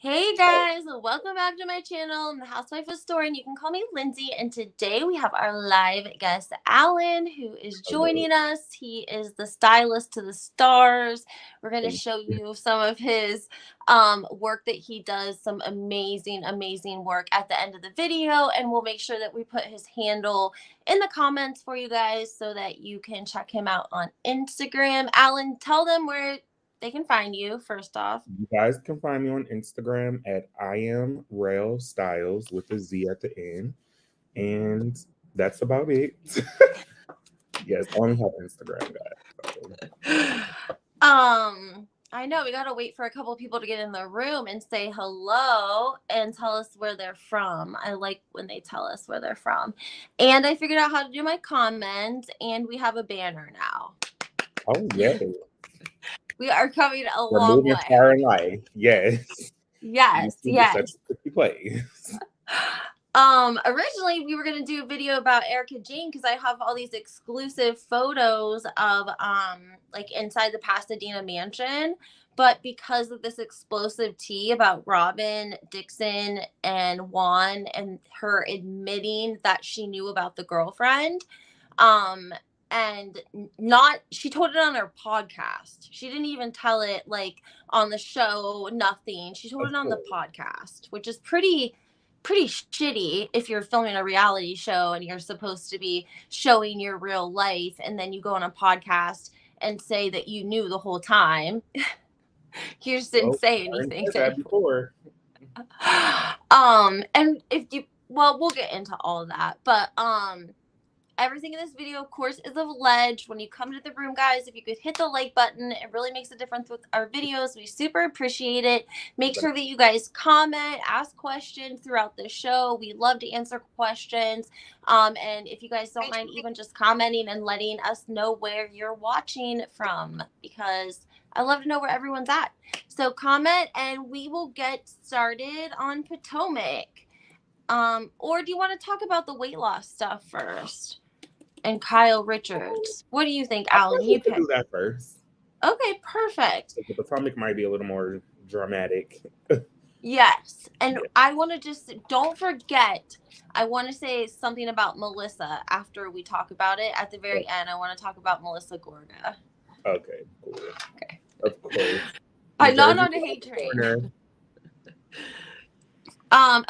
Hey guys, welcome back to my channel. I'm the Housewife of Story, and you can call me Lindsay. And today we have our live guest, Alan, who is Hello. joining us. He is the stylist to the stars. We're going to Thank show you. you some of his work that he does, some amazing, amazing work at the end of the video. And we'll make sure that we put his handle in the comments for you guys so that you can check him out on Instagram. Alan, tell them where they can find you first off. You guys can find me on Instagram at I am Rail Styles with a Z at the end. And that's about it. Yes, I only have Instagram, guys. So. I know we gotta wait for a couple of people to get in the room and say hello and tell us where they're from. I like when they tell us where they're from. And I figured out how to do my comments, and we have a banner now. Oh, yes. We are coming a We're long moving way. far in life. Yes. Yes, YouTube is such yes. a pretty place. Originally we were gonna do a video about Erika Jayne because I have all these exclusive photos of like inside the Pasadena mansion. But because of this explosive tea about Robin, Dixon, and Juan and her admitting that she knew about the girlfriend, um, and not she told it on her podcast. She didn't even tell it like on the show, nothing. She told Of it on the course. podcast, which is pretty shitty if you're filming a reality show and you're supposed to be showing your real life and then you go on a podcast and say that you knew the whole time. You just didn't Well, say I already anything said to that before. and if you well, we'll get into all of that. But everything in this video, of course, is alleged. When you come to the room, guys, if you could hit the like button, it really makes a difference with our videos. We super appreciate it. Make sure that you guys comment, ask questions throughout the show. We love to answer questions. And if you guys don't mind even just commenting and letting us know where you're watching from, because I love to know where everyone's at. So comment and we will get started on Potomac. Or do you want to talk about the weight loss stuff first? And Kyle Richards. What do you think, I Alan? think we You could pick. do that first. Okay, perfect. The Potomac might be a little more dramatic. Yes. And Yeah. I want to just don't forget, I want to say something about Melissa after we talk about it. At the very end, I want to talk about Melissa Gorga. Okay, cool. Okay. Of course. New I'm not Jersey on a around hate the train. corner.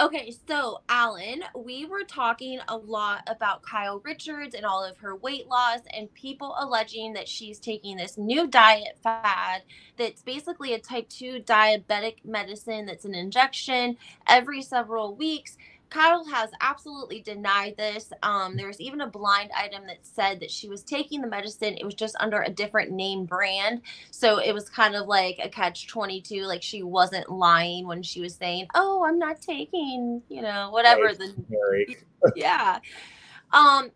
Okay, so Alan, we were talking a lot about Kyle Richards and all of her weight loss and people alleging that she's taking this new diet fad that's basically a type 2 diabetic medicine that's an injection every several weeks. Kyle has absolutely denied this. There was even a blind item that said that she was taking the medicine. It was just under a different name brand. So it was kind of like a catch 22. Like she wasn't lying when she was saying, "Oh, I'm not taking, whatever Right. the Eric. yeah."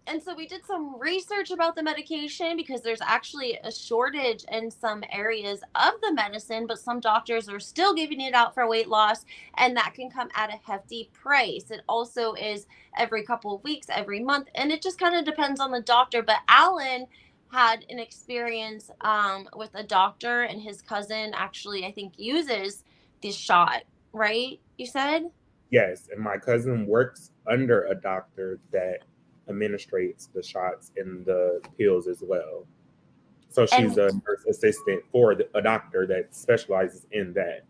And so we did some research about the medication because there's actually a shortage in some areas of the medicine, but some doctors are still giving it out for weight loss, and that can come at a hefty price. It also is every couple of weeks, every month, and it just kind of depends on the doctor. But Alan had an experience with a doctor, and his cousin actually, I think, uses this shot, right? You said? Yes, and my cousin works under a doctor that administrates the shots and the pills as well. So she's And a nurse assistant for a doctor that specializes in that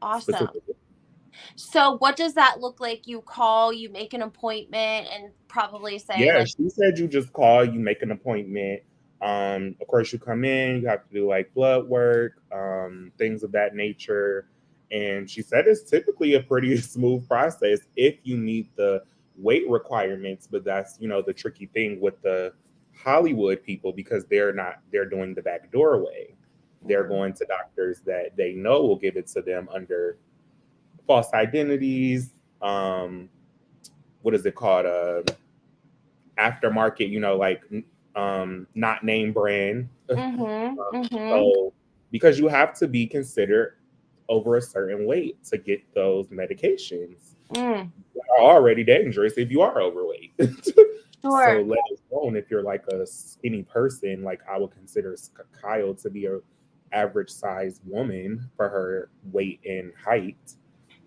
awesome. specifically. So what does that look like? You call, you make an appointment, and probably say Yeah, like, she said you just call, you make an appointment. Of course, you come in, you have to do like blood work, things of that nature. And she said it's typically a pretty smooth process if you meet the weight requirements. But that's, the tricky thing with the Hollywood people because they're doing the back doorway. They're going to doctors that they know will give it to them under false identities. What is it called? Aftermarket, like not name brand. mm-hmm, mm-hmm, So because you have to be considered over a certain weight to get those medications. mm, Are already dangerous if you are overweight. So sure. let alone if you're like a skinny person, like I would consider Kyle to be a average sized woman for her weight and height.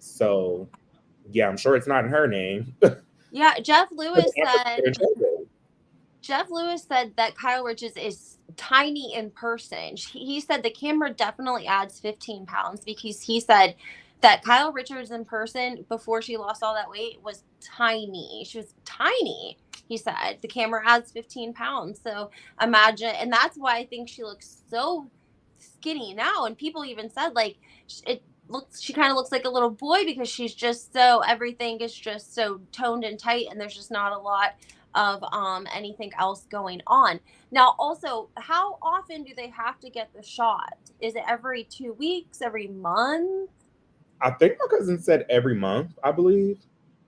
So yeah, I'm sure it's not in her name. Yeah, But Amber's in trouble. Jeff Lewis said that Kyle Richards is tiny in person. He said the camera definitely adds 15 pounds because he said that Kyle Richards in person before she lost all that weight was tiny. She was tiny. He said the camera adds 15 pounds. So imagine, and that's why I think she looks so skinny now. And people even said like it looks, she kind of looks like a little boy because she's just so, everything is just so toned and tight, and there's just not a lot of anything else going on. Now, also, how often do they have to get the shot? Is it every 2 weeks, every month? I think my cousin said every month, I believe,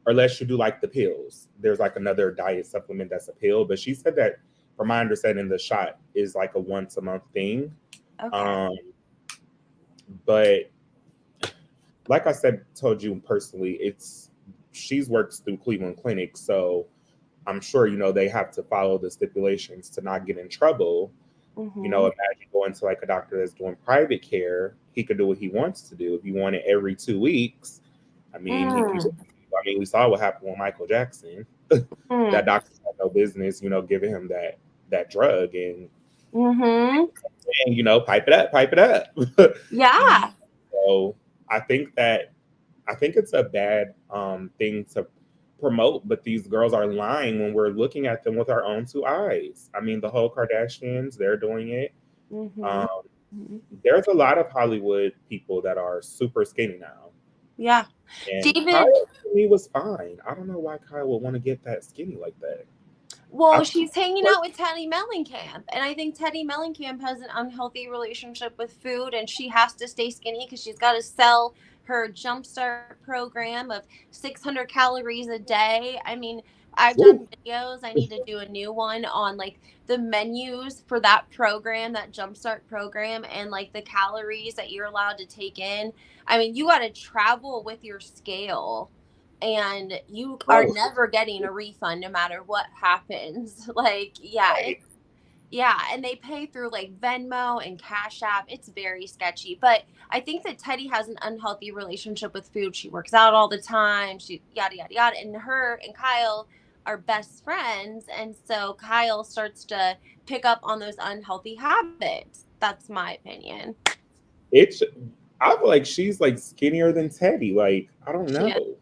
or unless you do like the pills. There's like another diet supplement that's a pill, but she said that, from my understanding, the shot is like a once a month thing. Okay. Um, but like I said, told you personally, it's she's works through Cleveland Clinic, so I'm sure they have to follow the stipulations to not get in trouble. Mm-hmm. Imagine going to like a doctor that's doing private care. He could do what he wants to do. If you want it every 2 weeks, I mean, he can. Mm-hmm. I mean, we saw what happened with Michael Jackson. That doctor had no business, giving him that drug, Mm-hmm. and pipe it up, pipe it up. Yeah. So I think it's a bad thing to promote, but these girls are lying when we're looking at them with our own two eyes. I mean, the whole Kardashians, they're doing it. Mm-hmm. Um, there's a lot of Hollywood people that are super skinny now. Yeah. And Kyle, David, to me, was fine. I don't know why Kyle would want to get that skinny like that. well, I she's hanging out with Teddy Mellencamp, and I think Teddy Mellencamp has an unhealthy relationship with food, and she has to stay skinny because she's got to sell her jumpstart program of 600 calories a day. I mean, I've Woo, done videos. I need to do a new one on like the menus for that program, that jumpstart program, and like the calories that you're allowed to take in. I mean, you got to travel with your scale, and you are right, never getting a refund no matter what happens. Like, yeah, right. it's, yeah, and they pay through like Venmo and Cash App. It's very sketchy. But I think that Teddy has an unhealthy relationship with food. She works out all the time. She yada yada yada. And her and Kyle are best friends. And so Kyle starts to pick up on those unhealthy habits. That's my opinion. It's I feel like she's like skinnier than Teddy. Like, I don't She is. know.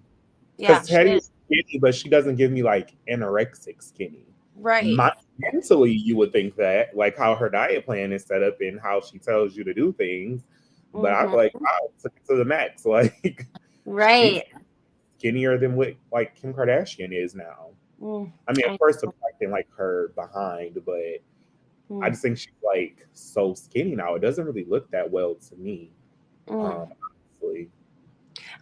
Yeah, Because she Teddy is. is skinny, but she doesn't give me like anorexic skinny. Right. My, mentally, you would think that, like how her diet plan is set up and how she tells you to do things. But I feel like, Mm-hmm. wow, took it to the max. Like, she's Right. skinnier than what like Kim Kardashian is now. Mm, I mean, of I course, subtracting like her behind, but I mm, just think she's like so skinny now. It doesn't really look that well to me. mm. Honestly.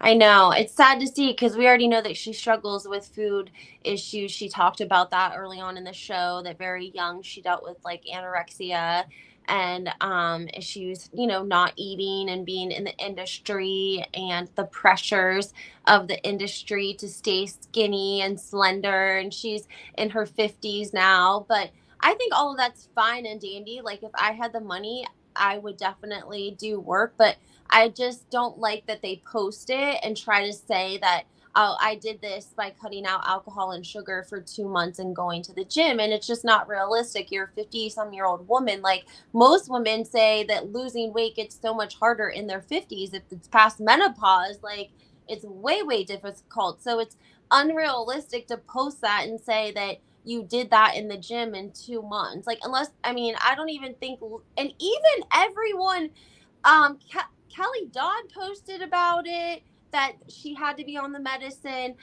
I know. It's sad to see because we already know that she struggles with food issues. She talked about that early on in the show, that very young she dealt with like anorexia and issues, not eating and being in the industry and the pressures of the industry to stay skinny and slender. And she's in her 50s now. But I think all of that's fine and dandy. Like if I had the money, I would definitely do work. But I just don't like that they post it and try to say that, oh, I did this by cutting out alcohol and sugar for 2 months and going to the gym. And it's just not realistic. You're a 50-some-year-old woman. Like most women say that losing weight gets so much harder in their 50s. If it's past menopause, like it's way, way difficult. So it's unrealistic to post that and say that you did that in the gym in 2 months. Like, unless, I mean, I don't even think, and even everyone, Kelly Dodd posted about it that she had to be on the medicine.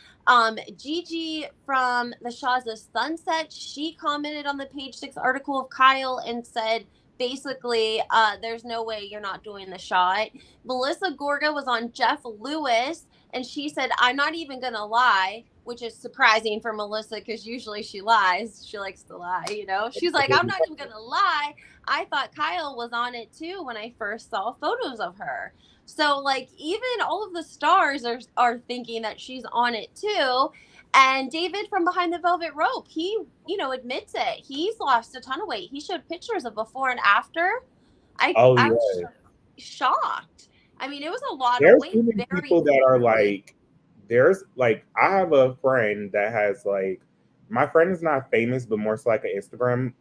Gigi from the Shaws of Sunset, she commented on the Page Six article of Kyle and said basically, there's no way you're not doing the shot. Melissa Gorga was on Jeff Lewis and she said, I'm not even gonna lie, which is surprising for Melissa because usually she lies. She likes to lie. She's like, I'm not even gonna lie. I thought Kyle was on it too when I first saw photos of her. So like even all of the stars are thinking that she's on it too. And David from Behind the Velvet Rope, he, admits it. He's lost a ton of weight. He showed pictures of before and after. I Oh I was yeah. shocked. I mean, it was a lot of There's weight too many very people that are quickly. like, there's like, I have a friend that has like, my friend is not famous, but more so like an Instagram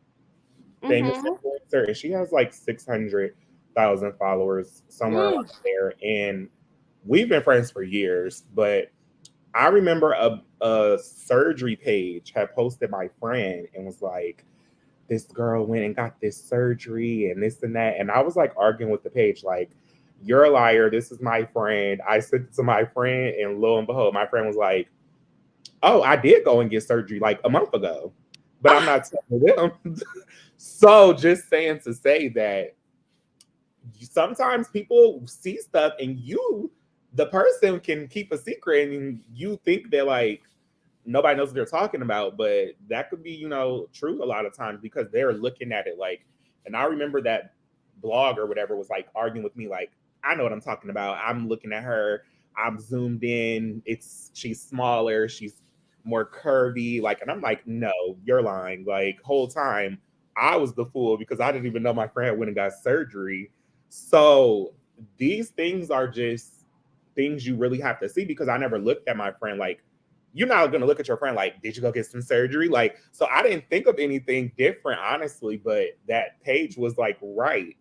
famous Mm-hmm. influencer, and she has like 600,000 followers somewhere Mm. around there. And we've been friends for years, but I remember a surgery page had posted my friend and was like, this girl went and got this surgery and this and that. And I was like arguing with the page, like, you're a liar. This is my friend. I sent it to my friend, and lo and behold, my friend was like, oh, I did go and get surgery like a month ago, but I'm not telling them. So just saying to say that sometimes people see stuff and you, the person, can keep a secret and you think that like nobody knows what they're talking about, but that could be, true a lot of times because they're looking at it like, and I remember that blog or whatever was like arguing with me, like, I know what I'm talking about. I'm looking at her, I'm zoomed in, she's smaller, she's more curvy, like, and I'm like, no, you're lying. Like, whole time I was the fool because I didn't even know my friend went and got surgery. So these things are just things you really have to see because I never looked at my friend like, you're not going to look at your friend like, did you go get some surgery? Like, so I didn't think of anything different, honestly, but that page was like, right.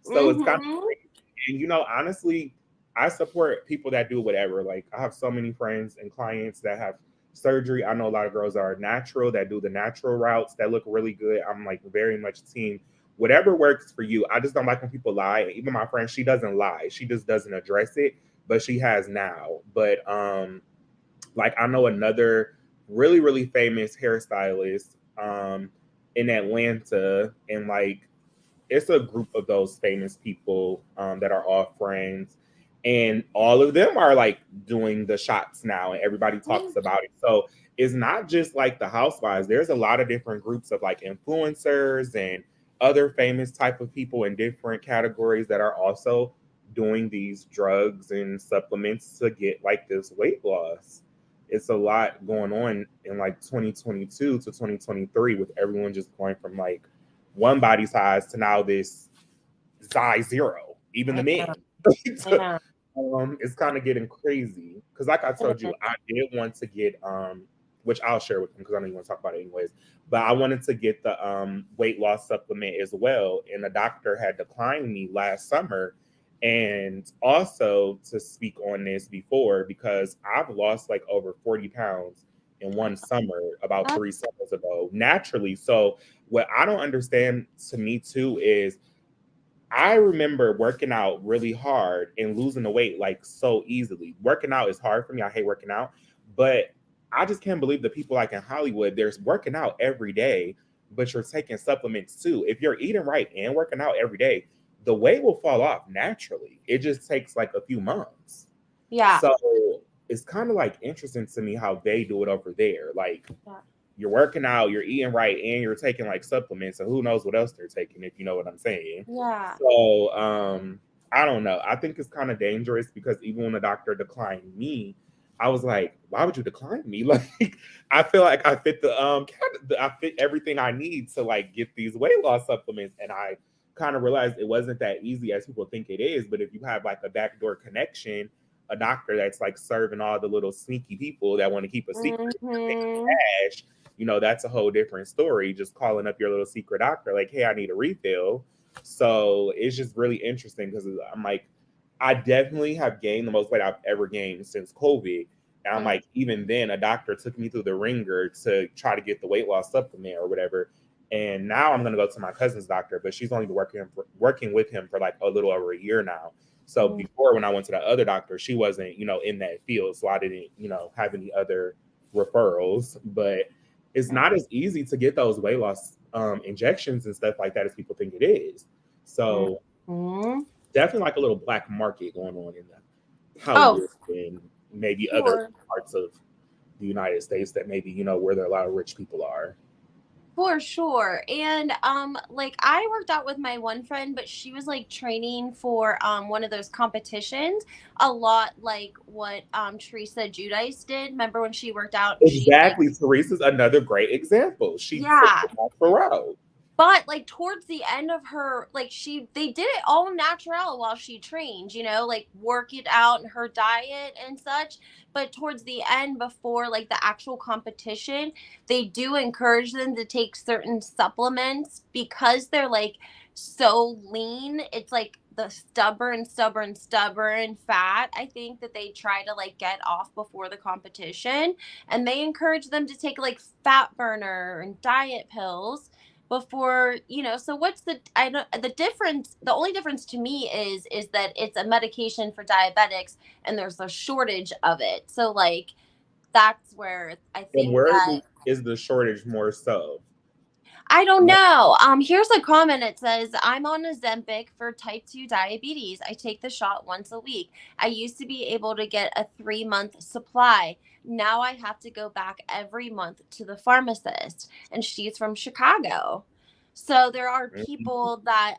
So it's kind of Mm-hmm. crazy. And, honestly, I support people that do whatever. Like, I have so many friends and clients that have surgery. I know a lot of girls are natural, that do the natural routes that look really good. I'm like very much team whatever works for you. I just don't like when people lie. Even my friend, she doesn't lie. She just doesn't address it, but she has now. But like I know another really, really famous hairstylist in Atlanta, and like it's a group of those famous people that are all friends, and all of them are like doing the shots now, and everybody talks about it. So it's not just like the Housewives. There's a lot of different groups of like influencers and other famous type of people in different categories that are also doing these drugs and supplements to get like this weight loss. It's a lot going on in like 2022 to 2023 with everyone just going from like one body size to now this size zero, even the Yeah. men. Yeah. It's kind of getting crazy because, like I told you, I did want to get which I'll share with them because I know you want to talk about it anyways. But I wanted to get the weight loss supplement as well, and the doctor had declined me last summer. And also to speak on this before because I've lost like over 40 pounds in one summer about That's 3 summers ago naturally. So what I don't understand to me too is I remember working out really hard and losing the weight like so easily. Working out is hard for me. I hate working out, but I just can't believe the people like in Hollywood, there's working out every day, but you're taking supplements too. If you're eating right and working out every day, the weight will fall off naturally. It just takes like a few months. yeah. So it's kind of like interesting to me how they do it over there. Like Yeah. you're working out, you're eating right, and you're taking like supplements, and who knows what else they're taking, if you know what I'm saying. Yeah. So I don't know. I think it's kind of dangerous because even when the doctor declined me, I was like, why would you decline me? Like, I feel like I fit I fit everything I need to like get these weight loss supplements, and I kind of realized it wasn't that easy as people think it is. But if you have like a backdoor connection, a doctor that's like serving all the little sneaky people that want to keep a secret, Mm-hmm. cash, that's a whole different story. Just calling up your little secret doctor, like, hey, I need a refill. So it's just really interesting because I'm like, I definitely have gained the most weight I've ever gained since COVID. And I'm Mm. like, even then, a doctor took me through the ringer to try to get the weight loss supplement or whatever. And now I'm gonna go to my cousin's doctor, but she's only been working with him for like a little over a year now. So Mm. before, when I went to the other doctor, she wasn't, in that field, so I didn't, have any other referrals. But it's not as easy to get those weight loss injections and stuff like that as people think it is. So Mm-hmm. definitely like a little black market going on in the Oh, Hollywood and maybe other for parts of the United States that maybe where there a lot of rich people are. for sure. And like I worked out with my one friend, but she was like training for one of those competitions, a lot like what Teresa Judice did. Remember when she worked out and she like Exactly. Teresa's another great example. She took yeah. the natural route. But like towards the end of her, like they did it all natural while she trained, like work it out and her diet and such. But towards the end, before like the actual competition, they do encourage them to take certain supplements because they're like so lean. It's like the stubborn fat, I think, that they try to like get off before the competition. And they encourage them to take like fat burner and diet pills before, so what's the difference? The only difference to me is that it's a medication for diabetics and there's a shortage of it. So like that's where I And think that is the shortage more so? I don't know. Here's a comment. It says, I'm on Ozempic for type 2 diabetes. I take the shot once a week. I used to be able to get a 3-month supply. Now I have to go back every month to the pharmacist. And she's from Chicago. So there are people that,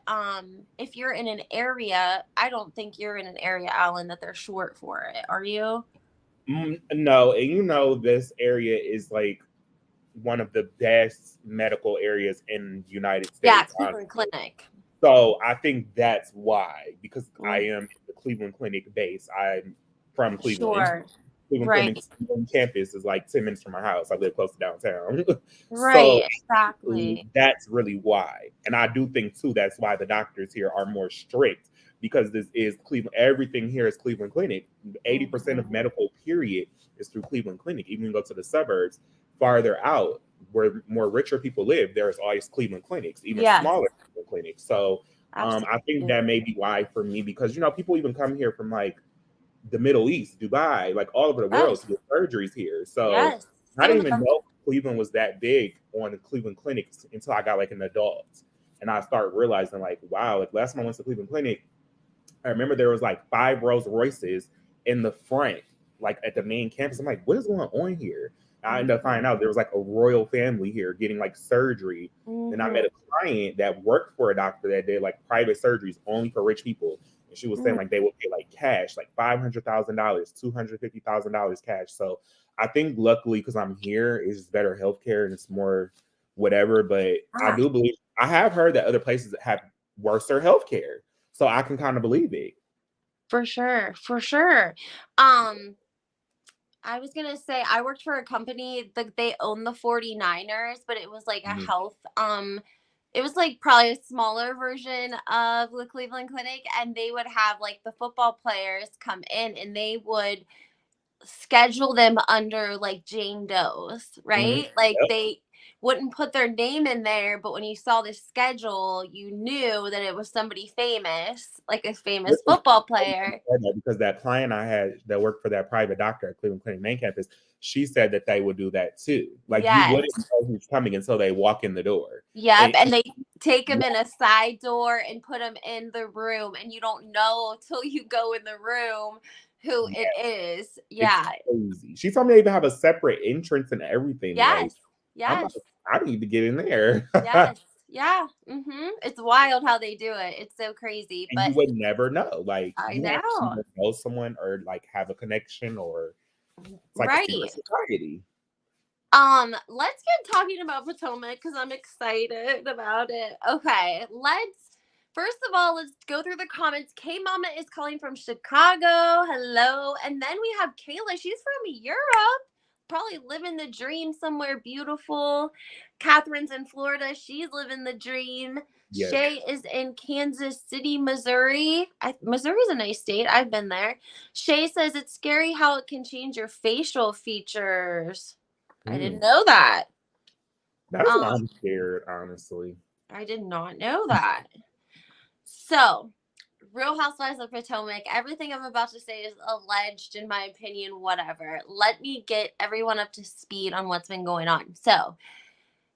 if you're in an area, I don't think you're in an area, Alan, that they're short for it. Are you? No, and this area is like one of the best medical areas in the United Yeah, States. Cleveland Honestly. Clinic. So I think that's why, because I am the Cleveland Clinic base. I'm from Cleveland. Sure. Cleveland Right. Clinic's campus is like 10 minutes from my house. I live close to downtown. So Right. Exactly. that's really why. And I do think too that's why the doctors here are more strict, because this is Cleveland. Everything here is Cleveland Clinic. 80% of medical period is through Cleveland Clinic. Even when you go to the suburbs farther out where more richer people live, there's always Cleveland clinics, even smaller Cleveland clinics. So I think that may be why for me, because people even come here from like the Middle East, Dubai, like all over the world to get surgeries here. So I didn't even know Cleveland was that big on the Cleveland clinics until I got like an adult. And I started realizing like, wow, like last time I went to Cleveland Clinic, I remember there was like 5 Rolls Royces in the front, like at the main campus. I'm like, what is going on here? I ended up finding out there was like a royal family here getting like surgery. And I met a client that worked for a doctor that did like private surgeries only for rich people. And she was saying like they would pay like cash, like $500,000, $250,000 cash. So I think luckily because I'm here, it's just better healthcare and it's more whatever. But I do believe I have heard that other places have worse healthcare. So I can kind of believe it. For sure. For sure. I was gonna say I worked for a company that they own the 49ers, but it was like a health it was like probably a smaller version of the Cleveland Clinic, and they would have like the football players come in and they would schedule them under like Jane Doe's, right? Like Yep. they wouldn't put their name in there, but when you saw the schedule, you knew that it was somebody famous, like a famous football player. Because that client I had that worked for that private doctor at Cleveland Clinic main campus, she said that they would do that too. Like you wouldn't know who's coming until they walk in the door. Yep, and they take them in a side door and put them in the room, and you don't know till you go in the room who it is. Yeah. It's crazy. She told me they even have a separate entrance and everything. Like, I'm like, Yes. I need to get in there. Yes. Yeah. It's wild how they do it. It's so crazy, And but you would never know. Like, I you have to know. either know someone or like have a connection, or it's like a Right. secret society. Let's get talking about Potomac because I'm excited about it. Okay, first of all, let's go through the comments. K Mama is calling from Chicago. Hello. And then we have Kayla. She's from Europe. Probably living the dream somewhere beautiful. Catherine's in Florida. She's living the dream. Yes. Shay is in Kansas City, Missouri. Missouri's a nice state. I've been there. Shay says it's scary how it can change your facial features. I didn't know that. That's why I'm scared, honestly. I did not know that. So, Real Housewives of Potomac, everything I'm about to say is alleged, in my opinion, whatever. Let me get everyone up to speed on what's been going on. So,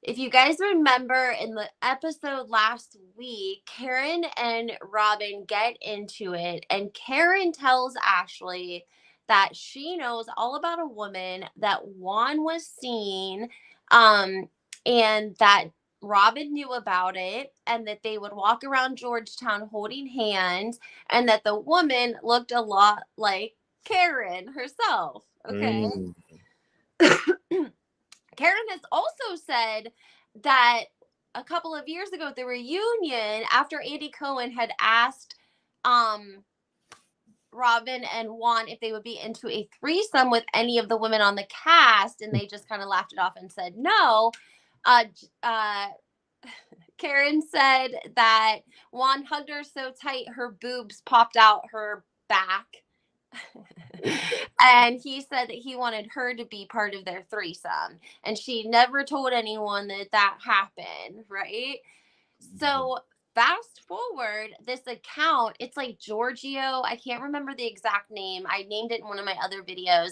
if you guys remember in the episode last week, Karen and Robin get into it, and Karen tells Ashley that she knows all about a woman that Juan was seeing, and that Robin knew about it, and that they would walk around Georgetown holding hands, and that the woman looked a lot like Karen herself. Okay. Karen has also said that a couple of years ago at the reunion, after Andy Cohen had asked Robyn and Juan if they would be into a threesome with any of the women on the cast, and they just kind of laughed it off and said no. Uh, uh, Karen said that Juan hugged her so tight her boobs popped out her back. And he said that he wanted her to be part of their threesome. And she never told anyone that happened, right? So fast forward, this account, it's like Giorgio. I can't remember the exact name. I named it in one of my other videos.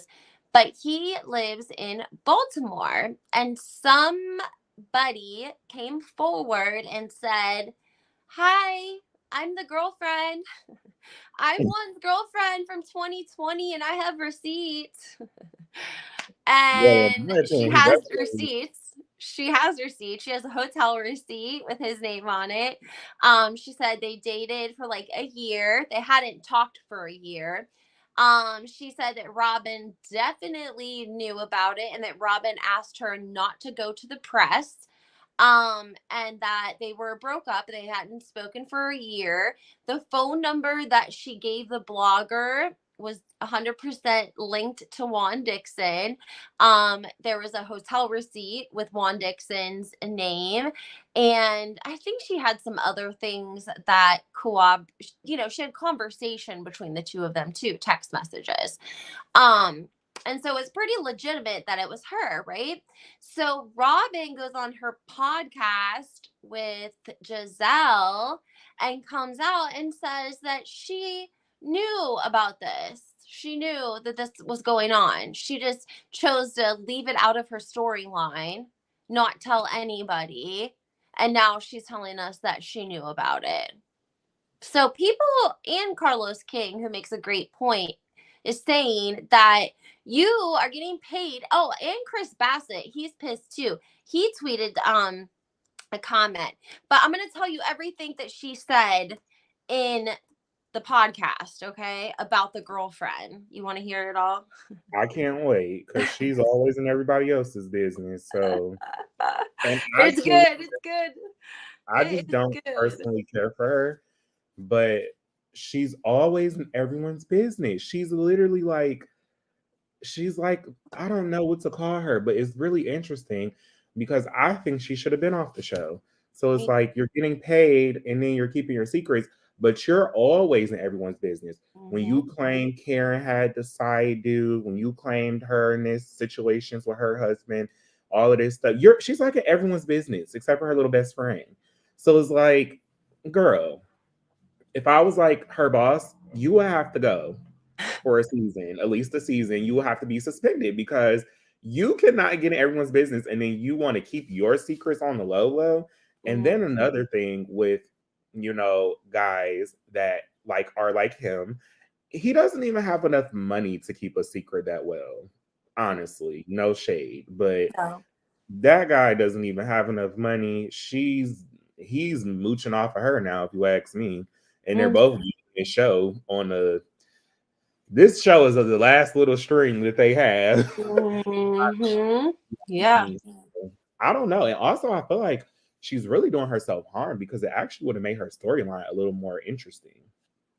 But he lives in Baltimore. And somebody came forward and said, "Hi, I'm the girlfriend. I'm Juan's girlfriend from 2020 and I have receipts." Well, And in my she opinion, he has definitely. receipts. She has receipts. She has a hotel receipt with his name on it. She said they dated for like a year. They hadn't talked for a year. She said that Robyn definitely knew about it and that Robyn asked her not to go to the press. And that they were broke up. They hadn't spoken for a year. The phone number that she gave the blogger was 100% linked to Juan Dixon. There was a hotel receipt with Juan Dixon's name, and I think she had some other things that she had conversation between the two of them too, text messages. Um, and so it's pretty legitimate that it was her, right? So Robyn goes on her podcast with Giselle and comes out and says that she knew about this. She knew that this was going on. She just chose to leave it out of her storyline, not tell anybody. And now she's telling us that she knew about it. So people, and Carlos King, who makes a great point, is saying that you are getting paid. Oh, and Chris Bassett, he's pissed too. He tweeted a comment. But I'm going to tell you everything that she said in the podcast, okay, about the girlfriend. You want to hear it all? I can't wait because she's always in everybody else's business. So, and I It's can't. good. It's good. I It just is don't good. personally care for her, but she's always in everyone's business. She's like, I don't know what to call her, but it's really interesting because I think she should have been off the show. So it's like you're getting paid and then you're keeping your secrets, but you're always in everyone's business. When you Mm-hmm. claim Karen had the side dude, when you claimed her in this situations with her husband, all of this stuff, she's like in everyone's business except for her little best friend. So it's like, girl, if I was like her boss, you would have to go for a season, at least a season. You will have to be suspended because you cannot get in everyone's business and then you want to keep your secrets on the low low. And Mm-hmm. then another thing with, guys that like are like him, he doesn't even have enough money to keep a secret that well. Honestly, no shade, but No. that guy doesn't even have enough money. He's mooching off of her now, if you ask me. And they're both using a show on a this show is the last little string that they have. Mm-hmm. Yeah. I don't know. And also I feel like she's really doing herself harm because it actually would have made her storyline a little more interesting.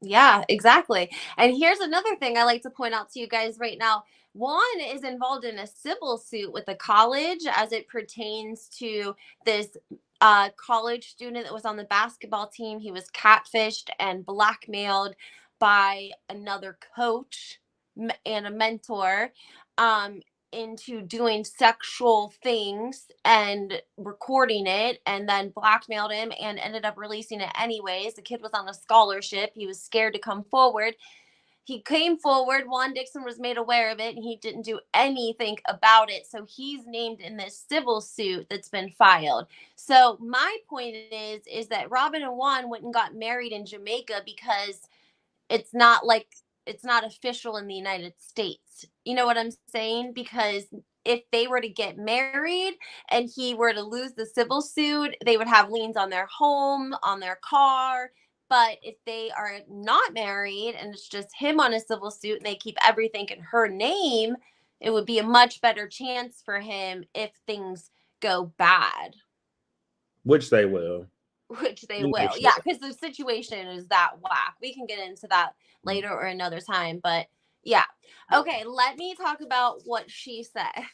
Yeah, exactly. And here's another thing I like to point out to you guys right now. Juan is involved in a civil suit with the college as it pertains to this college student that was on the basketball team. He was catfished and blackmailed by another coach and a mentor. Into doing sexual things and recording it and then blackmailed him and ended up releasing it anyways. The kid was on a scholarship. He was scared to come forward. He came forward. Juan Dixon was made aware of it and he didn't do anything about it. So he's named in this civil suit that's been filed. So my point is that Robyn and Juan went and got married in Jamaica because it's not like it's not official in the United States. You know what I'm saying? Because if they were to get married and he were to lose the civil suit, they would have liens on their home, on their car. But if they are not married and it's just him on a civil suit and they keep everything in her name, it would be a much better chance for him if things go bad. Which they will. Which they You know, will. Yeah, because the situation is that whack. We can get into that later or another time. But yeah. Okay, let me talk about what she said.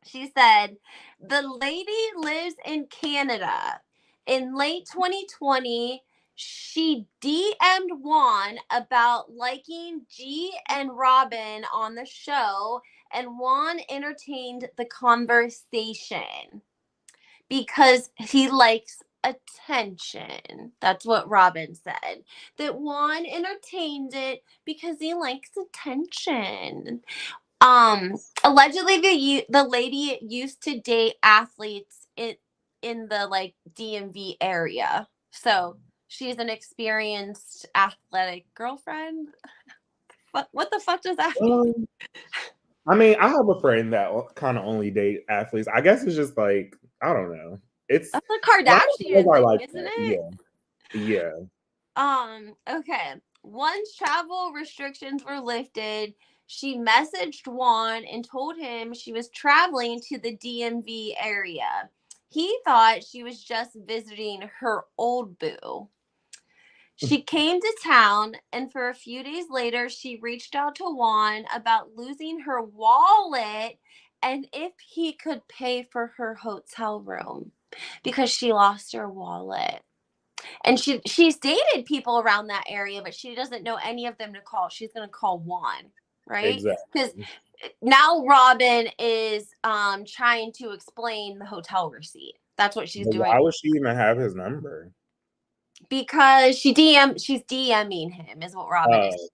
She said, the lady lives in Canada. In late 2020, she DM'd Juan about liking G and Robin on the show, and Juan entertained the conversation because he likes attention. That's what Robin said. That Juan entertained it because he likes attention. Allegedly the lady used to date athletes in the like DMV area. So she's an experienced athletic girlfriend. What the fuck does that mean? I mean, I have a friend that kind of only date athletes. I guess it's just like, I don't know. It's That's a Kardashian are thing, like isn't that. it? Yeah. Okay. Once travel restrictions were lifted, she messaged Juan and told him she was traveling to the DMV area. He thought she was just visiting her old boo. She came to town, and for a few days later, she reached out to Juan about losing her wallet and if he could pay for her hotel room because she lost her wallet. And she's dated people around that area, but she doesn't know any of them to call. She's gonna call Juan, right? Because Exactly. now Robin is trying to explain the hotel receipt. That's what she's But doing. why would she even have his number? Because she's DMing him, is what Robin is.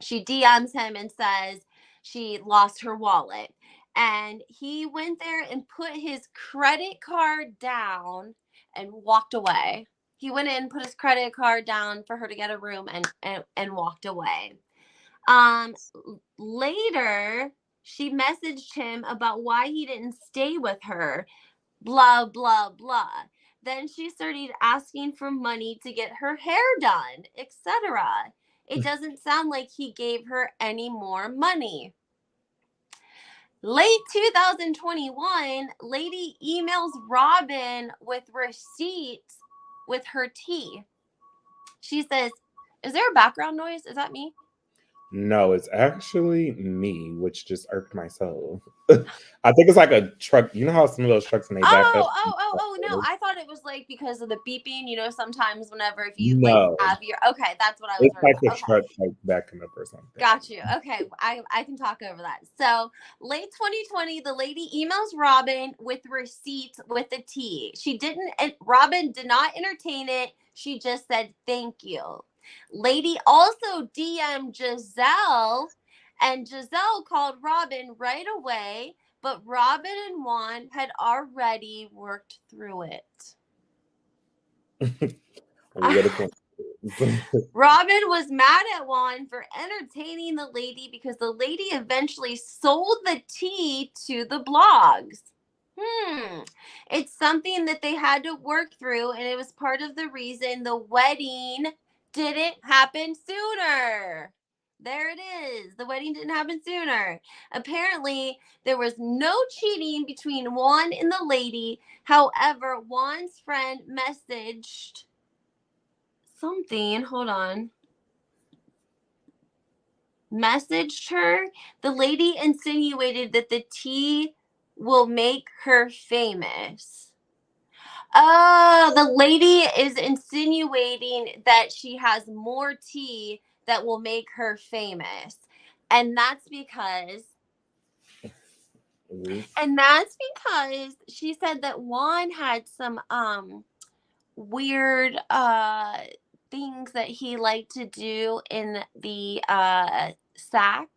She DMs him and says she lost her wallet. And he went there and put his credit card down and walked away. He went in, put his credit card down for her to get a room and walked away. Later, she messaged him about why he didn't stay with her, blah, blah, blah. Then she started asking for money to get her hair done, etc. It doesn't sound like he gave her any more money. Late 2021, lady emails Robin with receipts with her tea. She says, is there a background noise? Is that me? No, it's actually me, which just irked my soul. I think it's like a truck. You know how some of those trucks when they back up? No. I thought it was like because of the beeping, sometimes whenever if you like No, have your okay, that's what I was it's like the okay. truck like backing up or something. Got you. Okay, I can talk over that. So late 2020, the lady emails Robin with receipts with the tea. Robin did not entertain it. She just said thank you. Lady also DM'd Giselle, and Giselle called Robin right away, but Robin and Juan had already worked through it. Robin was mad at Juan for entertaining the lady because the lady eventually sold the tea to the blogs. It's something that they had to work through, and it was part of the reason the wedding didn't happen sooner. There it is. The wedding didn't happen sooner. Apparently, there was no cheating between Juan and the lady. However, Juan's friend messaged something. Hold on. Messaged her. The lady insinuated that the tea will make her famous. Oh, the lady is insinuating that she has more tea that will make her famous. And that's because she said that Juan had some weird things that he liked to do in the sack,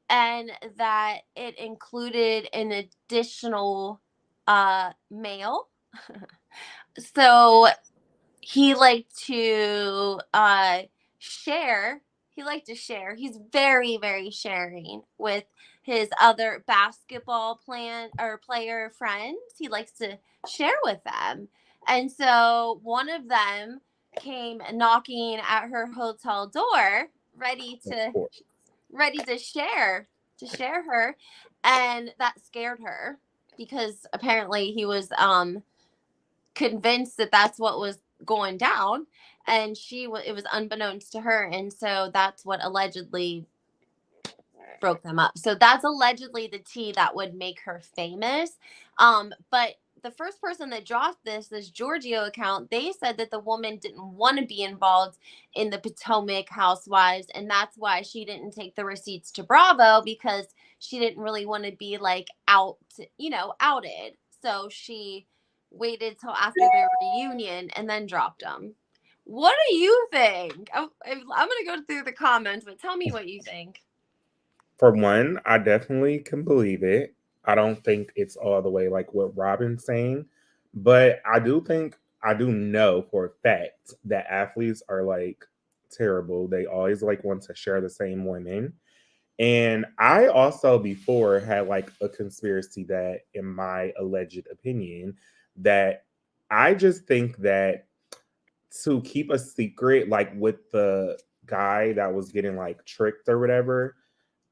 and that it included an additional male. So he liked to share. He liked to share. He's very, very sharing with his other basketball player friends. He likes to share with them. And so one of them came knocking at her hotel door, ready to share her, and that scared her because apparently he was convinced that that's what was going down, and it was unbeknownst to her, and so that's what allegedly broke them up. So that's allegedly the tea that would make her famous. But the first person that dropped this Giorgio account, they said that the woman didn't want to be involved in the Potomac Housewives, and that's why she didn't take the receipts to Bravo, because she didn't really want to be like outed. So she waited till after their reunion and then dropped them. What do you think? I'm gonna go through the comments, but tell me what you think. For one, I definitely can believe it. I don't think it's all the way like what Robin's saying, but I do know for a fact that athletes are like terrible. They always like want to share the same women. And I also before had like a conspiracy that, in my alleged opinion, that I just think that to keep a secret, like with the guy that was getting like tricked or whatever,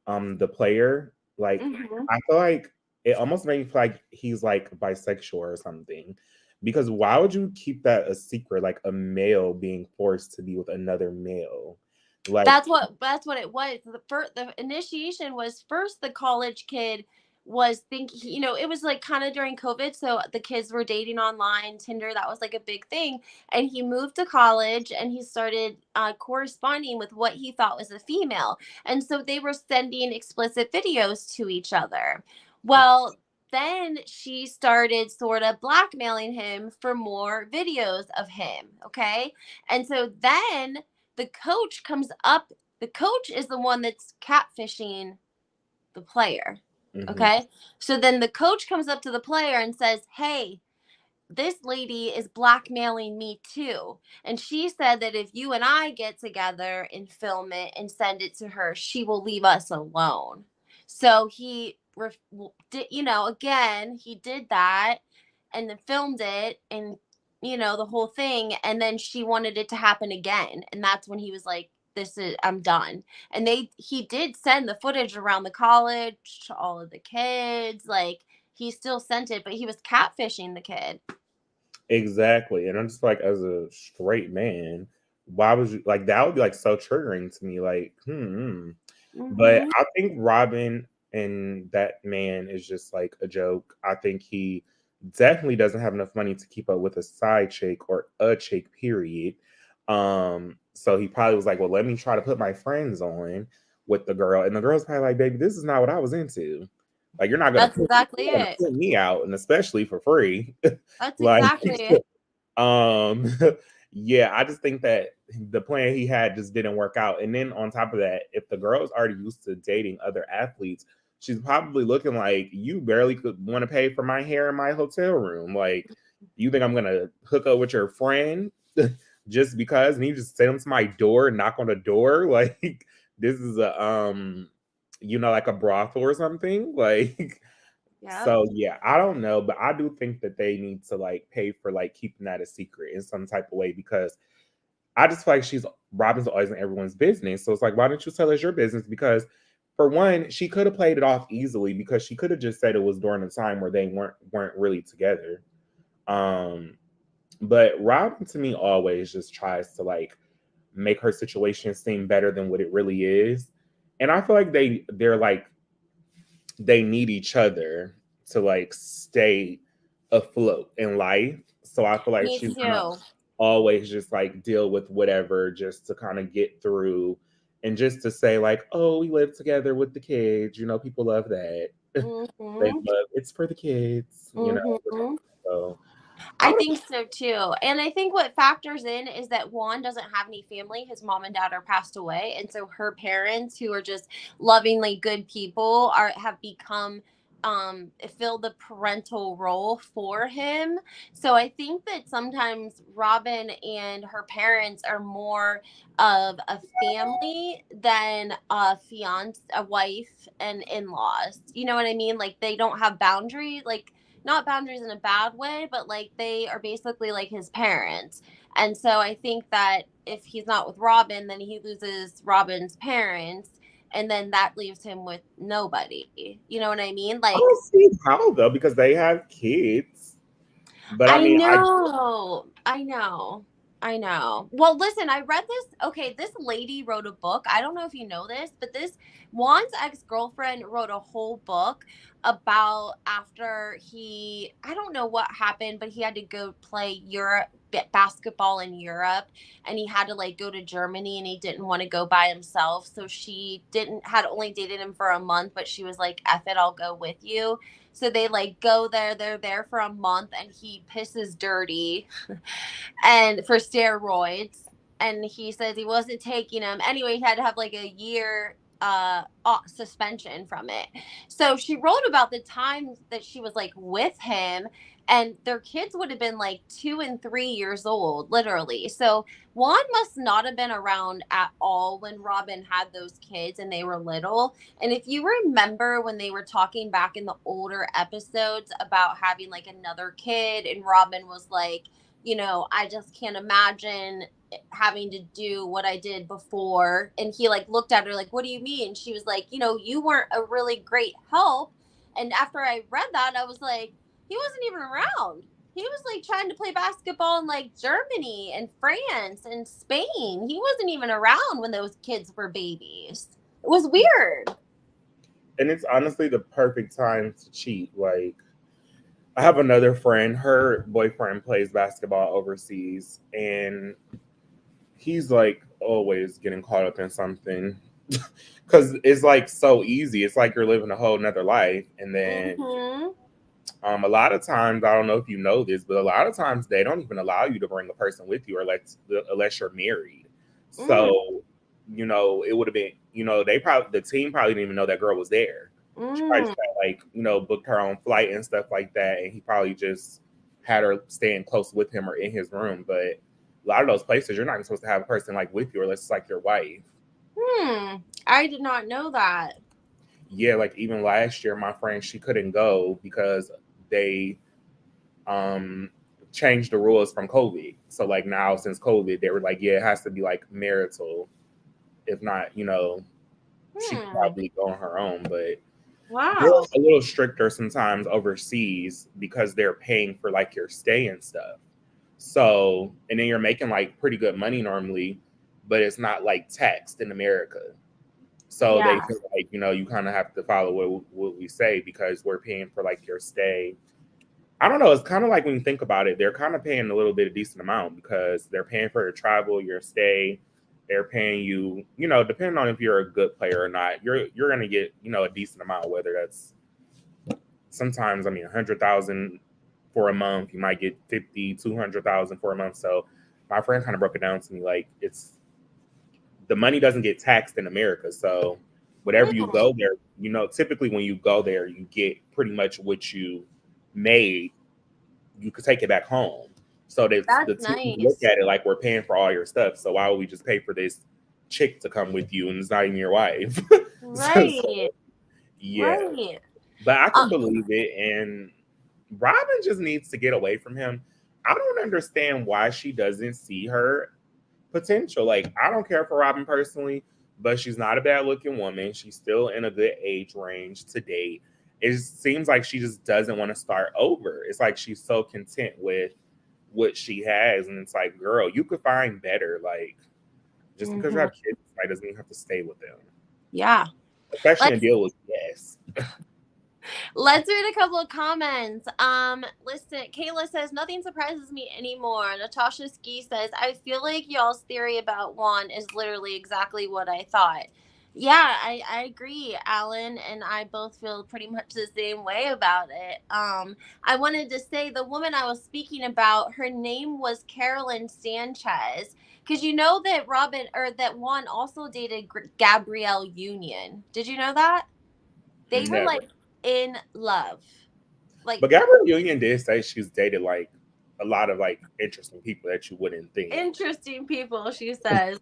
the player, like Mm-hmm. I feel like it almost made me feel like he's like bisexual or something. Because why would you keep that a secret, like a male being forced to be with another male? Like, That's what it was. The initiation was first the college kid was thinking, it was like kind of during COVID, so the kids were dating online, Tinder, that was like a big thing, and he moved to college and he started corresponding with what he thought was a female, and so they were sending explicit videos to each other. Well, then she started sort of blackmailing him for more videos of him, okay? And so then the coach comes up. The coach is the one that's catfishing the player. mhm. Okay. So then the coach comes up to the player and says, "Hey, this lady is blackmailing me too. And she said that if you and I get together and film it and send it to her, she will leave us alone." So he did, again, he did that and then filmed it and, the whole thing. And then she wanted it to happen again. And that's when he was like, I'm done. And he did send the footage around the college to all of the kids. Like, he still sent it, but he was catfishing the kid. Exactly. And I'm just like, as a straight man, why would you like that would be like so triggering to me? Like, But Mm-hmm. I think Robin and that man is just like a joke. I think he definitely doesn't have enough money to keep up with a side chick or a chick, period. So he probably was like, well, let me try to put my friends on with the girl. And the girl's probably like, baby, this is not what I was into. Like, That's exactly you're gonna it. put me out, and especially for free. That's Like, exactly it. um, yeah, I just think that the plan he had just didn't work out. And then on top of that, if the girl is already used to dating other athletes, she's probably looking like, you barely could want to pay for my hair in my hotel room. Like, you think I'm gonna hook up with your friend just because? And you just send them to my door, knock on the door, like this is a like a brothel or something, like. Yep. So yeah, I don't know, but I do think that they need to like pay for like keeping that a secret in some type of way, because I just feel like Robin's always in everyone's business. So it's like, why don't you tell us your business? Because for one, she could have played it off easily, because she could have just said it was during a time where they weren't really together. Um, but Robin to me always just tries to like make her situation seem better than what it really is. And I feel like they're like they need each other to like stay afloat in life. So I feel like Me she's gonna too. always just like deal with whatever just to kind of get through, and just to say like, oh, we live together with the kids. People love that. They Mm-hmm. love it's for the kids. Mm-hmm. So I I don't. think so too. And I think what factors in is that Juan doesn't have any family. His mom and dad are passed away. And so her parents, who are just lovingly good people, have become fill the parental role for him. So I think that sometimes Robin and her parents are more of a family than a wife and in-laws. You know what I mean? Like, they don't have boundaries, like not boundaries in a bad way, but like they are basically like his parents. And so I think that if he's not with Robin, then he loses Robin's parents, and then that leaves him with nobody. You know what I mean? I Like, don't see how though, because they have kids. But I I mean, know. I know. I know. Well, listen, I read this. Okay, this lady wrote a book. I don't know if you know this, but this Juan's ex-girlfriend wrote a whole book about after I don't know what happened, but he had to go play basketball in Europe, and he had to like go to Germany, and he didn't want to go by himself. So she didn't had only dated him for a month, but she was like, "F it, I'll go with you." So they like go there, they're there for a month, and he pisses dirty and for steroids. And he says he wasn't taking them. Anyway, he had to have like a year suspension from it. So she wrote about the times that she was like with him, and their kids would have been like 2 and 3 years old, literally. So Juan must not have been around at all when Robin had those kids and they were little. And if you remember when they were talking back in the older episodes about having like another kid, and Robin was like, I just can't imagine having to do what I did before. And he like looked at her like, what do you mean? She was like, you weren't a really great help. And after I read that, I was like, he wasn't even around. He was like trying to play basketball in like Germany and France and Spain. He wasn't even around when those kids were babies. It was weird. and it's honestly the perfect time to cheat. Like, I have another friend, her boyfriend plays basketball overseas, and he's like always getting caught up in something because it's like so easy. It's like you're living a whole nother life. And then Mm-hmm. a lot of times, I don't know if you know this, but a lot of times they don't even allow you to bring a person with you, or unless you're married. So, it would have been, the team probably didn't even know that girl was there. She probably Mm-hmm. just had, like, booked her own flight and stuff like that. And he probably just had her staying close with him or in his room. But a lot of those places, you're not even supposed to have a person like with you unless it's like your wife. I did not know that. Yeah, like even last year, my friend, she couldn't go because they um changed the rules from COVID. So like now since COVID, they were like, yeah, it has to be like marital. If not, she could Hmm. probably go on her own. But they're Wow. a little stricter sometimes overseas because they're paying for like your stay and stuff. So, and then you're making like pretty good money normally, but it's not like taxed in America. So they Yeah. feel like, you kind of have to follow what we say because we're paying for like your stay. I don't know. It's kind of like when you think about it, they're kind of paying a little bit of decent amount because they're paying for your travel, your stay. They're paying you, depending on if you're a good player or not, you're gonna get, a decent amount, whether that's sometimes, I mean, 100,000 for a month, you might get 50, 200,000 for a month. So my friend kind of broke it down to me like it's the money doesn't get taxed in America. So whatever you Hmm. go there, typically when you go there, you get pretty much what you made. You could take it back home. So That's the team look nice. at it like we're paying for all your stuff. So why would we just pay for this chick to come with you and it's not even your wife? So, Right. yeah, Right. but I Uh, can believe it. And Robin just needs to get away from him. I don't understand why she doesn't see her potential. Like, I don't care for Robin personally, but she's not a bad looking woman. She's still in a good age range to date. It seems like she just doesn't want to start over. It's like she's so content with what she has. And it's like, girl, you could find better. Like, just because you mhm. have kids, like, doesn't mean you have to stay with them. Yeah. Especially in Let's deal with yes. let's read a couple of comments. Listen, Kayla says nothing surprises me anymore. Natasha Ski says, I feel like y'all's theory about Juan is literally exactly what I thought. Yeah, I agree. Alan and I both feel pretty much the same way about it. I wanted to say the woman I was speaking about, her name was Carolyn Sanchez. Because you know that that Juan also dated Gabrielle Union. Did you know that? They were Never. like in love. Like But Gabrielle Union did say she's dated like a lot of like interesting people that you wouldn't think. interesting people, she says.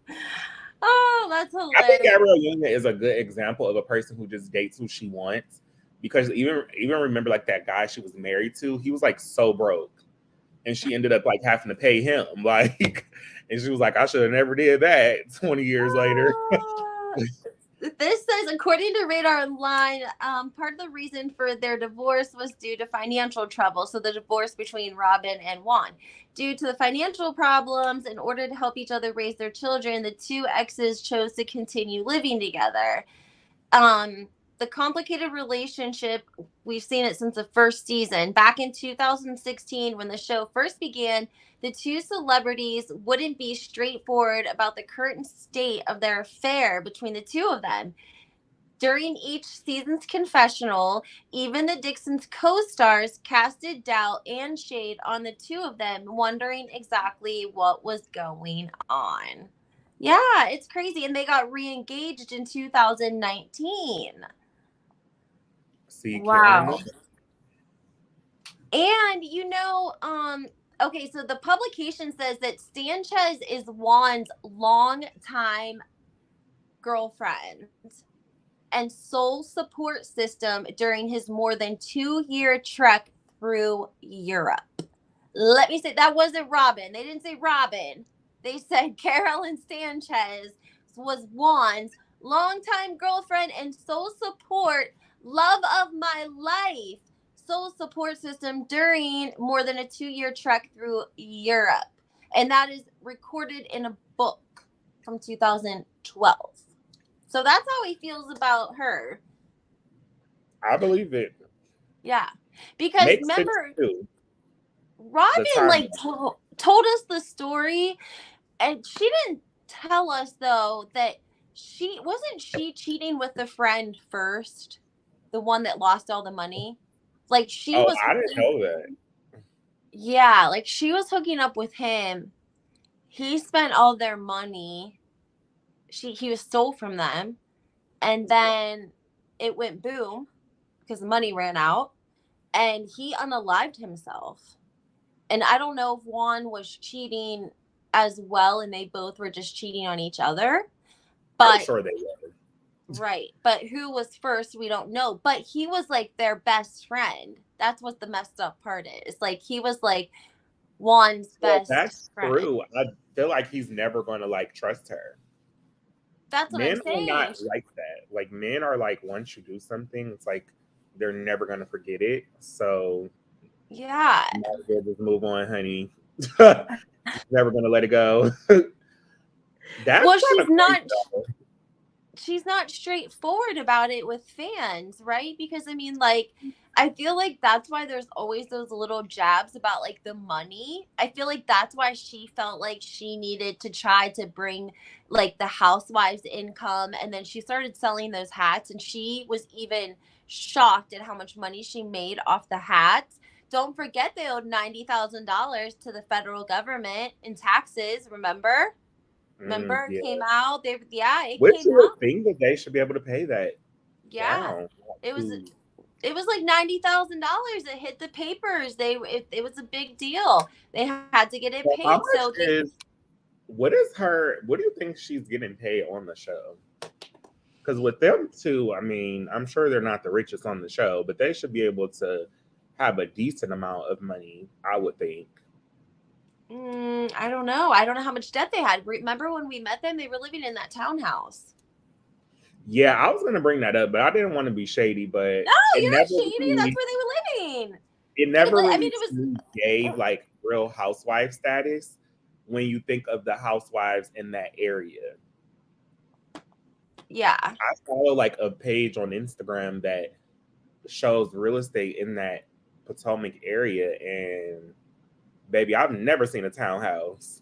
Oh, that's I think hilarious. Gabrielle Union is a good example of a person who just dates who she wants. Because even remember like that guy she was married to, he was like so broke. And she ended up like having to pay him. Like, and she was like, I should have never did that 20 years later. Ah, This says, according to Radar Online, part of the reason for their divorce was due to financial trouble. So the divorce between Robyn and Juan. Due to the financial problems, in order to help each other raise their children, the two exes chose to continue living together. The complicated relationship, we've seen it since the first season. Back in 2016, when the show first began, the two celebrities wouldn't be straightforward about the current state of their affair between the two of them. During each season's confessional, even the Dixons co-stars casted doubt and shade on the two of them, wondering exactly what was going on. Yeah, it's crazy. And they got re-engaged in 2019. See, Wow. Karen. And okay, so the publication says that Sanchez is Juan's longtime girlfriend and sole support system during his more than 2-year trek through Europe. Let me say, that wasn't Robyn. They didn't say Robyn. They said Carolyn Sanchez was Juan's longtime girlfriend and sole support, love of my life, sole support system during more than a 2-year trek through Europe. And that is recorded in a book from 2012. So that's how he feels about her. I believe it. Yeah. Because Makes remember, Robyn told us the story, and she didn't tell us, though, that she cheating with the friend first, the one that lost all the money. Like, she was. I didn't know that. Yeah, like, she was hooking up with him. He spent all their money. He was stole from them. And then it went boom because the money ran out. And he unalived himself. And I don't know if Juan was cheating as well and they both were just cheating on each other. But I'm sure they were. Right. But who was first, we don't know. But he was like their best friend. That's what the messed up part is. Like, he was like Juan's best that's friend. True. I feel like he's never going to like trust her. That's what I'm saying. Men are not like that. Like, men are like, once you do something, it's like they're never going to forget it. So yeah, just move on, honey. Never going to let it go. Well, she's not straightforward about it with fans, right? Because I mean, like, I feel like that's why there's always those little jabs about like the money. I feel like that's why she felt like she needed to try to bring like the Housewives income, and then she started selling those hats, and she was even shocked at how much money she made off the hats. Don't forget, they owed $90,000 to the federal government in taxes. Remember? Yeah. Came out. It Which came you would out. think that they should be able to pay that. Yeah, Down. it was like $90,000. It hit the papers. It was a big deal. They had to get it paid. How much what do you think she's getting paid on the show? Because with them two, I mean, I'm sure they're not the richest on the show, but they should be able to have a decent amount of money, I would think. I don't know. I don't know how much debt they had. Remember when we met them? They were living in that townhouse. Yeah, I was going to bring that up, but I didn't want to be shady. But no, you're not shady. That's where they were living. It never gave like Real Housewife status when you think of the housewives in that area. Yeah, I follow like a page on Instagram that shows real estate in that Potomac area, and baby, I've never seen a townhouse.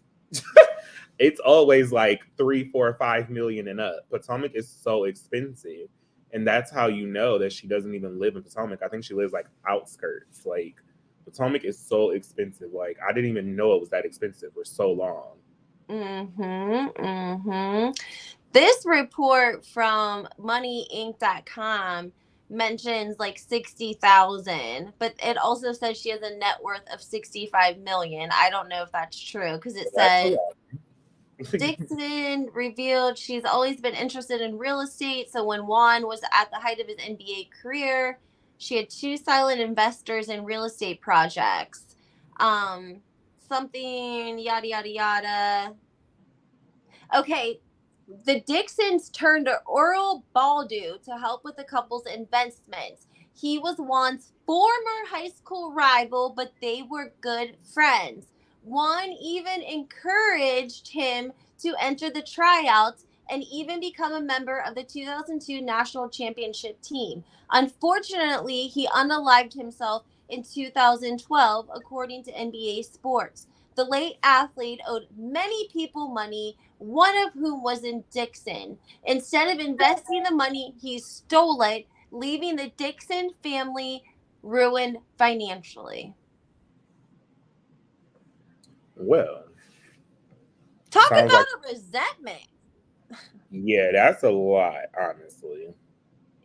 It's always like 3, 4, 5 million and up. Potomac is so expensive, and that's how you know that she doesn't even live in Potomac. I think she lives like outskirts. Like, Potomac is so expensive. Like, I didn't even know it was that expensive for so long. This report from MoneyInc.com mentions like 60,000, but it also says she has a net worth of 65 million. I don't know if that's true because it said Dixon revealed she's always been interested in real estate. So when Juan was at the height of his NBA career, she had 2 silent investors in real estate projects. Something yada yada yada. Okay, The Dixons turned to Earl Baldo to help with the couple's investments. He was Juan's former high school rival, but they were good friends. Juan even encouraged him to enter the tryouts and even become a member of the 2002 national championship team. Unfortunately, he unalived himself in 2012, according to NBA Sports. The late athlete owed many people money, one of whom was in Dixon. Instead of investing the money, he stole it, leaving the Dixon family ruined financially. Well, Talk sounds like, about a resentment. yeah, that's a lot, honestly.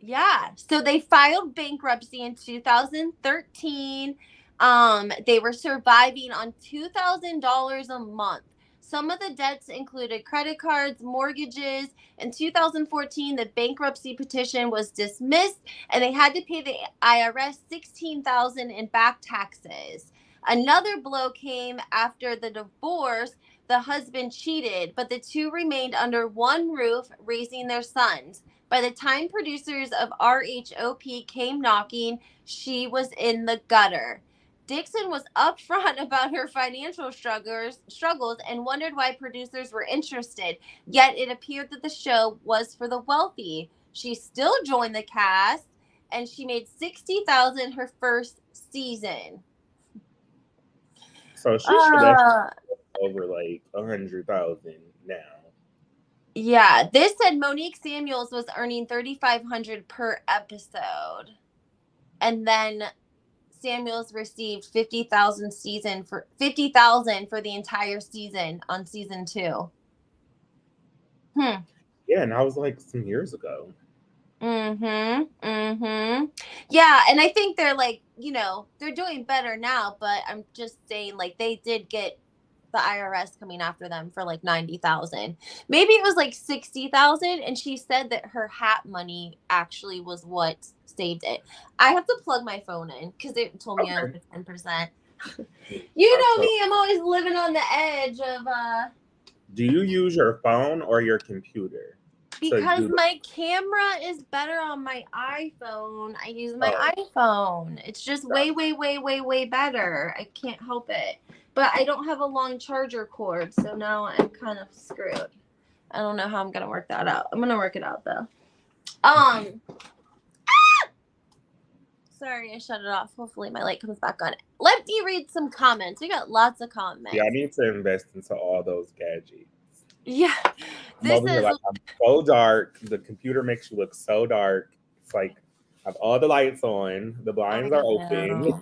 Yeah. So they filed bankruptcy in 2013. They were surviving on $2,000 a month. Some of the debts included credit cards, mortgages. In 2014, the bankruptcy petition was dismissed, and they had to pay the IRS $16,000 in back taxes. Another blow came after the divorce. The husband cheated, but the two remained under one roof, raising their sons. By the time producers of RHOP came knocking, she was in the gutter. Dixon was upfront about her financial struggles and wondered why producers were interested. Yet it appeared that the show was for the wealthy. She still joined the cast, and she made $60,000 her first season. So she should definitely over like 100,000 now. Yeah, this said Monique Samuels was earning $3,500 per episode, and then Samuels received 50,000 for the entire season on season 2. Yeah, and I was like some years ago. Yeah, and I think they're like, they're doing better now, but I'm just saying, like, they did get the IRS coming after them for like 90,000. Maybe it was like 60,000, and she said that her hat money actually was what saved it. I have to plug my phone in because it told me I was at 10%. You know me, I'm always living on the edge of Do you use your phone or your computer? because my camera is better on my iPhone. I use my iPhone. It's just way better. I can't help it. But I don't have a long charger cord, so now I'm kind of screwed. I don't know how I'm gonna work that out. I'm gonna work it out though. Sorry, I shut it off. Hopefully my light comes back on. Let me read some comments. We got lots of comments. Yeah, I need to invest into all those gadgets. Yeah. This is like, I'm so dark. The computer makes you look so dark. It's like I have all the lights on. The blinds are open.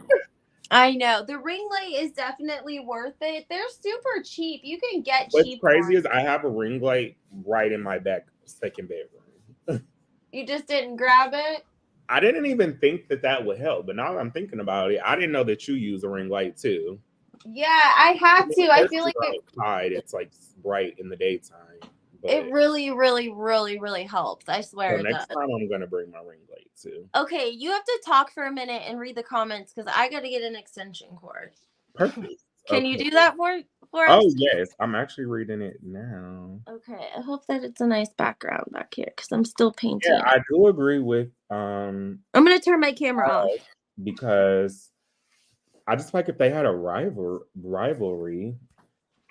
I know. The ring light is definitely worth it. They're super cheap. You can get What's cheap. What's crazy is I have a ring light right in my back second bedroom. You just didn't grab it? I didn't even think that would help, but now that I'm thinking about it, I didn't know that you use a ring light too. Yeah, I have to. I feel like it's like bright in the daytime. It really helps. I swear. So next time I'm gonna bring my ring light too. Okay, you have to talk for a minute and read the comments because I got to get an extension cord. Perfect. Can you do that for us? Oh yes, I'm actually reading it now. Okay, I hope that it's a nice background back here because I'm still painting. Yeah, I do agree with. I'm gonna turn my camera off because I just like if they had a rivalry.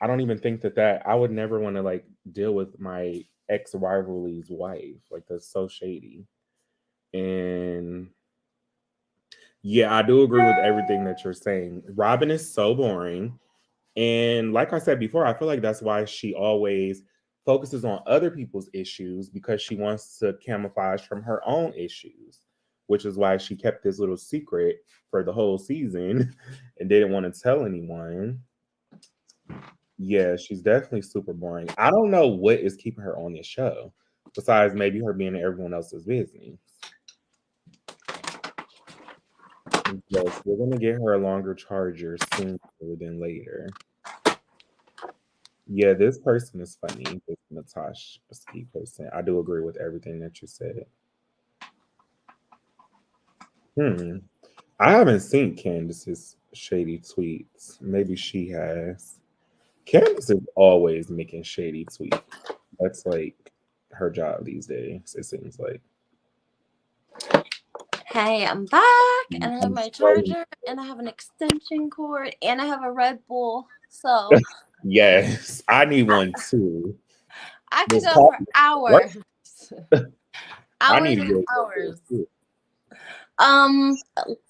I don't even think that I would never want to like deal with my ex rivalry's wife. Like that's so shady. And yeah, I do agree with everything that you're saying. Robyn is so boring. And like I said before, I feel like that's why she always focuses on other people's issues because she wants to camouflage from her own issues, which is why she kept this little secret for the whole season and didn't want to tell anyone. Yeah, she's definitely super boring. I don't know what is keeping her on this show, besides maybe her being in everyone else's business. Yes, we're gonna get her a longer charger sooner than later. Yeah, this person is funny. This Natasha Ski person. I do agree with everything that you said. I haven't seen Candace's shady tweets. Maybe she has. Candace is always making shady tweets. That's like her job these days, it seems like. Hey, I'm back, and I have my charger, and I have an extension cord, and I have a Red Bull. So Yes, I need one too. I could This go call, for what? hours, I need hours to and get hours. too.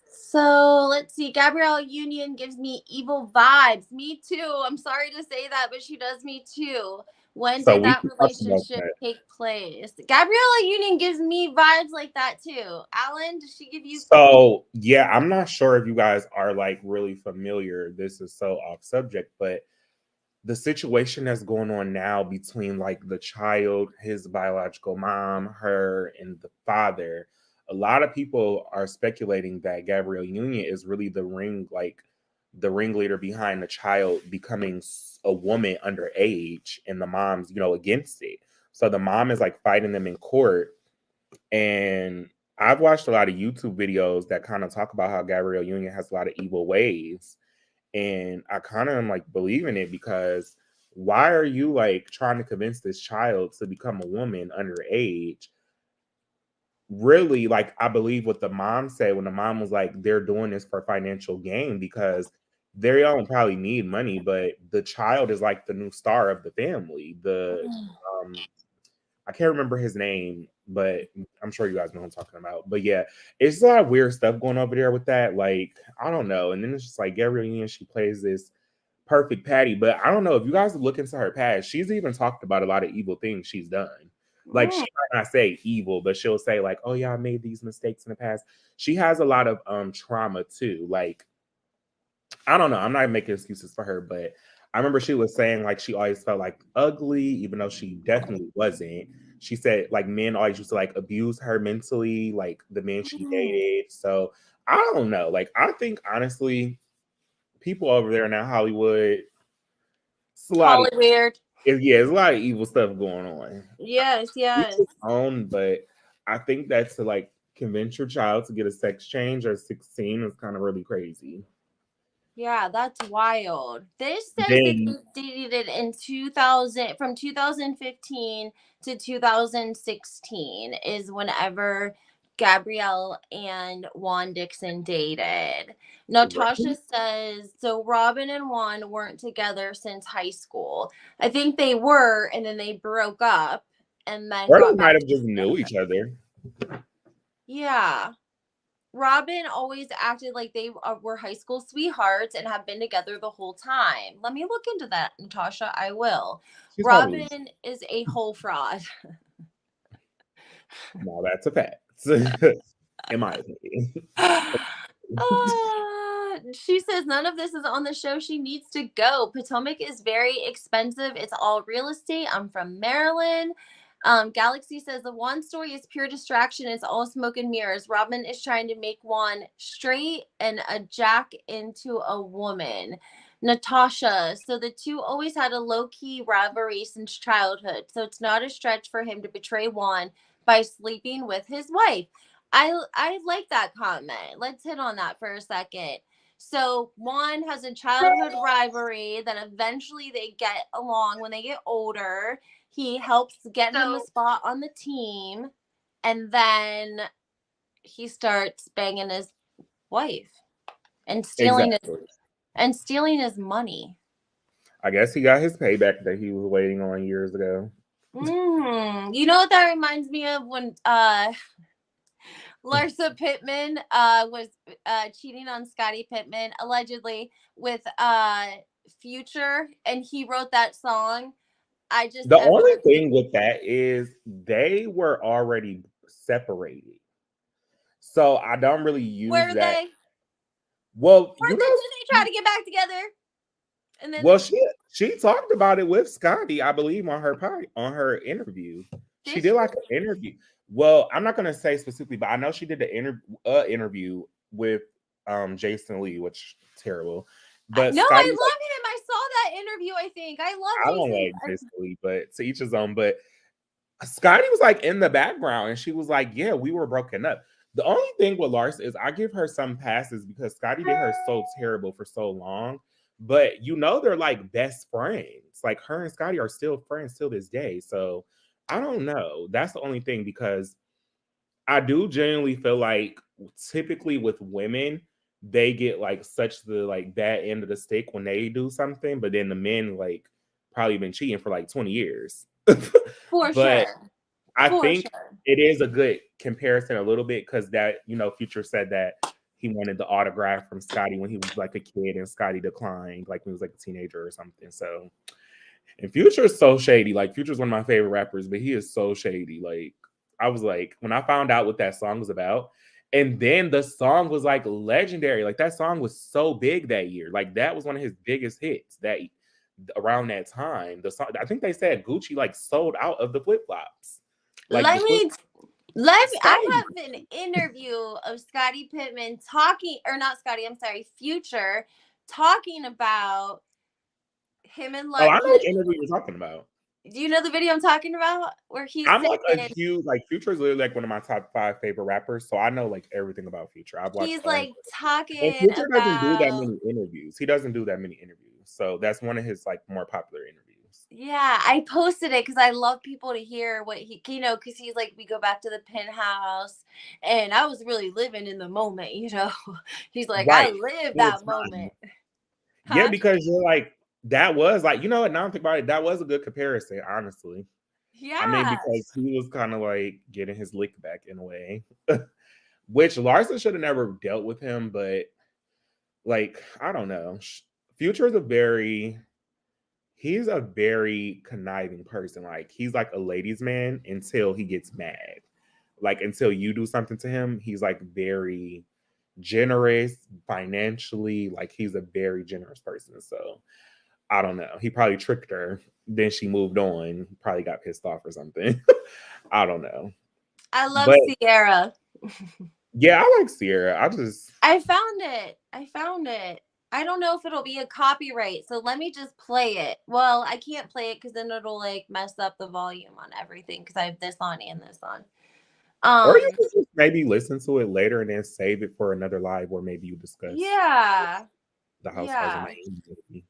So let's see. Gabrielle Union gives me evil vibes. Me too. I'm sorry to say that, but she does me too. When So did we that can talk about relationship that. take place? Gabriella Union gives me vibes like that too. Alan, does she give you? So yeah, I'm not sure if you guys are like really familiar. This is so off subject, but the situation that's going on now between like the child, his biological mom, her, and the father, a lot of people are speculating that Gabrielle Union is really the ringleader behind the child becoming a woman underage, and the mom's, against it. So the mom is like fighting them in court, and I've watched a lot of YouTube videos that kind of talk about how Gabrielle Union has a lot of evil ways. And I kind of am like believing it, because why are you like trying to convince this child to become a woman underage? Really, like, I believe what the mom said when the mom was like, they're doing this for financial gain because they all probably need money, but the child is like the new star of the family. Um I can't remember his name, but I'm sure you guys know what I'm talking about. But yeah, it's a lot of weird stuff going over there with that. Like, I don't know. And then it's just like Gabrielle Union, she plays this perfect Patty, but I don't know if you guys look into her past. She's even talked about a lot of evil things she's done. Like, she might not say evil, but she'll say like, "Oh yeah, I made these mistakes in the past." She has a lot of trauma too. Like, I don't know. I'm not making excuses for her, but I remember she was saying like she always felt like ugly, even though she definitely wasn't. She said like men always used to like abuse her mentally, like the men she dated. So I don't know. Like, I think honestly, people over there now, Hollywood, it's a lot of Hollywood. it's a lot of evil stuff going on. Yes, Each yes. his own, but I think that's to like convince your child to get a sex change at 16 is kind of really crazy. Yeah, that's wild. This says that Then they dated in 2000, from 2015 to 2016 is whenever Gabrielle and Juan Dixon dated. Natasha says, so Robin and Juan weren't together since high school. I think they were, and then they broke up and then or they got might back have just knew together. each other. Yeah. Robin always acted like they were high school sweethearts and have been together the whole time. Let me look into that, Natasha. I will. She's probably Robin is a whole fraud. no, that's a fact. In my opinion. She says none of this is on the show. She needs to go. Potomac is very expensive. It's all real estate. I'm from Maryland. Galaxy says the one story is pure distraction. It's all smoke and mirrors. Robin is trying to make one straight and a Jack into a woman. Natasha, so the two always had a low key rivalry since childhood. So it's not a stretch for him to betray Juan by sleeping with his wife. I like that comment. Let's hit on that for a second. So Juan has a childhood rivalry that eventually they get along when they get older. He helps get him a spot on the team, and then he starts banging his wife and Exactly. stealing his money. I guess he got his payback that he was waiting on years ago. You know what that reminds me of? When Larsa Pippen was cheating on Scottie Pippen allegedly with Future, and he wrote that song. I just The ever only thing with that is they were already separated. So I don't really where use are that. they? Well, Or did they try to get back together? And then well, she talked about it with Scotty, I believe, on her interview. She did did she? like an interview. Well, I'm not gonna say specifically, but I know she did the interview with Jason Lee, which terrible. But No, I Scotty, love him. I saw that interview. I think I love I don't Jason. like Jason Lee, but to each his own. But Scotty was like in the background, and she was like, "Yeah, we were broken up." The only thing with Larsa is I give her some passes because Scotty did her so terrible for so long. But they're like best friends. Like, her and Scotty are still friends till this day. So I don't know. That's the only thing, because I do genuinely feel like typically with women, they get like such the like bad end of the stick when they do something, but then the men like probably been cheating for like 20 years. For But sure. I For think sure. it is a good comparison a little bit, because that, Future said that he wanted the autograph from Scotty when he was like a kid and Scotty declined, like when he was like a teenager or something. So, and Future is so shady. Like, Future's one of my favorite rappers, but he is so shady. Like, I was like, when I found out what that song was about, and then the song was like legendary. Like, that song was so big that year. Like, that was one of his biggest hits that around that time. The song, I think they said Gucci like sold out of the flip flops. Like the Let flip me let me I Scotty. have an interview of Scottie Pippen talking, or not Scotty, I'm sorry, Future, talking about him and Oh, Larsa. I know what interview you're talking about. Do you know the video I'm talking about where he's I'm like a saying, huge like Future's literally like one of my top 5 favorite rappers, so I know like everything about Future. I've watched he's all. like And talking Future doesn't do that about, many interviews. He doesn't do that many interviews, so that's one of his like more popular interviews. yeah, I posted it because I love people to hear what he, because he's like, we go back to the penthouse, and I was really living in the moment, He's like, I Right, lived full that time. moment. Yeah, Huh? because you're like that was like, you know what? Now I'm thinking about it, that was a good comparison, honestly. I mean, Yeah. because he was kind of like getting his lick back in a way, which Larsa should have never dealt with him, but like, I don't know. Future is he's a very conniving person. Like, he's like a ladies' man until he gets mad. Like, until you do something to him, he's like very generous financially. Like, he's a very generous person. So I don't know. He probably tricked her. Then she moved on. He probably got pissed off or something. I don't know. I love But Sierra. yeah, I like Sierra. I just I found it. I found it. I don't know if it'll be a copyright, so let me just play it. Well, I can't play it because then it'll like mess up the volume on everything because I have this on and this on. or you Um, could just maybe listen to it later and then save it for another live where maybe you discuss yeah, the Housewives of yeah. Miami movie.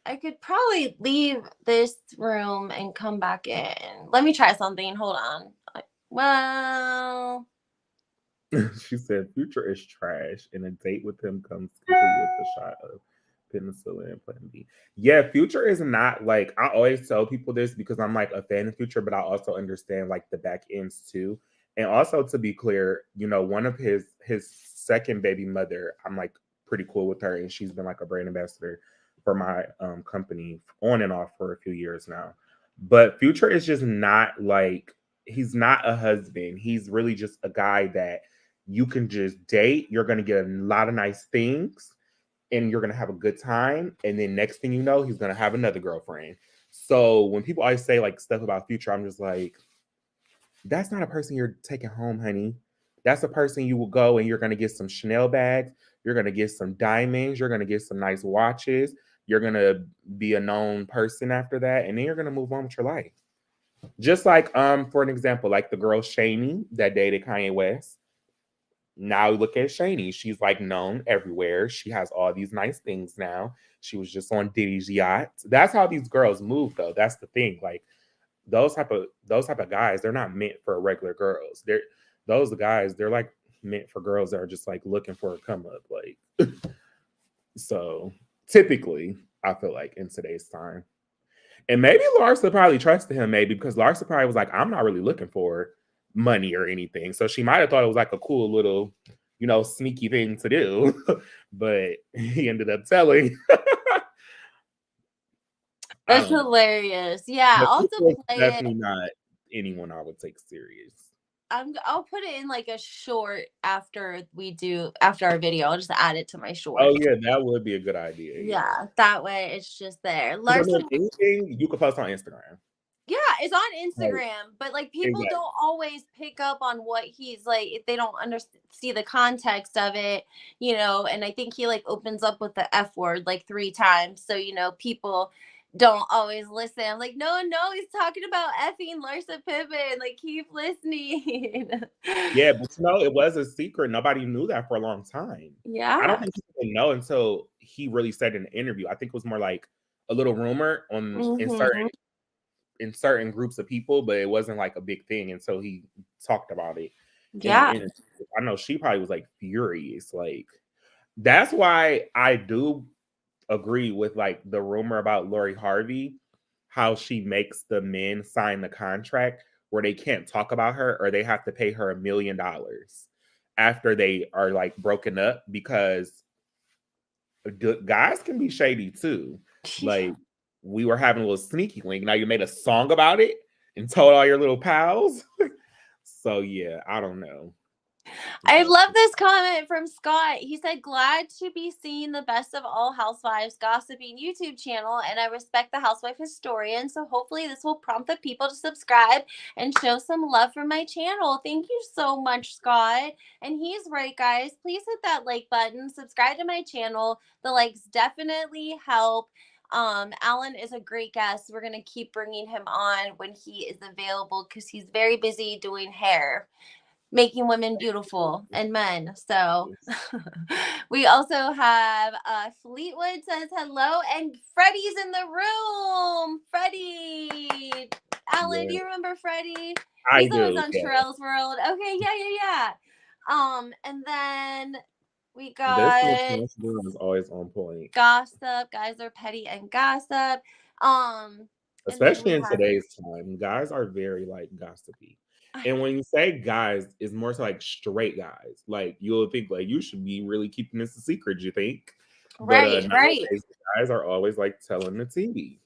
I could probably leave this room and come back in. Let me try something. Hold on. Well, She said Future is trash, and a date with him comes complete with a shot of penicillin and Plan B. Yeah, Future is not like, I always tell people this because I'm like a fan of Future, but I also understand like the back ends too. And also, to be clear, one of his second baby mother, I'm like pretty cool with her, and she's been like a brand ambassador for my company on and off for a few years now. But Future is just not like, he's not a husband. He's really just a guy that you can just date. You're going to get a lot of nice things and you're going to have a good time. And then next thing you know, he's going to have another girlfriend. So when people always say like stuff about Future, I'm just like, that's not a person you're taking home, honey. That's a person you will go and you're going to get some Chanel bags. You're going to get some diamonds. You're going to get some nice watches. You're going to be a known person after that. And then you're going to move on with your life. Just like, for an example, like the girl Shani that dated Kanye West. Now look at Shani. She's like known everywhere. She has all these nice things now. She was just on Diddy's yacht. That's how these girls move, though. That's the thing. Like those type of guys, they're not meant for regular girls. Those guys, they're like meant for girls that are just like looking for a come up. Like, so typically, I feel like in today's time. And maybe Larsa probably trusted him, maybe because Larsa probably was like, I'm not really looking for money or anything. So she might have thought it was like a cool little, sneaky thing to do. But he ended up telling. I that's don't know. hilarious. Yeah, But I'll have people to is play it. definitely not anyone I would take serious. I'll put it in like a short after our video. I'll just add it to my short. Oh yeah, that would be a good idea. Yeah. Yeah, that way it's just there. Because I Larsa, mean, anything you could post on Instagram. yeah, it's on Like, Instagram, but like people exactly. don't always pick up on what he's like if they don't see the context of it, and I think he like opens up with the F word like 3 times. So, people don't always listen. I'm like, no, no, he's talking about effing Larsa Pippen. Like, keep listening. Yeah, but it was a secret. Nobody knew that for a long time. I don't Yeah. think people didn't know until he really said in the interview. I think it was more like a little rumor in Hmm. certain in certain groups of people, but it wasn't like a big thing until he talked about it in the Yeah. interview. I know she probably was like furious. Like that's why I do agree with like the rumor about Lori Harvey, how she makes the men sign the contract where they can't talk about her or they have to pay her $1 million after they are like broken up because guys can be shady too. Like we were having a little sneaky link. Now you made a song about it and told all your little pals. So yeah, I don't know. I love this comment from Scott. He said, glad to be seeing the best of all housewives gossiping YouTube channel, and I respect the housewife historian, so hopefully this will prompt the people to subscribe and show some love for my channel. Thank you so much, Scott. And he's right, guys. Please hit that like button, subscribe to my channel. The likes definitely help. Alan is a great guest. We're gonna keep bringing him on when he is available because he's very busy doing hair, making women beautiful and men. So we also have Fleetwood says hello, and Freddie's in the room. Freddie, Alan, do you remember Freddie? I He's always do. on Yeah. Terrell's World. Okay, yeah. And then we This got room is always on point, gossip. Guys are petty and gossip. And then especially we in have today's time. Guys are very like gossipy. And when you say guys, it's more so like straight guys. Like you'll think like you should be really keeping this a secret, you think? But right. nowadays guys are always like telling the tea.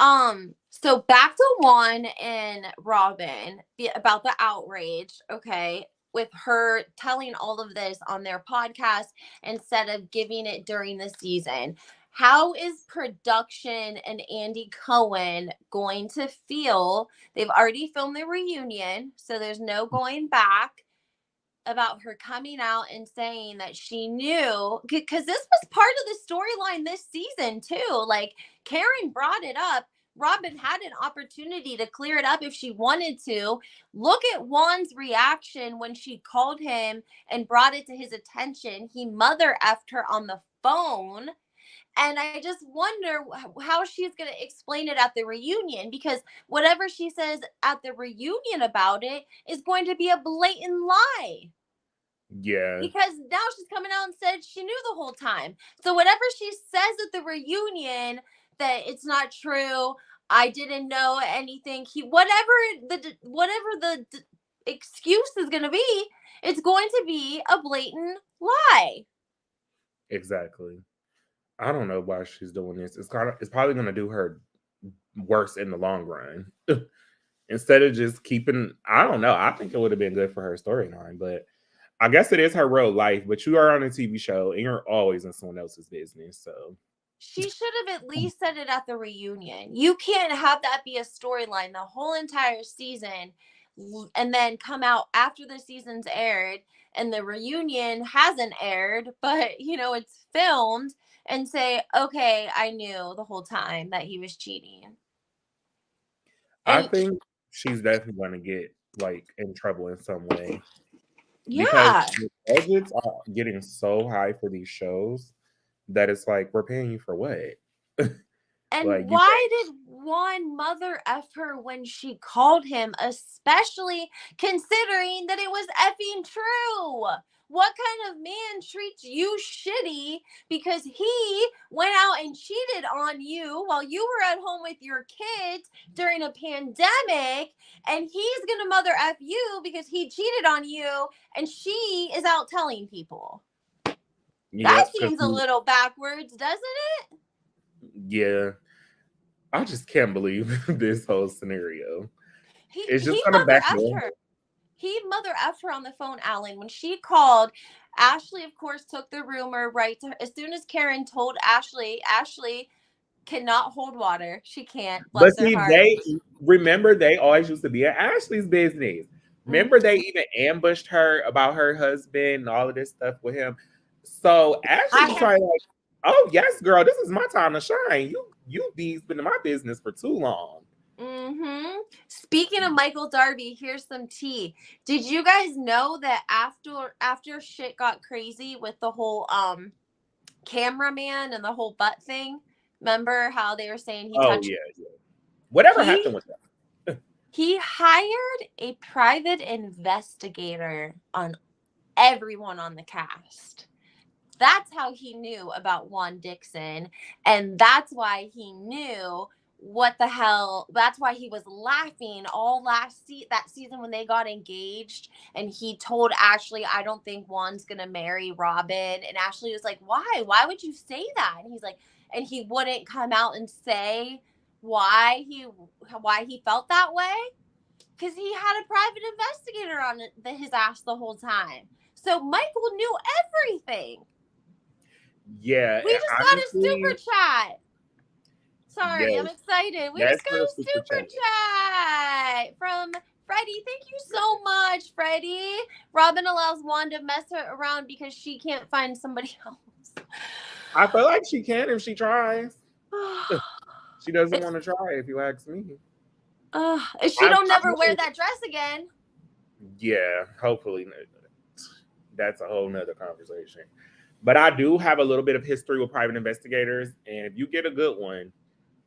So back to Juan and Robin about the outrage, okay, with her telling all of this on their podcast instead of giving it during the season. How is production and Andy Cohen going to feel? They've already filmed the reunion, so there's no going back, about her coming out and saying that she knew, because this was part of the storyline this season too. Like Karen brought it up. Robin had an opportunity to clear it up if she wanted to. Look at Juan's reaction when she called him and brought it to his attention. He mother effed her on the phone. And I just wonder how she's going to explain it at the reunion, because whatever she says at the reunion about it is going to be a blatant lie. Yeah. Because now she's coming out and said she knew the whole time. So whatever she says at the reunion, that it's not true, I didn't know anything. Whatever the excuse is going to be, it's going to be a blatant lie. Exactly. I don't know why she's doing this. It's probably going to do her worse in the long run. Instead of just keeping, I don't know. I think it would have been good for her storyline, but I guess it is her real life. But you are on a TV show and you're always in someone else's business. So she should have at least said it at the reunion. You can't have that be a storyline the whole entire season and then come out after the season's aired and the reunion hasn't aired, but it's filmed, and say, okay, I knew the whole time that he was cheating. I And think she's definitely going to get like in trouble in some way. Because yeah, the budgets are getting so high for these shows that it's like, we're paying you for what? and Like, why did Juan mother F her when she called him, especially considering that it was effing true? What kind of man treats you shitty because he went out and cheated on you while you were at home with your kids during a pandemic, and he's going to mother F you because he cheated on you and she is out telling people? That seems a little backwards, doesn't it? Yeah. I just can't believe this whole scenario. It's just He kind of mother back effed her. He mother effed her on the phone, Alan. When she called, Ashley, of course, took the rumor right to her. As soon as Karen told Ashley cannot hold water. She can't. But Bless her see, heart. they always used to be in Ashley's business. Remember, they even ambushed her about her husband and all of this stuff with him. So Ashley was trying like, oh yes, girl, this is my time to shine. You bees been in my business for too long. Speaking of Michael Darby, here's some tea. Did you guys know that after shit got crazy with the whole cameraman and the whole butt thing? Remember how they were saying he touched? Yeah. Whatever happened with that? He hired a private investigator on everyone on the cast. That's how he knew about Juan Dixon. And that's why he knew what the hell. That's why he was laughing all that season when they got engaged. And he told Ashley, I don't think Juan's going to marry Robyn. And Ashley was like, why? Why would you say that? And he's like, and he wouldn't come out and say why he felt that way. Because he had a private investigator on his ass the whole time. So Michael knew everything. Yeah. We just got a super chat. Sorry, yes. I'm excited. We just got a super chat from Freddie. Thank you so much, Freddie. Robyn allows Juan to mess her around because she can't find somebody else. I feel like she can if she tries. She doesn't want to try, if you ask me. She don't never wear that dress again. Yeah, hopefully. That's a whole nother conversation. But I do have a little bit of history with private investigators, and if you get a good one,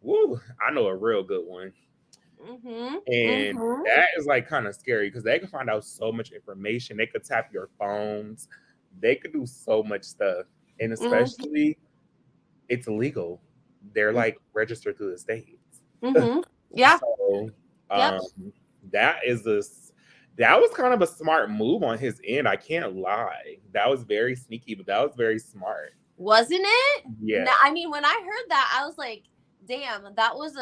woo, I know a real good one. And that is like kind of scary because they can find out so much information. They could tap your phones. They could do so much stuff. And especially, it's illegal. They're like registered through the states. Yeah. So, that was kind of a smart move on his end. I can't lie. That was very sneaky, but that was very smart. Wasn't it? Yeah. No, I mean, when I heard that, I was like, damn, that was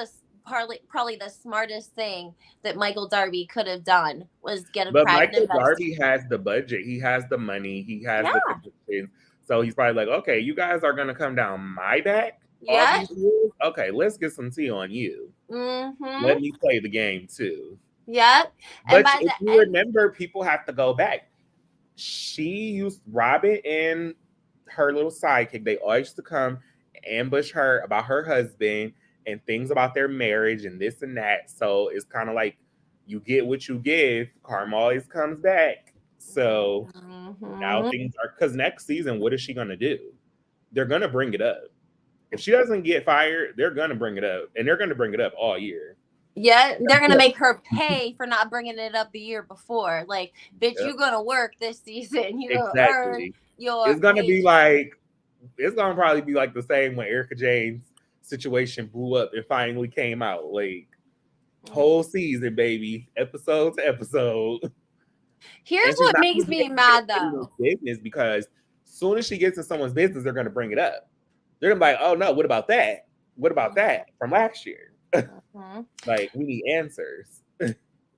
probably the smartest thing that Michael Darby could have done was get a private investigator. But Michael Darby has the budget. He has the money. He has the connections. So he's probably like, okay, you guys are going to come down my back? Yeah. Okay, let's get some tea on you. Let me play the game too. Yep. But if you remember, people have to go back. She used Robyn and her little sidekick. They always used to come ambush her about her husband and things about their marriage and this and that. So it's kind of like you get what you give. Karma always comes back. So now things are, because next season, what is she going to do? They're going to bring it up. If she doesn't get fired, they're going to bring it up. And they're going to bring it up all year. Yeah, they're going to make her pay for not bringing it up the year before. Like, bitch, you're going to work this season. You're going to earn your It's going to be like, it's going to probably be like the same when Erika Jayne's situation blew up and finally came out. Like, whole season, baby. Episode to episode. Here's what makes me mad, though. Business, because as soon as she gets in someone's business, they're going to bring it up. They're going to be like, oh, no, what about that? What about that from last year? Like, we need answers.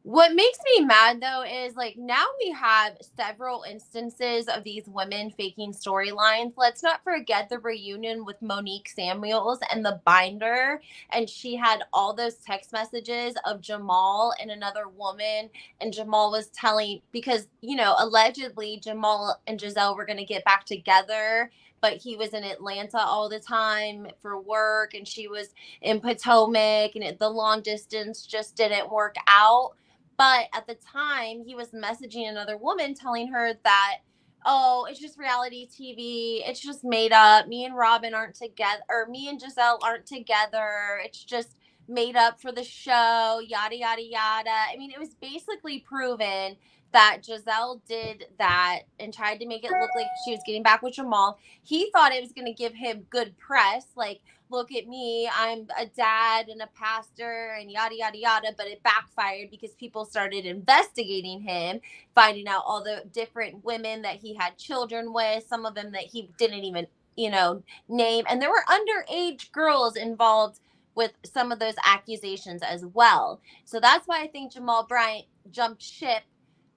What makes me mad, though, is like now we have several instances of these women faking storylines. Let's not forget the reunion with Monique Samuels and the binder. And she had all those text messages of Jamal and another woman. And Jamal was telling, because, you know, allegedly Jamal and Giselle were going to get back together. But he was in Atlanta all the time for work, and she was in Potomac, and the long distance just didn't work out. But at the time, he was messaging another woman telling her that, oh, it's just reality TV. It's just made up. Me and Robyn aren't together, or me and Giselle aren't together. It's just made up for the show, yada, yada, yada. I mean, it was basically proven that Giselle did that and tried to make it look like she was getting back with Jamal. He thought it was going to give him good press, like, look at me, I'm a dad and a pastor and yada, yada, yada. But it backfired because people started investigating him, finding out all the different women that he had children with, some of them that he didn't even, name. And there were underage girls involved with some of those accusations as well. So that's why I think Jamal Bryant jumped ship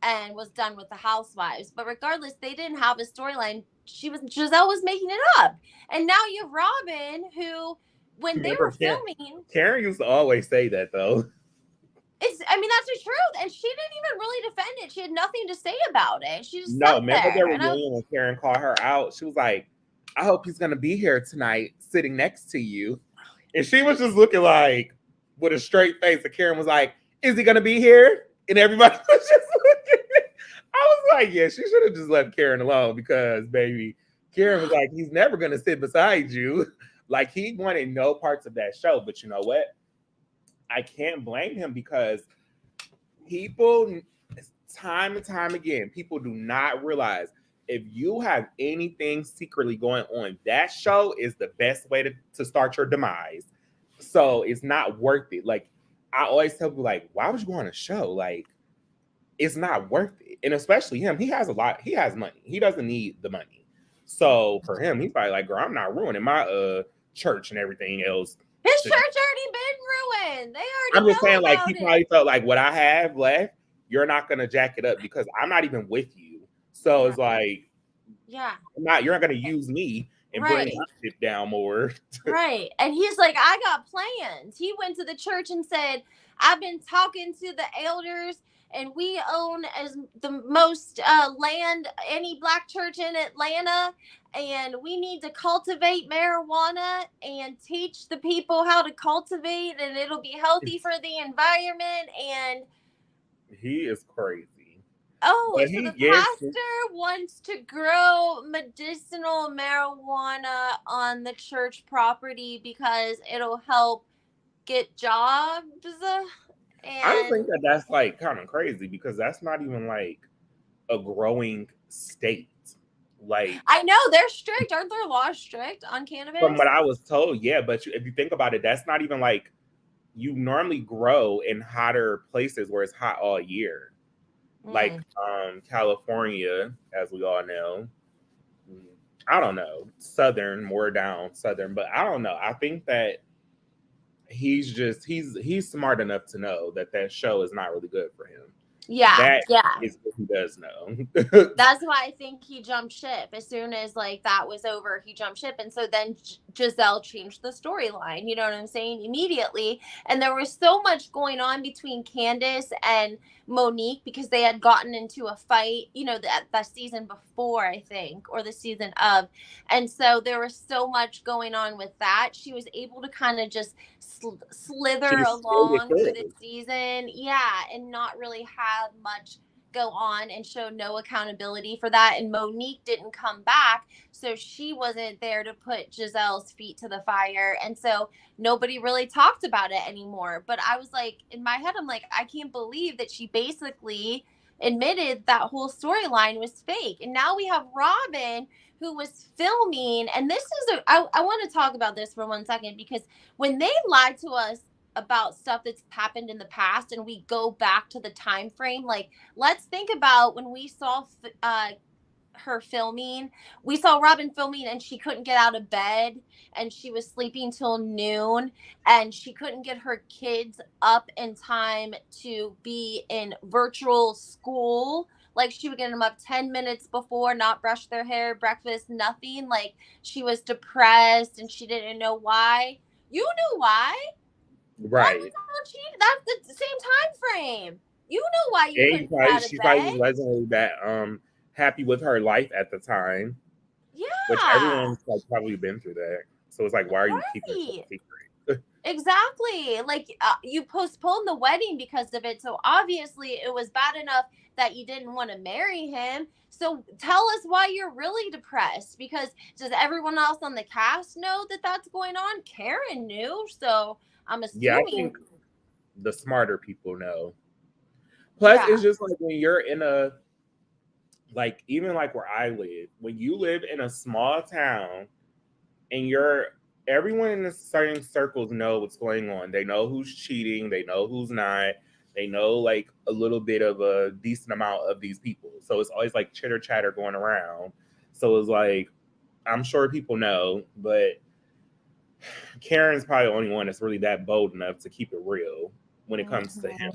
and was done with the Housewives. But regardless, they didn't have a storyline. Giselle was making it up. And now you have Robyn, who, when they were filming... Karen used to always say that, though. That's the truth. And she didn't even really defend it. She had nothing to say about it. She just remember there when Karen called her out? She was like, I hope he's going to be here tonight, sitting next to you. And she was just looking like, with a straight face. And Karen was like, is he going to be here? And everybody was just looking. I was like, yeah, she should have just left Karen alone because, baby, Karen was like, he's never going to sit beside you. Like, he wanted no parts of that show. But you know what? I can't blame him because people, time and time again, people do not realize if you have anything secretly going on, that show is the best way to start your demise. So it's not worth it. Like, I always tell people, like, why would you go on a show? Like, it's not worth it. And especially him, he has a lot, he has money. He doesn't need the money. So for him, he's probably like, girl, I'm not ruining my church and everything else. His church already been ruined. They already I'm just know saying, like, about he it. probably felt like what I have left, you're not gonna jack it up because I'm not even with you. So it's like, you're not gonna use me and bring my shit down more. Right. And he's like, I got plans. He went to the church and said, I've been talking to the elders, and we own as the most land any black church in Atlanta, and we need to cultivate marijuana and teach the people how to cultivate, and it'll be healthy for the environment. And he is crazy. oh, so the pastor wants to grow medicinal marijuana on the church property because it'll help get jobs. I just think that that's like kind of crazy because that's not even like a growing state. Like, I know they're strict. Aren't their laws strict on cannabis? From what I was told, yeah. But if you think about it, that's not even like you normally grow in hotter places where it's hot all year. Like California, as we all know. I don't know, more down southern, but I don't know. I think that he's smart enough to know that show is not really good for him. That is what he does know. That's why I think he jumped ship. As soon as like that was over, he jumped ship. And so then Giselle changed the storyline, you know what I'm saying, immediately. And there was so much going on between Candace and Monique because they had gotten into a fight, you know, that season before, I think, or the season of. And so there was so much going on with that. She was able to kind of just slither along through the season. Yeah. And not really have much go on and show no accountability for that. And Monique didn't come back, so she wasn't there to put Giselle's feet to the fire. And so nobody really talked about it anymore. But I was like, in my head, I'm like, I can't believe that she basically admitted that whole storyline was fake. And now we have Robyn, who was filming. And this is I want to talk about this for 1 second, because when they lied to us about stuff that's happened in the past and we go back to the time frame, like, let's think about when we saw her filming. We saw Robyn filming and she couldn't get out of bed and she was sleeping till noon and she couldn't get her kids up in time to be in virtual school. Like, she would get them up 10 minutes before, not brush their hair, breakfast, nothing. Like, she was depressed and she didn't know why. You knew why. Right. That's the same time frame. You know why you couldn't get out of she bed. probably wasn't really that happy with her life at the time. Yeah. Which everyone's like probably been through that. So it's like, why are you keeping it secret? Exactly. Like, you postponed the wedding because of it. So obviously it was bad enough that you didn't want to marry him. So tell us why you're really depressed, because does everyone else on the cast know that that's going on? Karen knew. So I'm assuming. Yeah, I think the smarter people know. Plus, it's just like when you're in a, like, even like where I live, when you live in a small town and everyone in the certain circles know what's going on. They know who's cheating. They know who's not. They know like a little bit of a decent amount of these people. So it's always like chitter chatter going around. So it's like, I'm sure people know, but Karen's probably the only one that's really that bold enough to keep it real when it comes to him.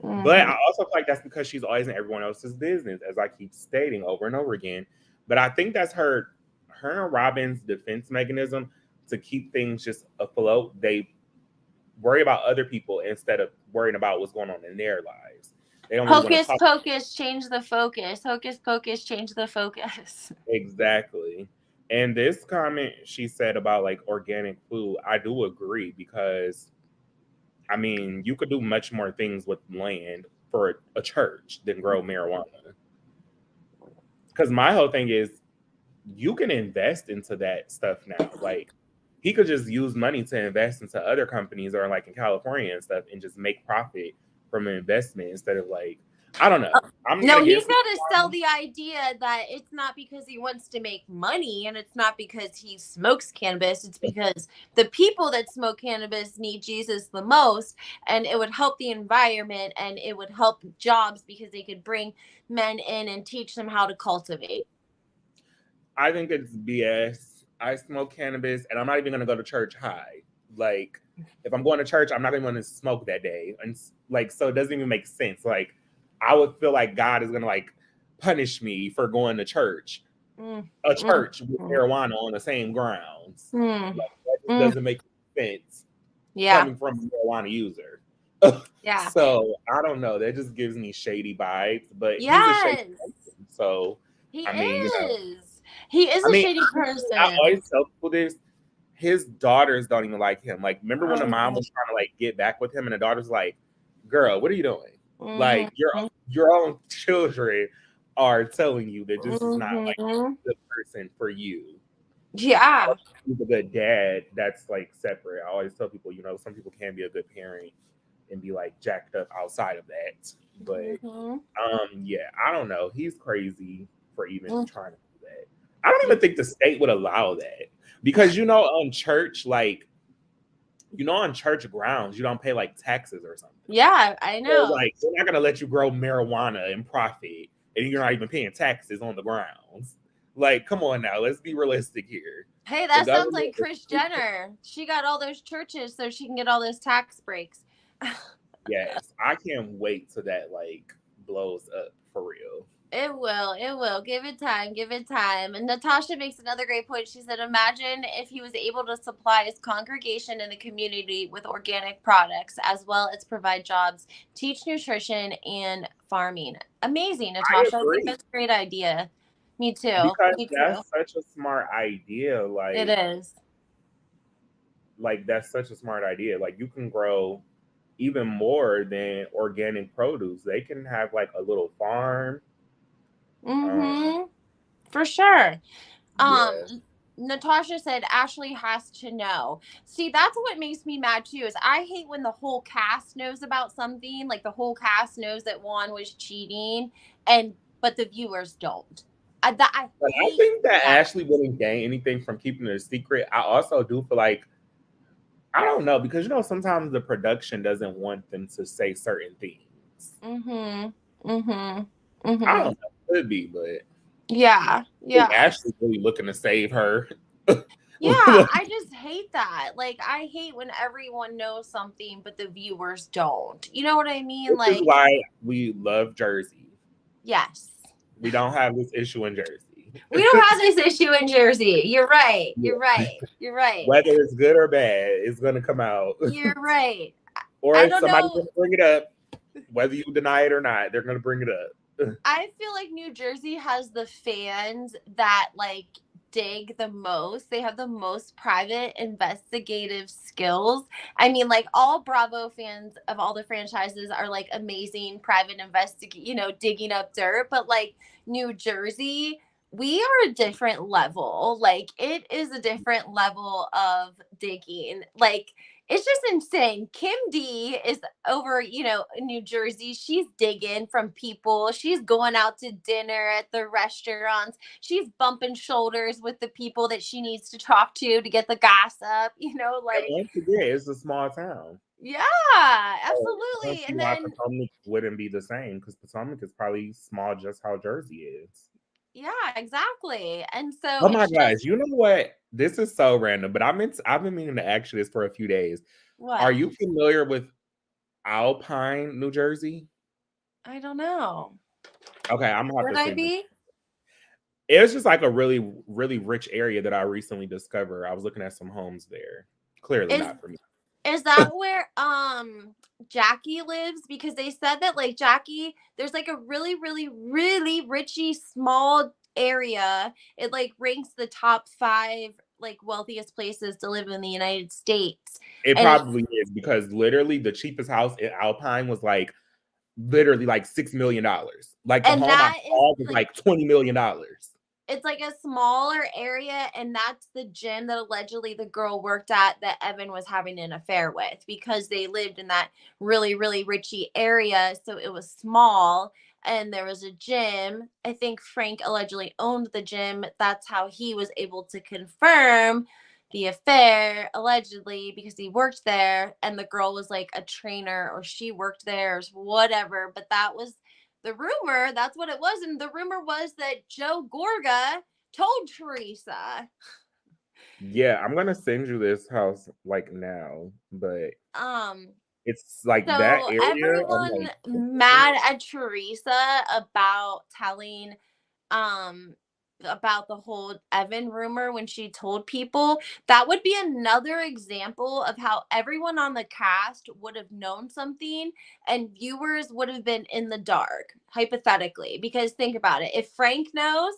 But I also feel like that's because she's always in everyone else's business, as I keep stating over and over again. But I think that's her and Robyn's defense mechanism to keep things just afloat. They worry about other people instead of worrying about what's going on in their lives. They don't Hocus pocus, change the focus. Hocus pocus, change the focus. Exactly. And this comment she said about like organic food, I do agree, because I mean, you could do much more things with land for a church than grow marijuana. Because my whole thing is, you can invest into that stuff now. Like, he could just use money to invest into other companies or like in California and stuff and just make profit from an investment instead of like, I don't know. I'm not No, he's against got to sell the idea that it's not because he wants to make money and it's not because he smokes cannabis. It's because the people that smoke cannabis need Jesus the most, and it would help the environment and it would help jobs because they could bring men in and teach them how to cultivate. I think it's BS. I smoke cannabis and I'm not even going to go to church high. Like, if I'm going to church, I'm not even going to smoke that day. And like, so it doesn't even make sense. Like, I would feel like God is going to like punish me for going to church, a church with marijuana on the same grounds. Like, that just doesn't make sense coming from a marijuana user. Yeah. So I don't know. That just gives me shady vibes. But he's a shady person. So he I mean, is. You know, he is a shady person. I always tell people this. His daughters don't even like him. Like, remember when the mom was trying to like get back with him, and the daughter's like, "Girl, what are you doing? Like, your own children are telling you that this is not like the person for you." Yeah, he's a good dad. That's like separate. I always tell people, you know, some people can be a good parent and be like jacked up outside of that. But yeah, I don't know. He's crazy for even trying to do that. I don't even think the state would allow that. Because you know, on church, like, you know, on church grounds, you don't pay like taxes or something. Yeah, I know. So, like, they're not gonna let you grow marijuana and profit, and you're not even paying taxes on the grounds. Like, come on now, let's be realistic here. Hey, that sounds like Kris Jenner. She got all those churches so she can get all those tax breaks. Yes, I can't wait till that like blows up for real. It will. Give it time. And Natasha makes another great point. She said, imagine if he was able to supply his congregation and the community with organic products, as well as provide jobs, teach nutrition, and farming. Amazing, Natasha. I think that's a great idea. Me too. Because that's such a smart idea. Like, it is. Like, that's such a smart idea. Like, you can grow even more than organic produce. They can have like a little farm. For sure. Natasha said Ashley has to know. See, that's what makes me mad too, is I hate when the whole cast knows about something, like the whole cast knows that Juan was cheating, but the viewers don't. I think that Ashley wouldn't gain anything from keeping it a secret. I also do feel like, I don't know, because you know, sometimes the production doesn't want them to say certain things. I don't know, could be, but yeah. Ashley's really looking to save her. Yeah, I just hate that. Like, I hate when everyone knows something, but the viewers don't. You know what I mean? This is why we love Jersey. Yes. We don't have this issue in Jersey. We don't have this issue in Jersey. You're right. You're right. Whether it's good or bad, it's going to come out. You're right. Or if somebody's going to bring it up, whether you deny it or not, they're going to bring it up. I feel like New Jersey has the fans that like dig the most. They have the most private investigative skills. I mean, like, all Bravo fans of all the franchises are like amazing private digging up dirt, but like New Jersey, we are a different level. Like, it is a different level of digging. Like, it's just insane. Kim D is over, in New Jersey. She's digging from people. She's going out to dinner at the restaurants. She's bumping shoulders with the people that she needs to talk to get the gossip, like. Once again, it's a small town. Yeah, absolutely. And then Potomac wouldn't be the same, because Potomac is probably small just how Jersey is. Yeah, exactly. And so, oh my gosh, you know what? This is so random, but I've been meaning to ask you this for a few days. What? Are you familiar with Alpine, New Jersey? I don't know. Okay, I'm gonna have Would to I be? It's just like a really, really rich area that I recently discovered. I was looking at some homes there. Clearly not for me. Is that where Jackie lives? Because they said that like Jackie, there's like a really, really, really richy small area. It like ranks the top 5 like wealthiest places to live in the United States. It probably is, because literally the cheapest house in Alpine was like literally like $6 million. Like the home I saw was like $20 million. It's like a smaller area, and that's the gym that allegedly the girl worked at that Evan was having an affair with, because they lived in that really, really richy area. So it was small, and there was a gym. I think Frank allegedly owned the gym. That's how he was able to confirm the affair, allegedly, because he worked there, and the girl was like a trainer, or she worked there, or whatever. But that was the rumor. That's what it was. And the rumor was that Joe Gorga told Teresa. Yeah, I'm gonna send you this house like now, but Um, it's like that so area. I'm everyone like, mad at Teresa about telling um about the whole Evan rumor when she told people. That would be another example of how everyone on the cast would have known something and viewers would have been in the dark, hypothetically. Because think about it, if Frank knows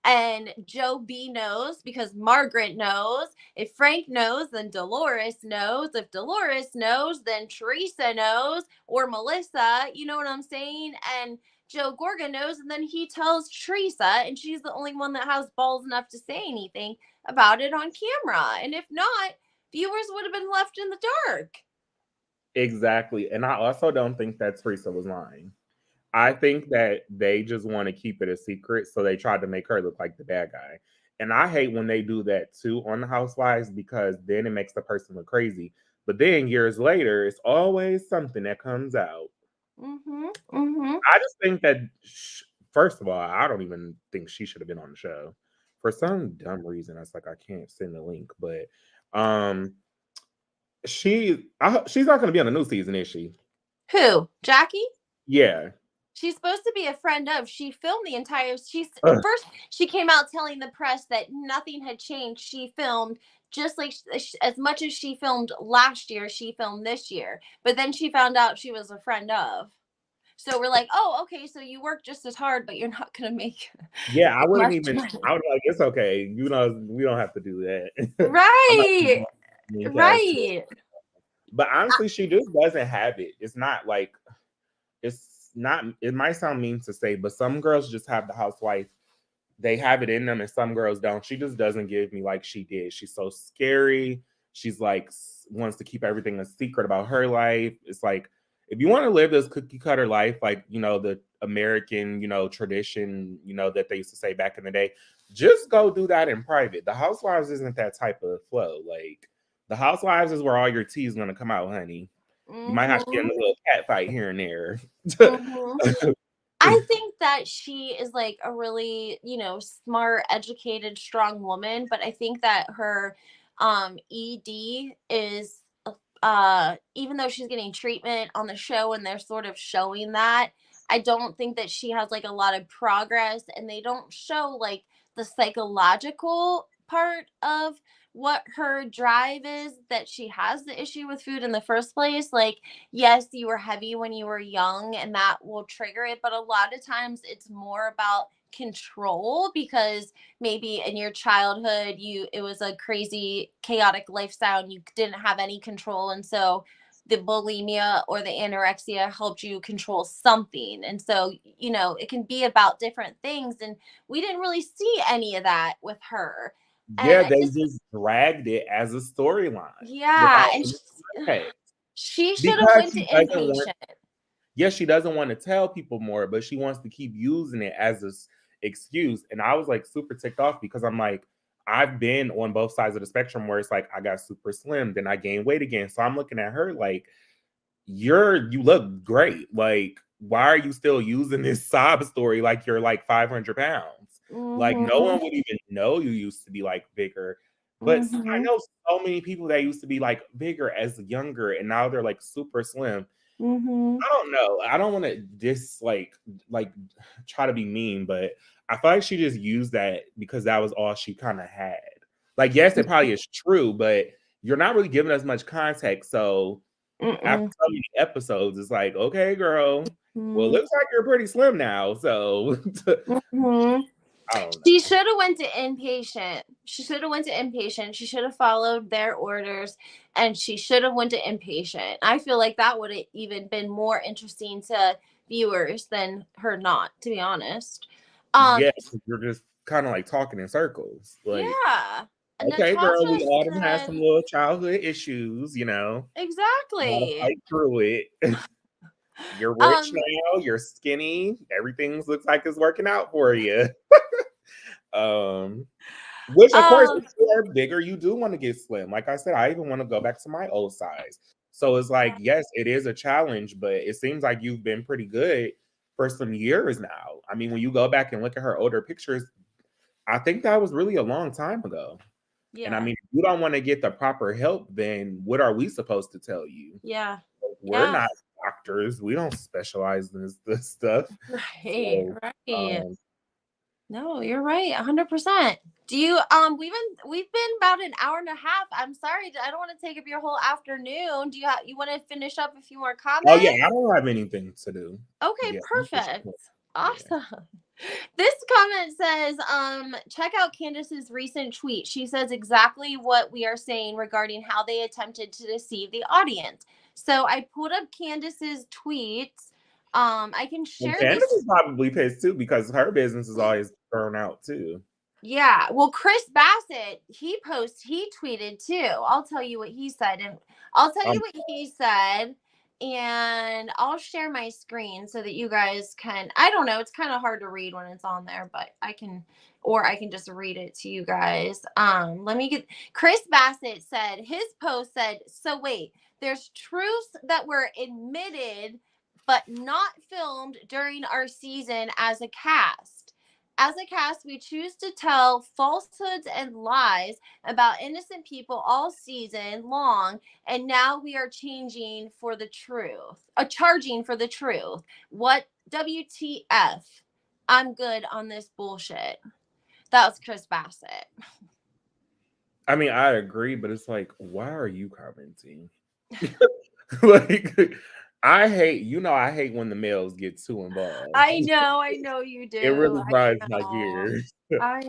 and Joe B knows because Margaret knows, if Frank knows, then Dolores knows. If Dolores knows, then Teresa knows, or Melissa, you know what I'm saying? And Joe Gorga knows, and then he tells Teresa, and she's the only one that has balls enough to say anything about it on camera. And if not, viewers would have been left in the dark. exactly. And I also don't think that Teresa was lying. I think that they just want to keep it a secret, so they tried to make her look like the bad guy. And I hate when they do that too on the Housewives, because then it makes the person look crazy. But then years later, it's always something that comes out. Mm-hmm. Mm-hmm. I just think that, first of all, I don't even think she should have been on the show. For some dumb reason, I was like, I can't send the link, but um, she's not going to be on the new season, is she? Who? Jackie? Yeah. She's supposed to be a friend of. She filmed the entire. She's Ugh. first. She came out telling the press that nothing had changed. She filmed just like as much as she filmed last year. She filmed this year, but then she found out she was a friend of. So we're like, oh, okay. So you work just as hard, but you're not gonna make Yeah, I wouldn't much even. money. I was like, it's okay. You know, we don't have to do that. I'm not Right. being cast. Right. But honestly, she just doesn't have it. It's not like it's not. It might sound mean to say, but some girls just have the housewife. They have it in them, and some girls don't. She just doesn't give me like she did. She's so scary. She's like wants to keep everything a secret about her life. It's like, if you want to live this cookie cutter life, like, you know, the American, you know, tradition, you know, that they used to say back in the day, just go do that in private. The Housewives isn't that type of flow. Like, the Housewives is where all your tea is gonna come out, honey. You might have to get in Mm-hmm. a little cat fight here and there. Mm-hmm. I think that she is like a really, smart, educated, strong woman, but I think that her ED is even though she's getting treatment on the show and they're sort of showing that, I don't think that she has like a lot of progress, and they don't show like the psychological part of what her drive is, that she has the issue with food in the first place. Like, yes, you were heavy when you were young and that will trigger it, but a lot of times it's more about control, because maybe in your childhood it was a crazy chaotic lifestyle and you didn't have any control, and so the bulimia or the anorexia helped you control something. And so, it can be about different things, and we didn't really see any of that with her. And Yeah, I they just, just dragged it as a storyline yeah, without and any context. she should have Because went to she doesn't want, inpatient. yes, she doesn't want to tell people more, but she wants to keep using it as an excuse. And I was like super ticked off, because I'm like, I've been on both sides of the spectrum where it's like I got super slim, then I gained weight again. So I'm looking at her like, you look great. Like, why are you still using this sob story like you're like 500 pounds? Like, no Mm-hmm. one would even know you used to be like bigger. But I Mm-hmm. know so many people that used to be like bigger as younger, and now they're like super slim. Mm-hmm. I don't know. I don't want to like try to be mean, but I feel like she just used that because that was all she kind of had. Like, yes, it probably is true, but you're not really giving us much context. So after Mm-mm. so many episodes, it's like, okay, girl. Well, it Mm-hmm. looks like you're pretty slim now. So Mm-hmm. I don't She know. should have went to inpatient. She should have went to inpatient. She should have followed their orders, and she should have went to inpatient. I feel like that would have even been more interesting to viewers than her not, to be honest. Um Yes, you're just kind of like talking in circles. Like, Yeah. And okay, girl, we Natasha all done had some said, little childhood issues, you know. Gotta exactly. fight through it. You're rich Um, now, you're skinny, everything looks like it's working out for you. um, which of course, um, if you are bigger, you do want to get slim. Like I said, I even want to go back to my old size. So it's like, yes, it is a challenge, but it seems like you've been pretty good for some years now. I mean, when you go back and look at her older pictures, I think that was really a long time ago. And I yeah, mean, if you don't want to get the proper help, then what are we supposed to tell you? yeah, We're yeah. not doctors. We don't specialize in this stuff. Right, So, right. No, you're right, 100%. Do you we've been about an hour and a half. I'm sorry, I don't want to take up your whole afternoon. Do you want to finish up a few more oh yeah, comments? I don't have anything to do. Okay, Yeah, perfect. yeah. Awesome. This comment says, check out Candace's recent tweet. She says exactly what we are saying regarding how they attempted to deceive the audience. So I pulled up Candace's tweets. I can And share Candace this. is probably pissed too because her business is always thrown out too. Yeah. Well, Chris Bassett, he tweeted too. I'll tell you what he said. And I'll tell you Um, what he said. And I'll share my screen so that you guys can. I don't know. It's kind of hard to read when it's on there, but I can just read it to you guys. Let me get. Chris Bassett said his post said, so wait, there's truths that were admitted but not filmed during our season as a cast. As a cast, we choose to tell falsehoods and lies about innocent people all season long, and now we are changing for the truth, charging for the truth. What WTF? I'm good on this bullshit. That was Chris Bassett. I mean, I agree, but it's like, why are you commenting? Like, I hate when the males get too involved. I know you It do. really grinds I my know. gears. I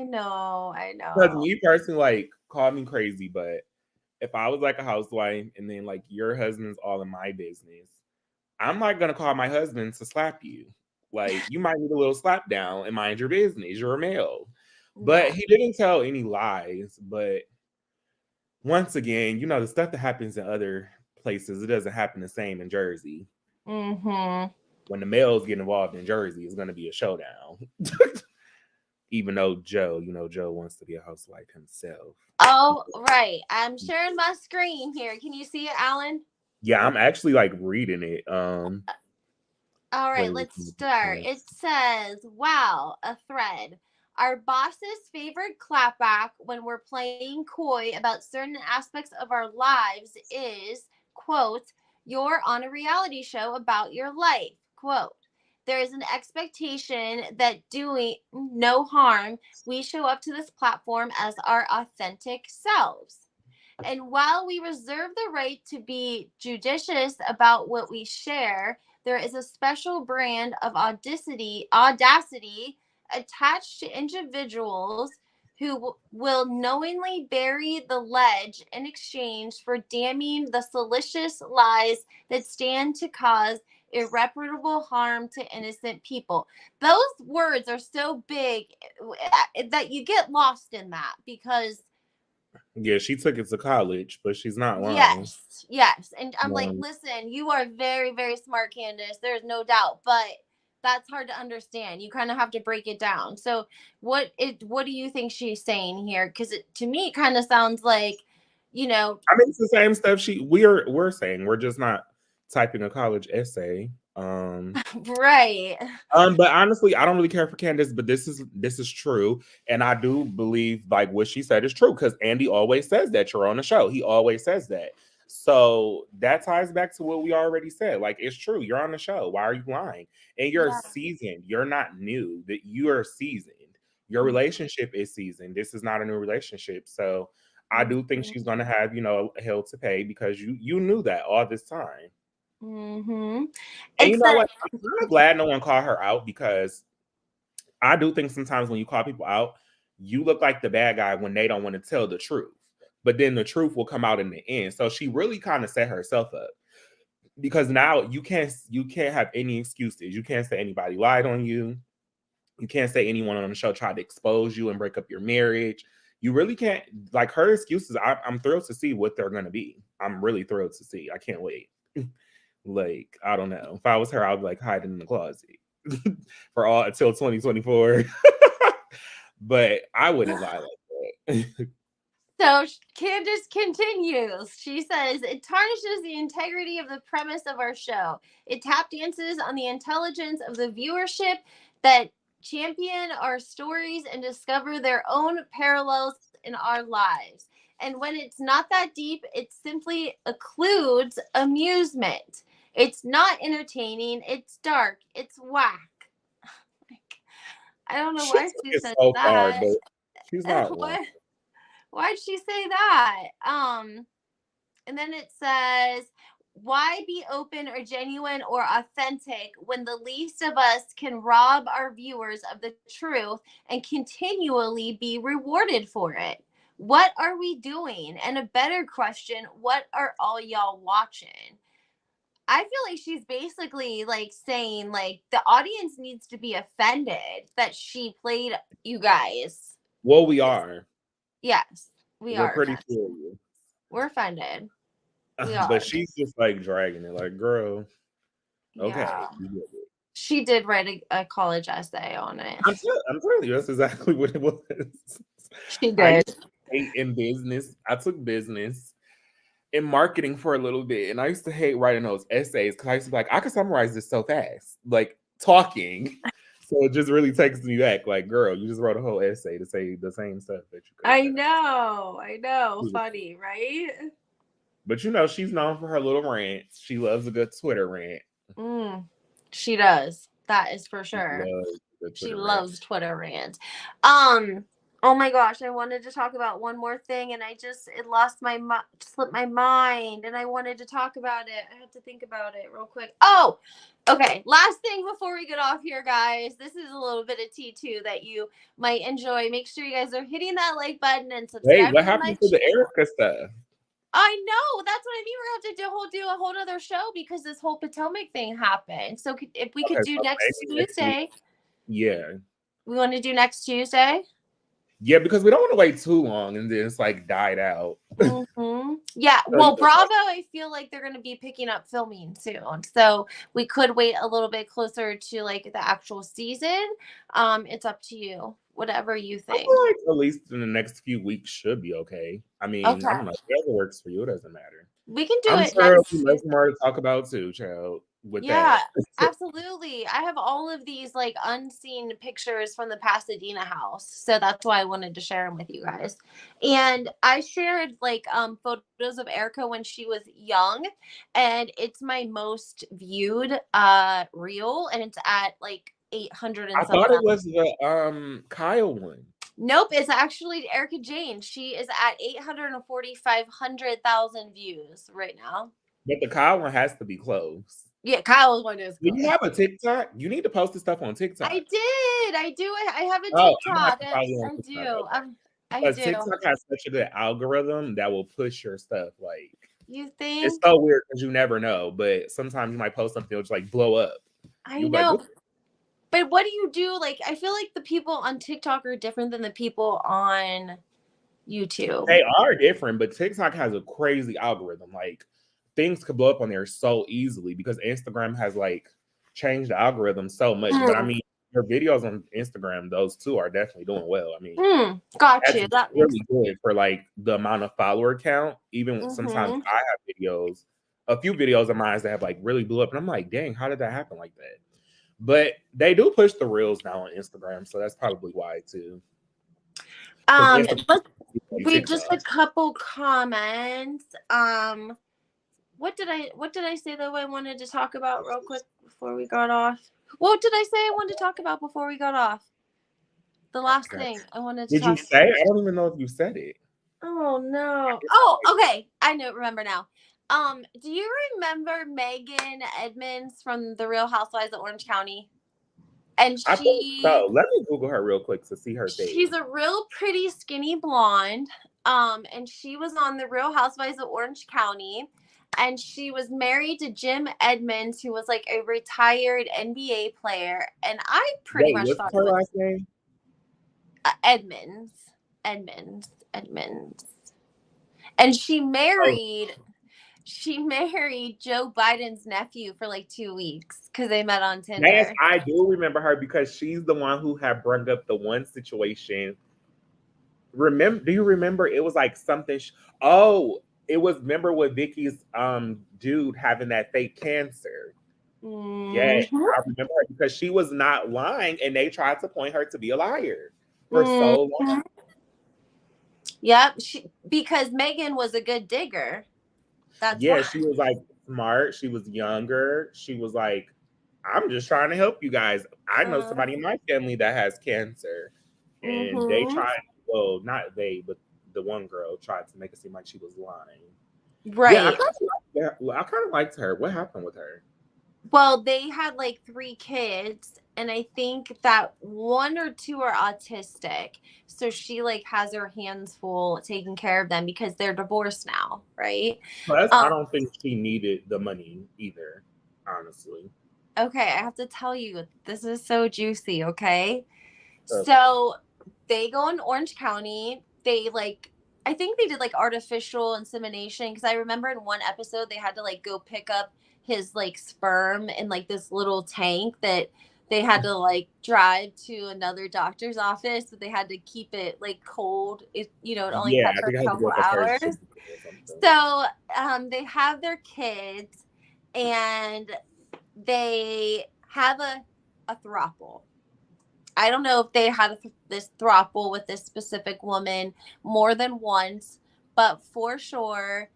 Because know. me personally, like, call me crazy, but if I was like a housewife and then like your husband's all in my business, I'm not gonna call my husband to slap you. Like, you might need a little slap down and mind your business. You're a male. But Yeah. he didn't tell any lies. But once again, you know, the stuff that happens in other places, it doesn't happen the same in Jersey. Mm-hmm. When the males get involved in Jersey, it's gonna be a showdown. Even though Joe, you know, Joe wants to be a housewife himself. Oh, right. I'm sharing my screen here. Can you see it, Alan? Yeah, I'm actually like reading it. All Wait, right, let's start. It says, wow, a thread. Our boss's favorite clapback when we're playing coy about certain aspects of our lives is, quote, you're on a reality show about your life, quote. There is an expectation that doing no harm, we show up to this platform as our authentic selves. And while we reserve the right to be judicious about what we share, there is a special brand of audacity attached to individuals who will knowingly bury the ledge in exchange for damning the salacious lies that stand to cause irreparable harm to innocent people. Those words are so big that you get lost in that because yeah, she took it to college, but she's not lying. yes, yes. And I'm like, Um, listen, you are very, very smart, Candace. There's no doubt, but that's hard to understand. You kind of have to break it down. So, what do you think she's saying here? Because to me, it kind of sounds like, you know, I mean, it's the same stuff we're saying. We're just not typing a college essay. right. But honestly, I don't really care for Candace, but this is true, and I do believe like what she said is true because Andy always says that you're on the show. He always says that, so that ties back to what we already said. Like it's true, you're on the show. Why are you lying? And you're Yeah. seasoned. You're not new. That you are seasoned. Your relationship is seasoned. This is not a new relationship, so I do think she's going to have hell to pay because you knew that all this time. Mm-hmm. And you It's know that. what? I'm kind of glad no one called her out because I do think sometimes when you call people out, you look like the bad guy when they don't want to tell the truth. But then the truth will come out in the end. So she really kind of set herself up because now you can't have any excuses. You can't say anybody lied on you. You can't say anyone on the show tried to expose you and break up your marriage. You really can't. Like, her excuses, I'm thrilled to see what they're going to be. I'm really thrilled to see. I can't wait. Like, I don't know. If I was her, I would like hide in the closet for all until 2024. But I wouldn't lie like that. So Candace continues. She says, it tarnishes the integrity of the premise of our show. It tap dances on the intelligence of the viewership that champion our stories and discover their own parallels in our lives. And when it's not that deep, it simply occludes amusement. It's not entertaining. It's dark. It's whack. I don't know why she said so far, that. but she's not wrong. Why'd she say that? And then it says, why be open or genuine or authentic when the least of us can rob our viewers of the truth and continually be rewarded for it? What are we doing? And a better question, what are all y'all watching? I feel like she's basically like saying like the audience needs to be offended that she played you guys. Well, we are. Yes, We're are. pretty sure. We're offended. We But are. she's just like dragging it, like, girl. Okay. Yeah. She did write a college essay on it. I'm telling you, that's exactly what it was. She did. In business. I took business in marketing for a little bit, and I used to hate writing those essays because I used to be like, I can summarize this so fast, like talking. So it just really takes me back. Like, girl, you just wrote a whole essay to say the same stuff that you could. I know. Funny, right? But you know, she's known for her little rants. She loves a good Twitter rant. She does. That is for sure. She loves Twitter rant. Oh my gosh, I wanted to talk about one more thing, and it slipped my mind, and I wanted to talk about it. I had to think about it real quick. Oh, okay. Last thing before we get off here, guys. This is a little bit of T2 that you might enjoy. Make sure you guys are hitting that like button and subscribing. Hey, what happened to the Erika stuff? I know. That's what I mean. We're going to have to do a whole other show because this whole Potomac thing happened. So if we could do next Tuesday. Yeah. We want to do next Tuesday? Yeah, because we don't want to wait too long and then it's like died out. Yeah. Well, Bravo, I feel like they're going to be picking up filming soon. So we could wait a little bit closer to like the actual season. It's up to you. Whatever you think. I feel like at least in the next few weeks should be okay. I mean, I don't know. Whatever works for you, it doesn't matter. We can do it sure next Tuesday. More to talk about too, child. That. Absolutely. I have all of these like unseen pictures from the Pasadena house, so that's why I wanted to share them with you guys. And I shared like photos of Erika when she was young, and it's my most viewed reel, and it's at like 800 and something. I thought it was the Kyle one. Nope, it's actually Erika Jayne. She is at 845,000 views right now. But the Kyle one has to be close. Yeah, Kyle's one is. Do you have a TikTok? You need to post the stuff on TikTok. I did. I do. I have a TikTok. I do. I do. TikTok has such a good algorithm that will push your stuff. Like, you think? It's so weird because you never know. But sometimes you might post something that'll just like blow up. I know. Like, but what do you do? Like, I feel like the people on TikTok are different than the people on YouTube. They are different, but TikTok has a crazy algorithm. Like, things could blow up on there so easily because Instagram has like changed the algorithm so much. But I mean, your videos on Instagram, those two are definitely doing well. I mean, gotcha. That's really good for like the amount of follower count. Even sometimes I have videos, a few videos of mine that have like really blew up, and I'm like, dang, how did that happen like that? But they do push the reels now on Instagram, so that's probably why too. We just a couple comments. What did I say that I wanted to talk about real quick before we got off? What did I say I wanted to talk about before we got off? The last thing I wanted to talk about. Did you say? I don't even know if you said it. Oh no. Oh, okay. I remember now. Do you remember Megan Edmonds from The Real Housewives of Orange County? And I think so. Let me Google her real quick to see her face. She's a real pretty skinny blonde. And she was on The Real Housewives of Orange County. And she was married to Jim Edmonds, who was like a retired NBA player. And I pretty Wait, much what's thought her it was last name? Edmonds. And Oh, she married Joe Biden's nephew for like 2 weeks because they met on yes, Tinder. I do remember her because she's the one who had brought up the one situation. Remember? Do you remember? It was like something. Oh, it was. Remember with Vicky's dude having that fake cancer. Yeah, Mm-hmm. I remember her because she was not lying, and they tried to point her to be a liar for so long. Mm-hmm. Yep, because Megan was a good digger. That's Yeah, why. she was like smart. She was younger. She was like, I'm just trying to help you guys. I know somebody in my family that has cancer. And they Mm-hmm. tried, well, not they, but the one girl tried to make it seem like she was lying. Yeah, Right. I kind of liked her. What happened with her? Well, they had like 3 kids, and I think that 1 or 2 are autistic. So she like has her hands full taking care of them because they're divorced now, right? Plus, I Um, don't think she needed the money either, honestly. okay, I have to tell you, this is so juicy, okay? Okay. So they go in Orange County. They like, I think they did like artificial insemination because I remember in one episode they had to like go pick up his like sperm in like this little tank that they had to like drive to another doctor's office, but they had to keep it like cold. It only Yeah, kept I for think I a had to go couple with the first hours. or something. So they have their kids and they have a throuple. I don't know if they had this throuple with this specific woman more than once, but for sure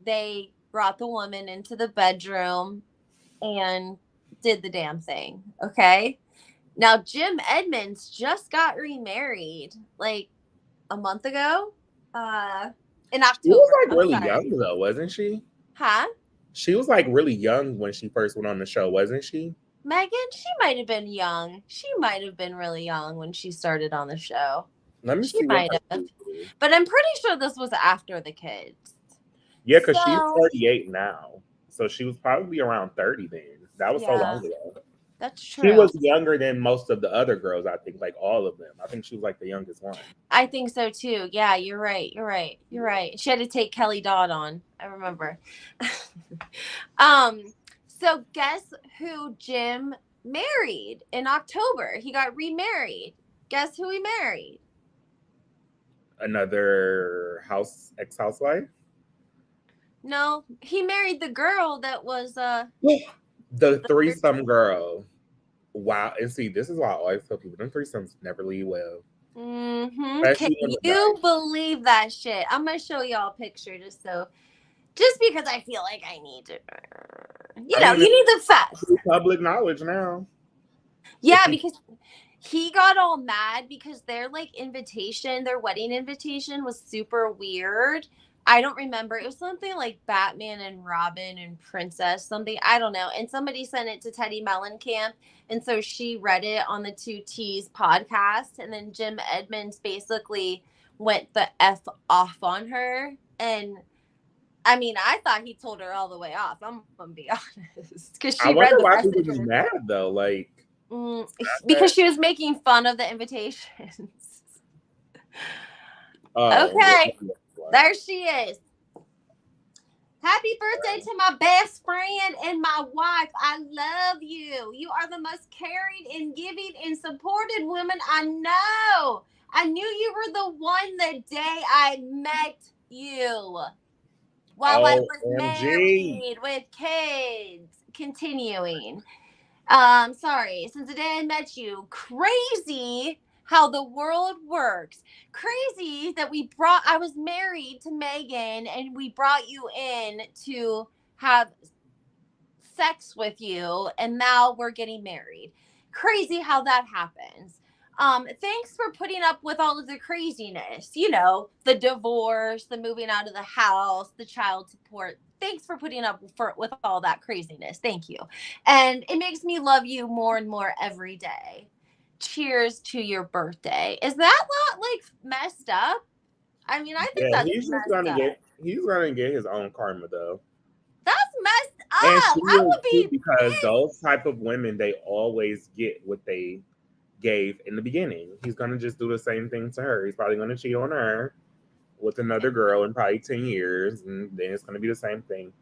they brought the woman into the bedroom and did the damn thing. Okay. Now, Jim Edmonds just got remarried like a month ago. Uh, in She was October. like I'm really sorry. young though, wasn't she? Huh? She was like really young when she first went on the show, wasn't she? Megan, she might have been young. She might have been really young when she started on the show. Let me She see what might her have. age is. But I'm pretty sure this was after the kids. Yeah, because she's So, 38 now. So she was probably around 30 then. That was so long yeah, ago. that's She true. was younger than most of the other girls, I think, like all of them. I think she was like the youngest one. I think so too. Yeah, you're right. You're right. You're right. She had to take Kelly Dodd on. I remember. um, so guess who Jim married in October? He got remarried. Guess who he married? Another ex housewife. No, he married the girl that was The the threesome girl. Wow. And see, this is why I always tell people them threesomes never leave well. Can Especially on the you night. believe that shit? I'm gonna show y'all a picture just because I feel like I need to. I mean, You need the facts. it's public knowledge now. If Yeah, you because he got all mad because their wedding invitation was super weird. I don't remember. It was something like Batman and Robin and Princess, something. I don't know. And somebody sent it to Teddy Mellencamp. And so she read it on the Two T's podcast. And then Jim Edmonds basically went the F off on her. And I mean, I thought he told her all the way off. I'm going to be honest. Because I she wonder read the why people was messages. mad though. Like Because she was making fun of the invitations. oh, Okay, there she is. Happy birthday to my best friend and my wife. I love you. You are the most caring and giving and supported woman I know. I knew you were the one the day I met you while I was OMG. married with kids. Continuing. Sorry, since the day I met you, crazy how the world works. Crazy that I was married to Megan and we brought you in to have sex with you and now we're getting married. Crazy how that happens. Thanks for putting up with all of the craziness. The divorce, the moving out of the house, the child support. Thanks for putting up with all that craziness. Thank you. And it makes me love you more and more every day. Cheers to your birthday. Is that not like messed up? I mean, I think Yeah, that's he's just messed gonna up. get his own karma though. That's messed And up. she I is would too, be because pissed. those type of women, they always get what they gave in the beginning. He's gonna just do the same thing to her. He's probably gonna cheat on her with another girl in probably 10 years, and then it's gonna be the same thing.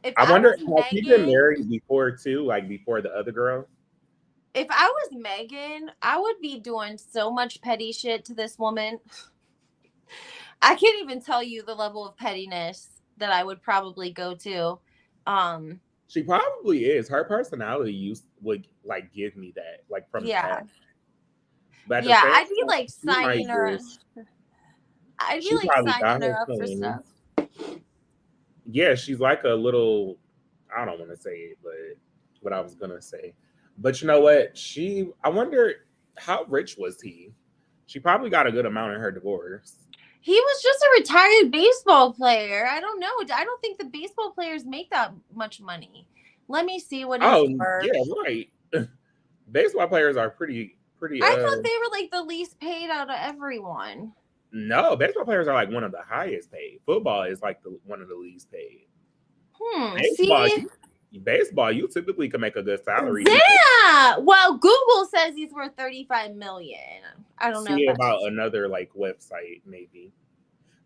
If I I wonder, was has he been Megan, married before too, like before the other girl? if I was Megan, I would be doing so much petty shit to this woman. I can't even tell you the level of pettiness that I would probably go to. Um, She probably is. Her personality would like give me that, like from the yeah. past. But at the Yeah, same I'd be time, like she might signing her. just I'd be she like probably got signing her her up for stuff. feelings. Yeah, she's like a little, I don't want to say it, but what I was gonna say. But you know what? I wonder how rich was he? She probably got a good amount in her divorce. He was just a retired baseball player. I don't know. I don't think the baseball players make that much money. Let me see what he's Oh, worth. yeah, right. Baseball players are pretty I thought they were like the least paid out of everyone. no, baseball players are like one of the highest paid. Football is like one of the least paid. Baseball, See? baseball, you typically can make a good salary. Yeah. Well, Google says he's worth 35 million. I don't know if See that's about another like website maybe.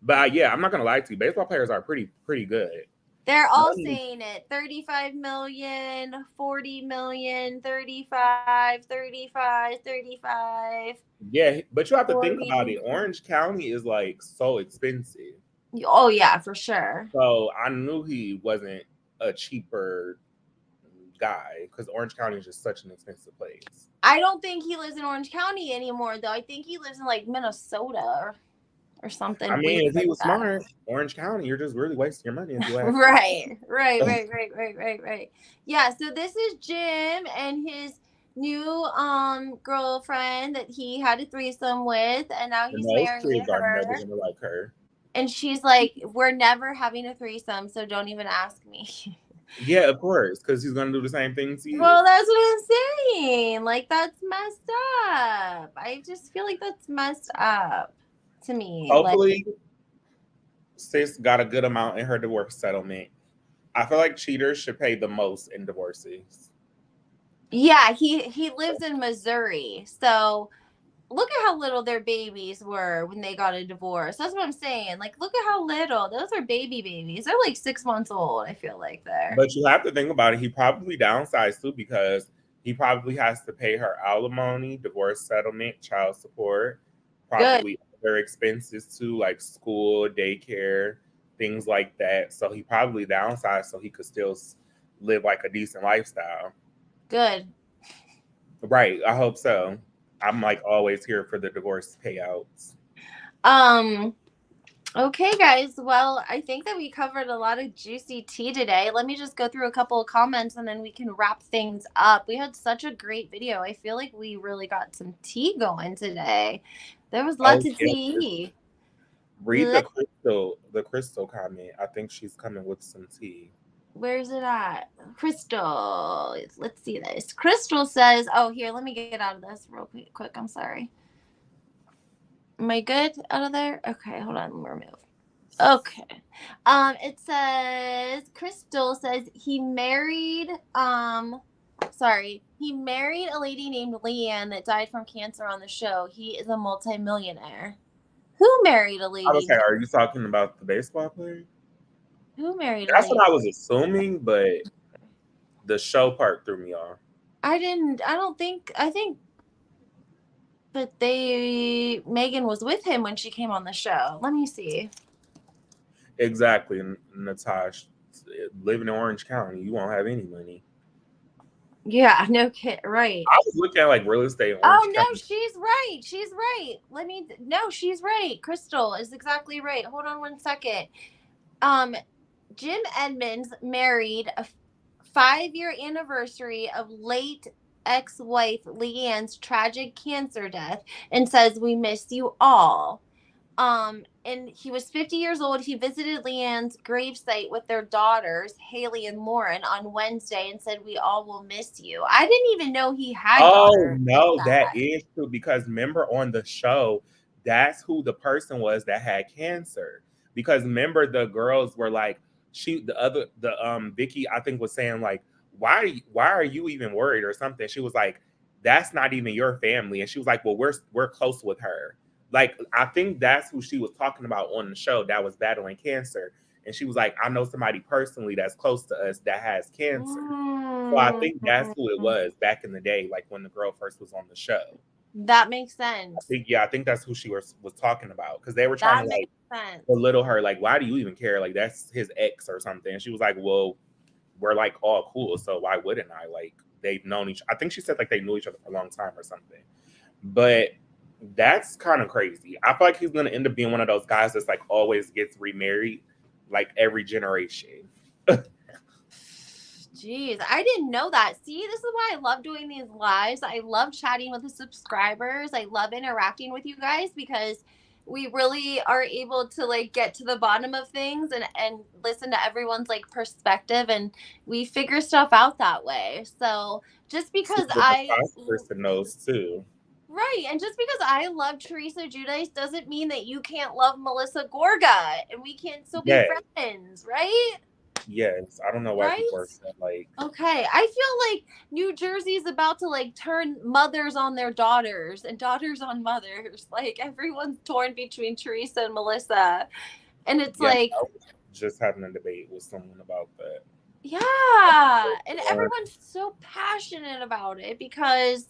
But yeah, I'm not gonna lie to you. Baseball players are pretty good. they're all saying it. 35 million, 40 million, 35, 35, 35. Yeah, but you have to think 40. about it. Orange County is like so expensive. Oh yeah, for sure. So I knew he wasn't a cheaper guy because Orange County is just such an expensive place. I don't think he lives in Orange County anymore, though. I think he lives in like Minnesota or something. I mean, Weird if he like was that. smart, Orange County, you're just really wasting your money if you ask. Right. Yeah, so this is Jim and his new girlfriend that he had a threesome with, and now And he's those marrying kids are never her. gonna like her. And she's like, "We're never having a threesome, so don't even ask me." Yeah, of course, because he's gonna do the same thing to you. Well, that's what I'm saying. Like, that's messed up. I just feel like that's messed up to me. Like, Hopefully, sis got a good amount in her divorce settlement. I feel like cheaters should pay the most in divorces. yeah, he lives in Missouri, so look at how little their babies were when they got a divorce. That's what I'm saying. Like, look at how little. Those are babies. They're like 6 months old. I feel like they're But you have to think about it. He probably downsized too because he probably has to pay her alimony, divorce settlement, child support, good. probably other expenses too, like school, daycare, things like that. So he probably downsized so he could still live like a decent lifestyle. Good. Right. I hope so. I'm like always here for the divorce payouts. Okay, guys. Well, I think that we covered a lot of juicy tea today. Let me just go through a couple of comments and then we can wrap things up. We had such a great video. I feel like we really got some tea going today. There was lots of tea. Read the crystal comment. I think she's coming with some tea. Where's it at? Crystal. Let's see this. Crystal says, oh, here, let me get out of this real quick. I'm sorry. Am I good out of there? Okay, hold on. Let me remove. Okay. It says Crystal says he married he married a lady named Leanne that died from cancer on the show. He is a multimillionaire. Who married a lady? Okay, are you talking about the baseball player? Who married a That's lady? what I was assuming, but the show part threw me off. I think but Megan was with him when she came on the show. Let me see. Exactly, Natasha. Living in Orange County, you won't have any money. Yeah, no kid, right. I was looking at like real estate. Oh no, she's right. She's right. She's right. Crystal is exactly right. Hold on one second. Jim Edmonds married a 5-year anniversary of late ex-wife Leanne's tragic cancer death and says, "We miss you all." And he was 50 years old. He visited Leanne's gravesite with their daughters, Haley and Lauren, on Wednesday and said, "We all will miss you." I didn't even know he had daughters. Oh no, that is true because remember on the show, that's who the person was that had cancer. Because remember the girls were like, Vicky, I think, was saying like, why are you even worried or something? She was like, that's not even your family. And she was like, well, we're close with her. Like, I think that's who she was talking about on the show that was battling cancer. And she was like, I know somebody personally that's close to us that has cancer. So I think that's who it was back in the day, like when the girl first was on the show. That makes sense. I think that's who she was talking about, because they were trying That to like makes sense. belittle her, like, why do you even care? Like, that's his ex or something. And she was like, well, we're like all cool, so why wouldn't I? Like, they've known I think she said like they knew each other for a long time or something. But that's kind of crazy. I feel like he's gonna end up being one of those guys that's like always gets remarried, like every generation. Jeez, I didn't know that. See, this is why I love doing these lives. I love chatting with the subscribers. I love interacting with you guys because we really are able to like get to the bottom of things and listen to everyone's like perspective, and we figure stuff out that way. So just because The person knows too. Right, and just because I love Teresa Giudice doesn't mean that you can't love Melissa Gorga and we can't still be friends, right? Yes, I don't know why people are saying like. Okay, I feel like New Jersey's about to like turn mothers on their daughters and daughters on mothers. Like everyone's torn between Teresa and Melissa, and it's like I was just having a debate with someone about that. Yeah, and everyone's so passionate about it because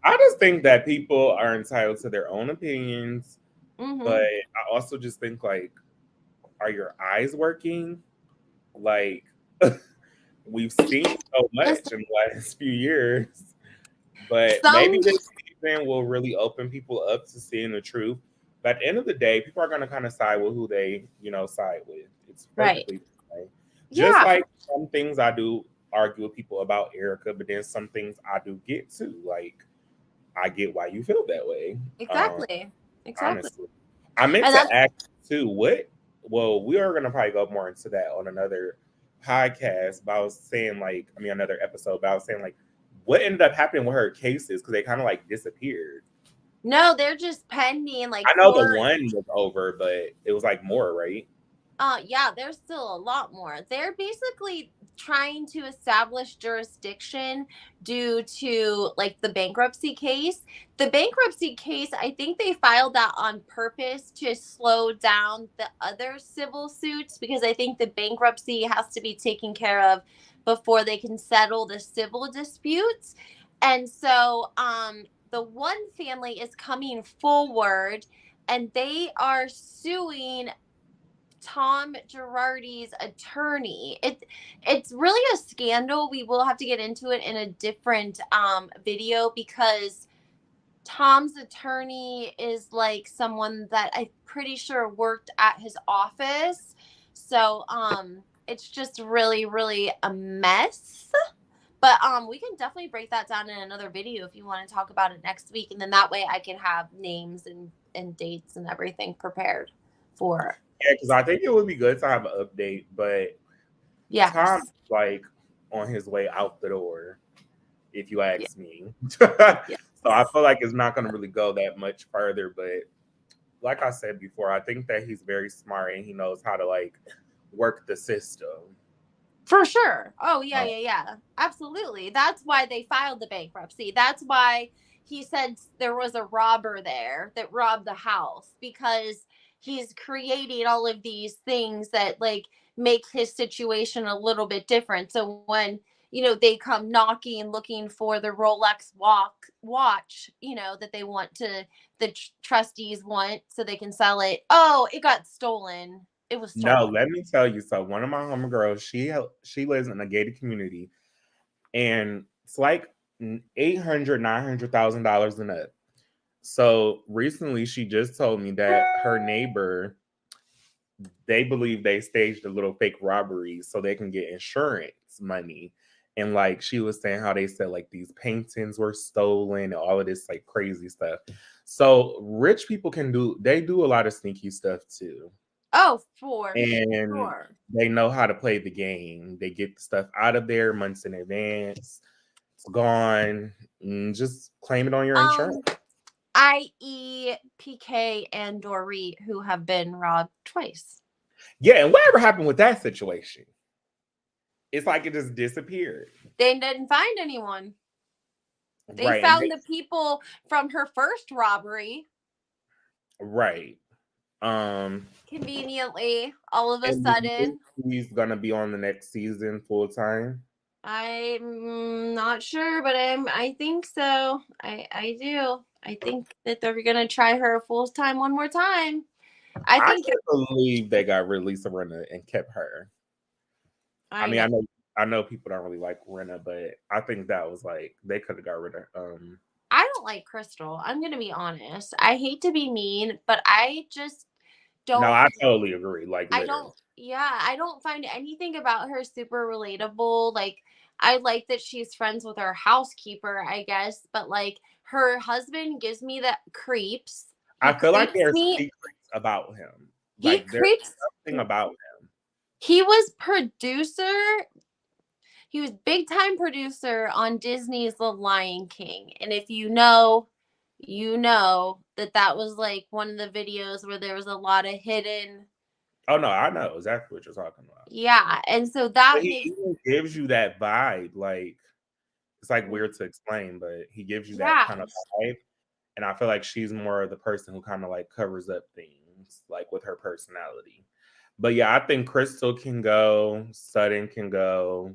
I just think that people are entitled to their own opinions, but I also just think like, are your eyes working? Like, we've seen so much in the last few years, but maybe this season will really open people up to seeing the truth. But at the end of the day, people are going to kind of side with who they, side with. It's perfectly fine. Just like some things I do argue with people about Erika, but then some things I do get too. Like, I get why you feel that way. Exactly. Honestly, I meant to ask too. Well, we are going to probably go more into that on another podcast. But I was saying, like, another episode. But I was saying, like, what ended up happening with her cases, because they kind of like disappeared. No, they're just pending. Like, I know the one was over, but it was like more, right? Yeah, there's still a lot more. They're basically trying to establish jurisdiction due to like the bankruptcy case. The bankruptcy case, I think they filed that on purpose to slow down the other civil suits, because I think the bankruptcy has to be taken care of before they can settle the civil disputes. And so the one family is coming forward and they are suing Tom Girardi's attorney. It's really a scandal. We will have to get into it in a different video, because Tom's attorney is like someone that I'm pretty sure worked at his office. So it's just really, really a mess. But we can definitely break that down in another video if you want to talk about it next week, and then that way I can have names and dates and everything prepared for. Yeah, because I think it would be good to have an update, but Tom's like on his way out the door, if you ask me. So I feel like it's not going to really go that much further. But like I said before, I think that he's very smart and he knows how to like work the system. For sure. Oh, yeah. Absolutely. That's why they filed the bankruptcy. That's why he said there was a robber there that robbed the house, because he's creating all of these things that like make his situation a little bit different. So when, they come knocking looking for the Rolex watch, that they want the trustees want so they can sell it. Oh, it got stolen. It was stolen. No, let me tell you. So one of my homegirls, she lives in a gated community, and it's like $800,000-$900,000 and up. So recently, she just told me that her neighbor, they believe they staged a little fake robbery so they can get insurance money. And like she was saying how they said like these paintings were stolen and all of this like crazy stuff. So rich people they do a lot of sneaky stuff too. Oh, for and sure. They know how to play the game. They get the stuff out of there months in advance. It's gone. Just claim it on your insurance. I.e. PK and Dorit, who have been robbed twice. Yeah, and whatever happened with that situation? It's like it just disappeared. They didn't find anyone. They Right. found the people from her first robbery. Right. Conveniently, all of a And sudden. he's gonna be on the next season full time. I'm not sure, but I think so. I do. I think that they're gonna try her full time one more time. I I think can't believe they got rid of Lisa Rinna and kept her. I mean, I know people don't really like Rinna, but I think that was like they could have got rid of. I don't like Crystal. I'm gonna be honest. I hate to be mean, but I just No, don't. I totally agree. Like, I literally. don't. Yeah, I don't find anything about her super relatable. Like, I like that she's friends with her housekeeper, I guess, but like her husband gives me that creeps. He I feel like creeps there's me. secrets about him. He Like, there's creeps. something about him. He was producer. He was big time producer on Disney's The Lion King. And if you know, you know that was like one of the videos where there was a lot of hidden. Oh no, I know exactly what you're talking about. Yeah, and so But that he makes even gives you that vibe. Like, it's like weird to explain, but he gives you that yeah. kind of vibe. And I feel like she's more the person who kind of like covers up things, like with her personality. But yeah, I think Crystal can go, Sutton can go.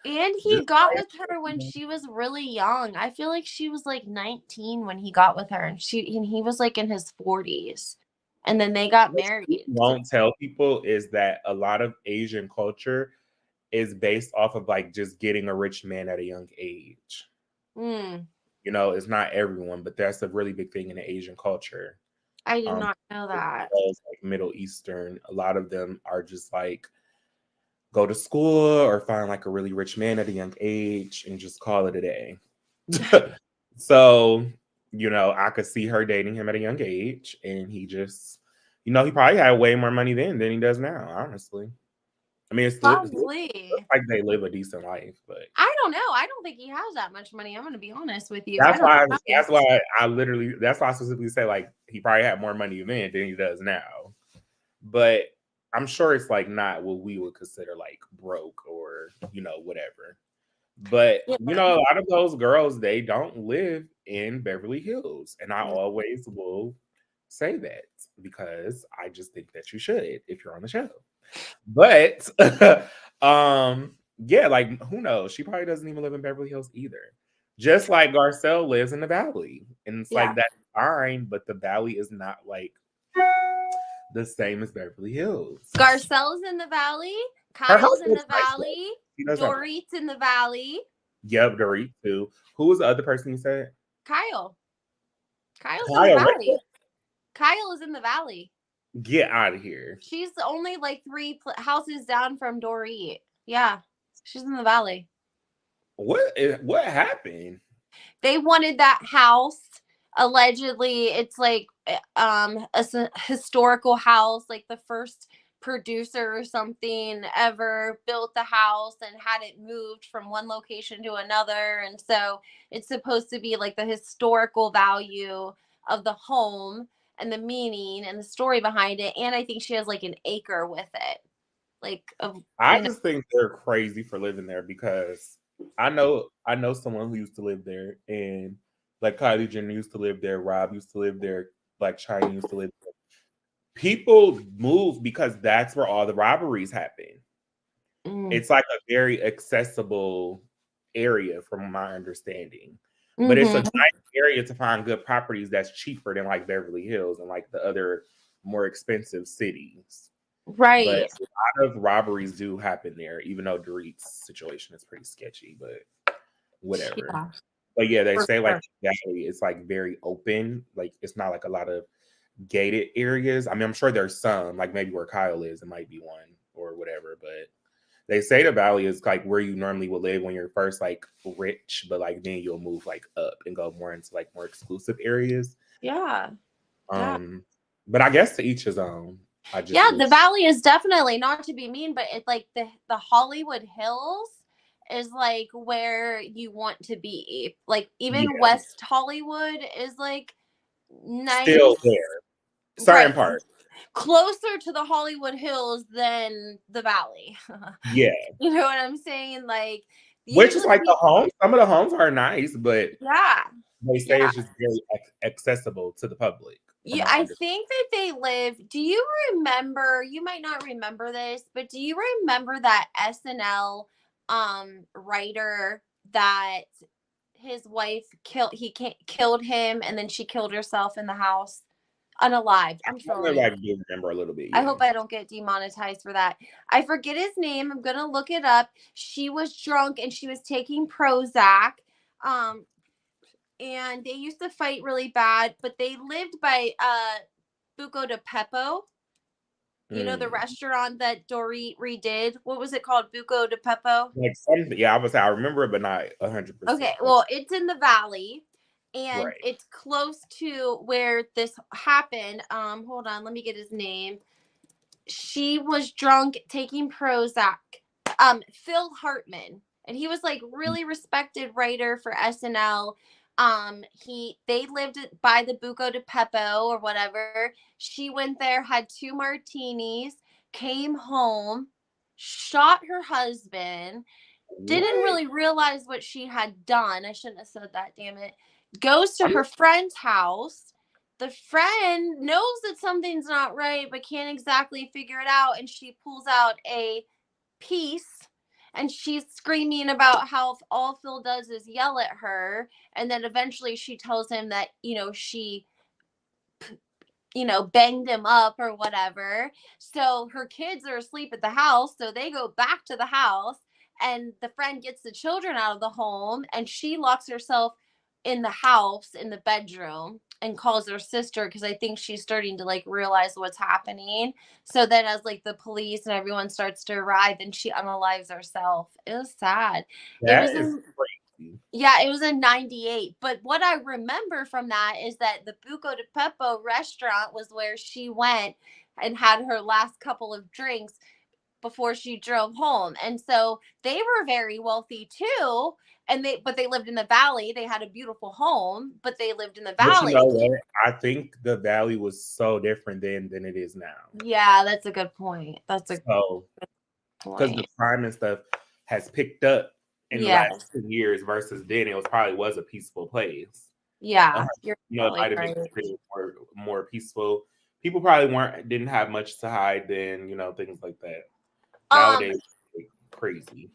And he Just got with her when she was really young. I feel like she was like 19 when he got with her, and he was like in his 40s. And then they got married. won't tell people is that a lot of Asian culture is based off of like just getting a rich man at a young age. Mm, You know, it's not everyone, but that's a really big thing in the Asian culture. I did not know that. Like Middle Eastern, a lot of them are just like go to school or find like a really rich man at a young age and just call it a day. So, you know, I could see her dating him at a young age, and he just, you know, he probably had way more money then than he does now, honestly. I mean, it looks Probably. like they live a decent life, but I don't know. I don't think he has that much money. I'm going to be honest with you. I that's don't why know. that's why I literally that's why I specifically say like he probably had more money then than he does now. But I'm sure it's like not what we would consider like broke or you know whatever. But Yeah. you know, a lot of those girls they don't live in Beverly Hills, and I always will say that because I just think that you should if you're on the show. But yeah, like who knows? She probably doesn't even live in Beverly Hills either. Just like Garcelle lives in the Valley, and it's like Yeah. that's fine, but the Valley is not like the same as Beverly Hills. Garcelle's in the Valley. Her house Kyle's in looks the nice. Valley. She does have. Dorit's in the Valley. Yep, Dorit too. Who was the other person you said? Kyle. Kyle's in the Kyle. Valley. Kyle is in the Valley. Get out of here. She's only like three houses down from Dorit. Yeah. She's in the Valley. What happened? They wanted that house. Allegedly, it's like a historical house, like the first producer or something ever built the house and had it moved from one location to another, and so it's supposed to be like the historical value of the home and the meaning and the story behind it. And I think she has like an acre with it, like of I just think they're crazy for living there because I know someone who used to live there, and like Kylie Jenner used to live there, Rob used to live there, like China used to live there. People move because that's where all the robberies happen. It's like a very accessible area from my understanding. But it's a nice area to find good properties that's cheaper than like Beverly Hills and like the other more expensive cities. right. But a lot of robberies do happen there, even though Dorit's situation is pretty sketchy, but whatever. Yeah. But yeah, they say like it's like very open. Like it's not like a lot of gated areas. I mean, I'm sure there's some, like maybe where Kyle is, it might be one or whatever, but they say the Valley is like where you normally would live when you're first like rich, but like then you'll move like up and go more into like more exclusive areas. Yeah. But I guess to each his own. The Valley is definitely, not to be mean, but it's like the Hollywood Hills is like where you want to be. Like even West Hollywood is like nice. Still there. Certain parts. closer to the Hollywood Hills than the Valley. Yeah. You know what I'm saying? Like, Which is usually like the people, homes. Some of the homes are nice, but yeah, they say yeah. it's just very accessible to the public, from Yeah, my I understanding. think that they live. Do you remember? You might not remember this, but do you remember that SNL writer that his wife killed him and then she killed herself in the house unalived? I'm I kind of sorry. like do remember a little bit, I yeah. hope I don't get demonetized for that. I forget his name. I'm gonna look it up. She was drunk and she was taking Prozac. Um, and they used to fight really bad, but they lived by Buco de Pepo. You know, the Mm. restaurant that Dorit redid. What was it called? Buco de Pepo? Like something, yeah, I would say I remember it, but not 100%. Okay, well, it's in the valley and Right. it's close to where this happened. Hold on, let me get his name. She was drunk taking Prozac. Phil Hartman, and he was like really respected writer for SNL. They lived by the Buco de Pepo or whatever. She went there, had 2 martinis, came home, shot her husband, didn't What? really realize what she had done. I shouldn't have said that, damn it. Goes to I mean, her friend's house. The friend knows that something's not right, but can't exactly figure it out. And she pulls out a piece and she's screaming about how all Phil does is yell at her. And then eventually she tells him that, she banged him up or whatever. So her kids are asleep at the house. So they go back to the house and the friend gets the children out of the home and she locks herself in the house in the bedroom and calls her sister because I think she's starting to like realize what's happening. So then as like the police and everyone starts to arrive, then she unalives herself. It was sad. It that was is in crazy. Yeah, it was in 98. But what I remember from that is that the Buco de Pepo restaurant was where she went and had her last couple of drinks before she drove home. And so they were very wealthy too. But they lived in the valley. They had a beautiful home, but they lived in the But you know valley. what? I think the valley was so different then than it is now. Yeah, that's a good point. That's a So because the point. crime and stuff has picked up in the last Yes. 10 years versus then it was probably was a peaceful place. Yeah, you're It probably might have been right. considered more peaceful. People probably didn't have much to hide then, things like that. Um, Nowadays, it's crazy.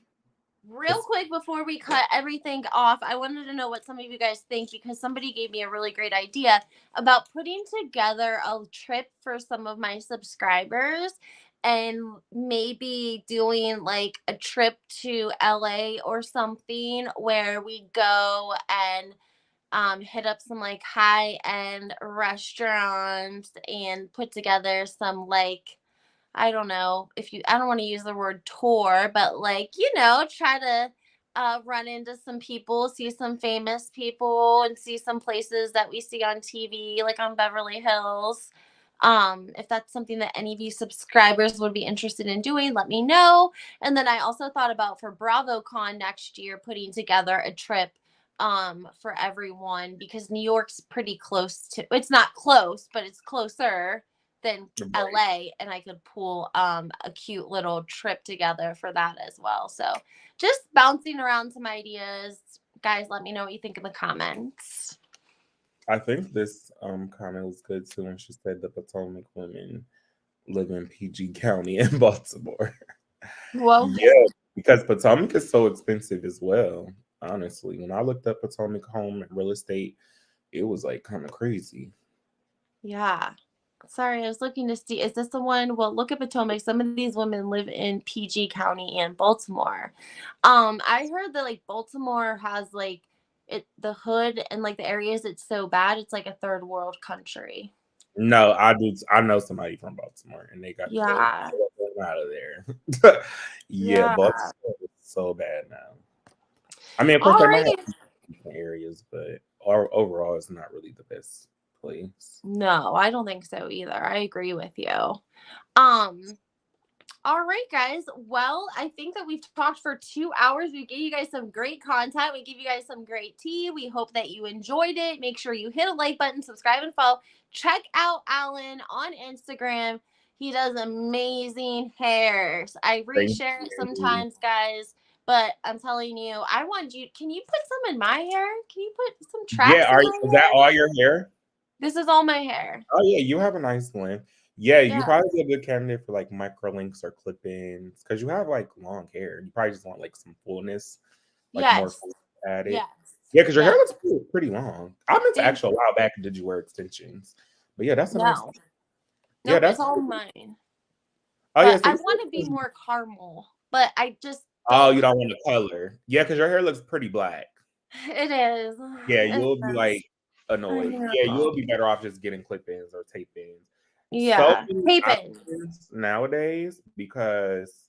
Real 'Cause quick before we cut everything off, I wanted to know what some of you guys think because somebody gave me a really great idea about putting together a trip for some of my subscribers and maybe doing like a trip to LA or something where we go and hit up some like high end restaurants and put together some like I don't know if I don't want to use the word tour, but like, try to run into some people, see some famous people, and see some places that we see on TV, like on Beverly Hills. If that's something that any of you subscribers would be interested in doing, let me know. And then I also thought about for BravoCon next year, putting together a trip for everyone because New York's pretty close to it's not close, but it's closer than right. LA and I could pull a cute little trip together for that as well. So just bouncing around some ideas. Guys, let me know what you think in the comments. I think this comment was good too when she said the Potomac women live in PG County in Baltimore. Well, Yeah, because Potomac is so expensive as well. Honestly, when I looked up Potomac home and real estate, it was like kind of crazy. yeah. Sorry, I was looking to see, is this the one? Well, look at Potomac. Some of these women live in PG County and Baltimore. I heard that like Baltimore has like the hood and like the areas it's so bad, it's like a third world country. No, I do. I know somebody from Baltimore, and they got the Yeah. out of there. Yeah, Yeah. Baltimore is so bad now. I mean, of course, All they might right. have different areas, but overall, it's not really the best place. No, I don't think so either. I agree with you. Um, All right, guys. Well, I think that we've talked for 2 hours. We gave you guys some great content. We gave you guys some great tea. We hope that you enjoyed it. Make sure you hit a like button, subscribe, and follow. Check out Alan on Instagram. He does amazing hairs. I Thank reshare it you. sometimes, guys. But I'm telling you, I want you. Can you put some in my hair? Can you put some Yeah, tracks in is my that hair? all your hair? This is all my hair. Oh yeah, you have a nice length. Yeah, you Yeah. probably be a good candidate for like micro links or clip-ins because you have like long hair. You probably just want like some fullness, like more Yes. full added. Yes. Yeah, because your hair Yes. looks pretty long. I meant to Thank actually a you. while back, did you wear extensions? But yeah, that's a nice. No. Yeah, Nope. It's that's. all mine. Oh yeah, But so I want to be more caramel, but I just oh, don't you have don't want the color. Yeah, because your hair looks pretty black. it is. Yeah, It you'll be is. like I annoyed. Yeah, know. you'll be better off just getting clip-ins or tape-ins. So Yeah. many Pippen. options nowadays because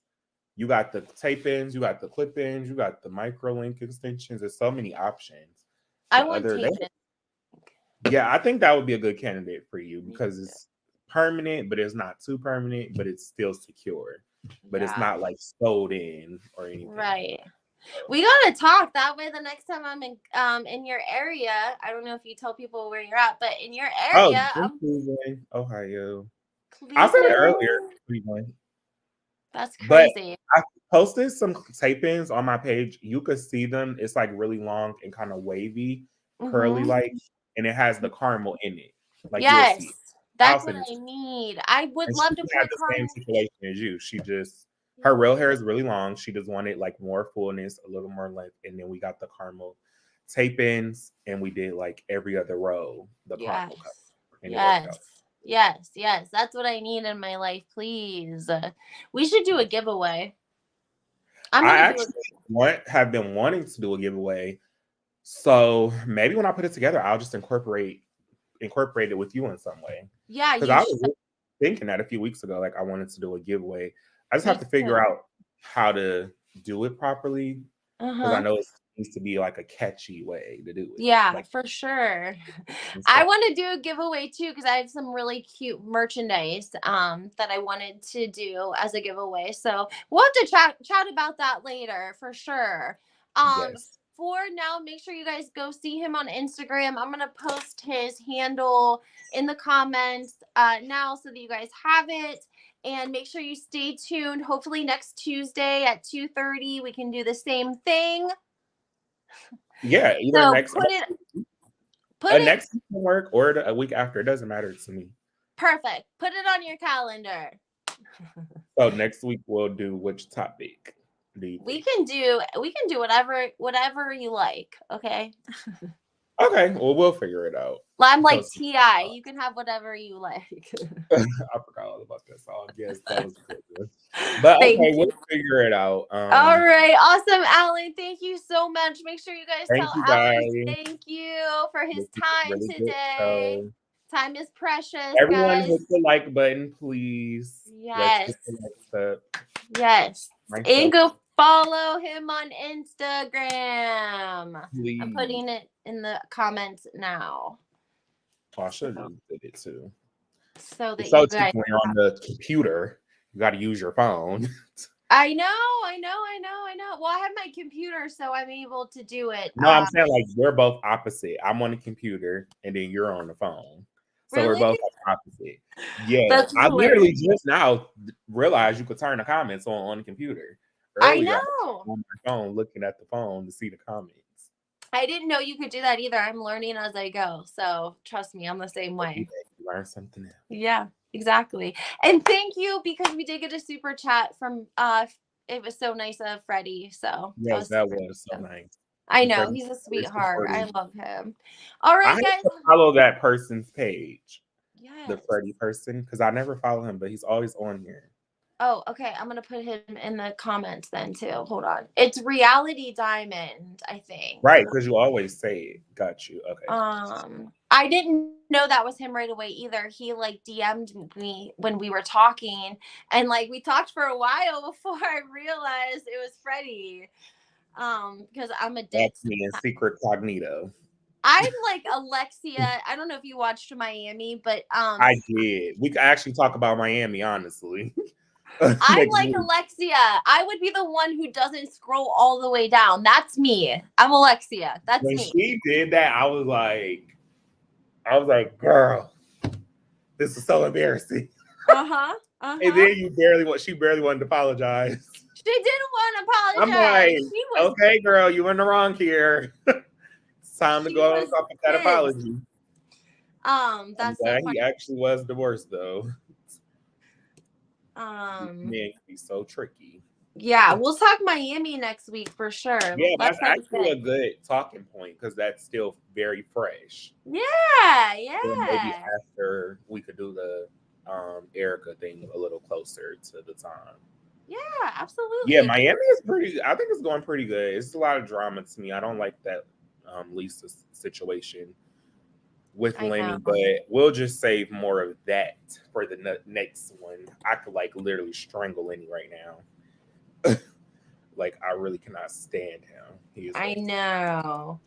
you got the tape-ins, you got the clip-ins, you got the micro link extensions. There's so many options. I The want other day, Pippen. yeah, I think that would be a good candidate for you because it's permanent, but it's not too permanent, but it's still secure. But it's Yeah. not like sewed in or anything. Right. We gotta talk that way the next time I'm in your area. I don't know if you tell people where you're at, but in your Oh, area, in Cleveland, Ohio. I said it earlier, Cleveland. Cleveland. That's But crazy. I posted some tape-ins on my page. You could see them. It's like really long and kind of wavy, curly Mm-hmm. like, and it has the caramel in it. Like you'll see it. Yes. I'll That's what send it I to you. need. I would And she love to had put the same caramel. situation as you. She just Yeah. her real hair is really long. She just wanted like more fullness, a little more length, and then we got the caramel tape-ins, and we did like every other row the Yes. caramel color, and it worked out. Yes. Yes. Yes. That's what I need in my life, please. We should do a giveaway. I'm I gonna do actually a have been wanting to do a giveaway. So maybe when I put it together, I'll just incorporate it with you in some way. yeah, Because you I should. was thinking that a few weeks ago, like I wanted to do a giveaway. I just Me have to figure too. out how to do it properly because I Uh-huh. know it needs to be like a catchy way to do it. Yeah, Like for sure. and I stuff. want to do a giveaway too because I have some really cute merchandise that I wanted to do as a giveaway. So we'll have to chat about that later for sure. Um Yes. for now, make sure you guys go see him on Instagram. I'm gonna post his handle in the comments now so that you guys have it. And make sure you stay tuned. Hopefully next Tuesday at 2:30 we can do the same thing. Yeah, either So next put it next week can work or a week after. It doesn't matter to me. perfect. Put it on your calendar. So next week we'll do which topic do you We think? can do whatever you like, okay? Okay, well we'll figure it out. I'm like Post Ti. You can have whatever you like. I forgot all about that song. Yes, that was a good one. But okay, Thank we'll you. figure it out. All right, awesome, Alan. Thank you so much. Make sure you guys Thank tell you Alan guys. thank you for his This is a time really good today. show. Time is precious, Everyone guys. hit the like button, please. Let's Yes. get the next up. Yes. And Myself, go follow him on Instagram. I'm please. putting it in the comments now. Oh, I should So, have did it too. so It's that so you cheap guys when you're on have. the computer. You got to use your phone. I know. Well, I have my computer, so I'm able to do it. No, I'm saying like we're both opposite. I'm on the computer and then you're on the phone. So we're Really? both like opposite. Yeah. That's I literally hilarious. just now realized you could turn the comments on the computer. I Earlier, I was know. on my phone looking at the phone to see the comments. I didn't know you could do that either. I'm learning as I go. So trust me, I'm the same Every way. day you learn something new. Yeah, exactly. And thank you because we did get a super chat from it was so nice of Freddie. So that Yes, was that super was so nice. nice. I And know Freddie's he's a very sweetheart. I supportive. love him. All I right, have guys. to follow that person's page, the Yes. Freddie person, because I never follow him, but he's always on here. Oh, okay. I'm gonna put him in the comments then too. Hold on. It's Reality Diamond, I think. Right, because you always say it. Got you. Okay. I didn't know that was him right away either. He like DM'd me when we were talking, and like we talked for a while before I realized it was Freddie. Because I'm a That's ditz. me in Secret Cognito. I'm like Alexia. I don't know if you watched Miami, but I did. We could actually talk about Miami, honestly. I'm next like week. Alexia. I would be the one who doesn't scroll all the way down. That's me. I'm Alexia. That's When me. she did that, I was like, girl, this is so embarrassing. Uh-huh. And then she barely wanted to apologize. She didn't want to I'm apologize. like, okay, girl, you in the wrong here. It's time to go and talk with that apology. That's I'm so glad funny. he actually was divorced though. Men can be so tricky. Yeah, we'll talk Miami next week for sure. Yeah, Let's that's actually a good talking point because that's still very fresh. Yeah, Then maybe yeah. after we could do the Erika thing a little closer to the time. Yeah, absolutely. Yeah, Miami is pretty. I think it's going pretty good. It's a lot of drama to me. I don't like that Lisa situation with Lenny, but we'll just save more of that for the next one. I could like literally strangle Lenny right now. Like I really cannot stand him. I know.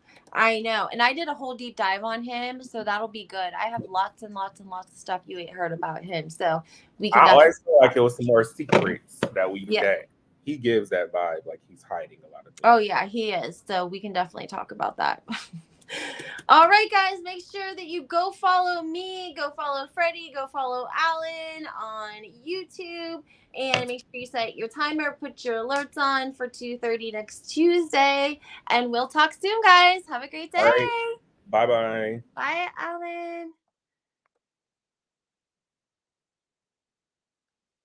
And I did a whole deep dive on him, so that'll be good. I have lots and lots and lots of stuff you ain't heard about him, so we can. I always feel like it was some more secrets that we that he gives that vibe like he's hiding a lot of things. Oh yeah, he is. So we can definitely talk about that. All right, guys, make sure that you go follow me, go follow Freddie, go follow Alan on YouTube, and make sure you set your timer, put your alerts on for 2:30 next Tuesday, and we'll talk soon, guys. Have a great day. All right. Bye-bye. Bye, Alan.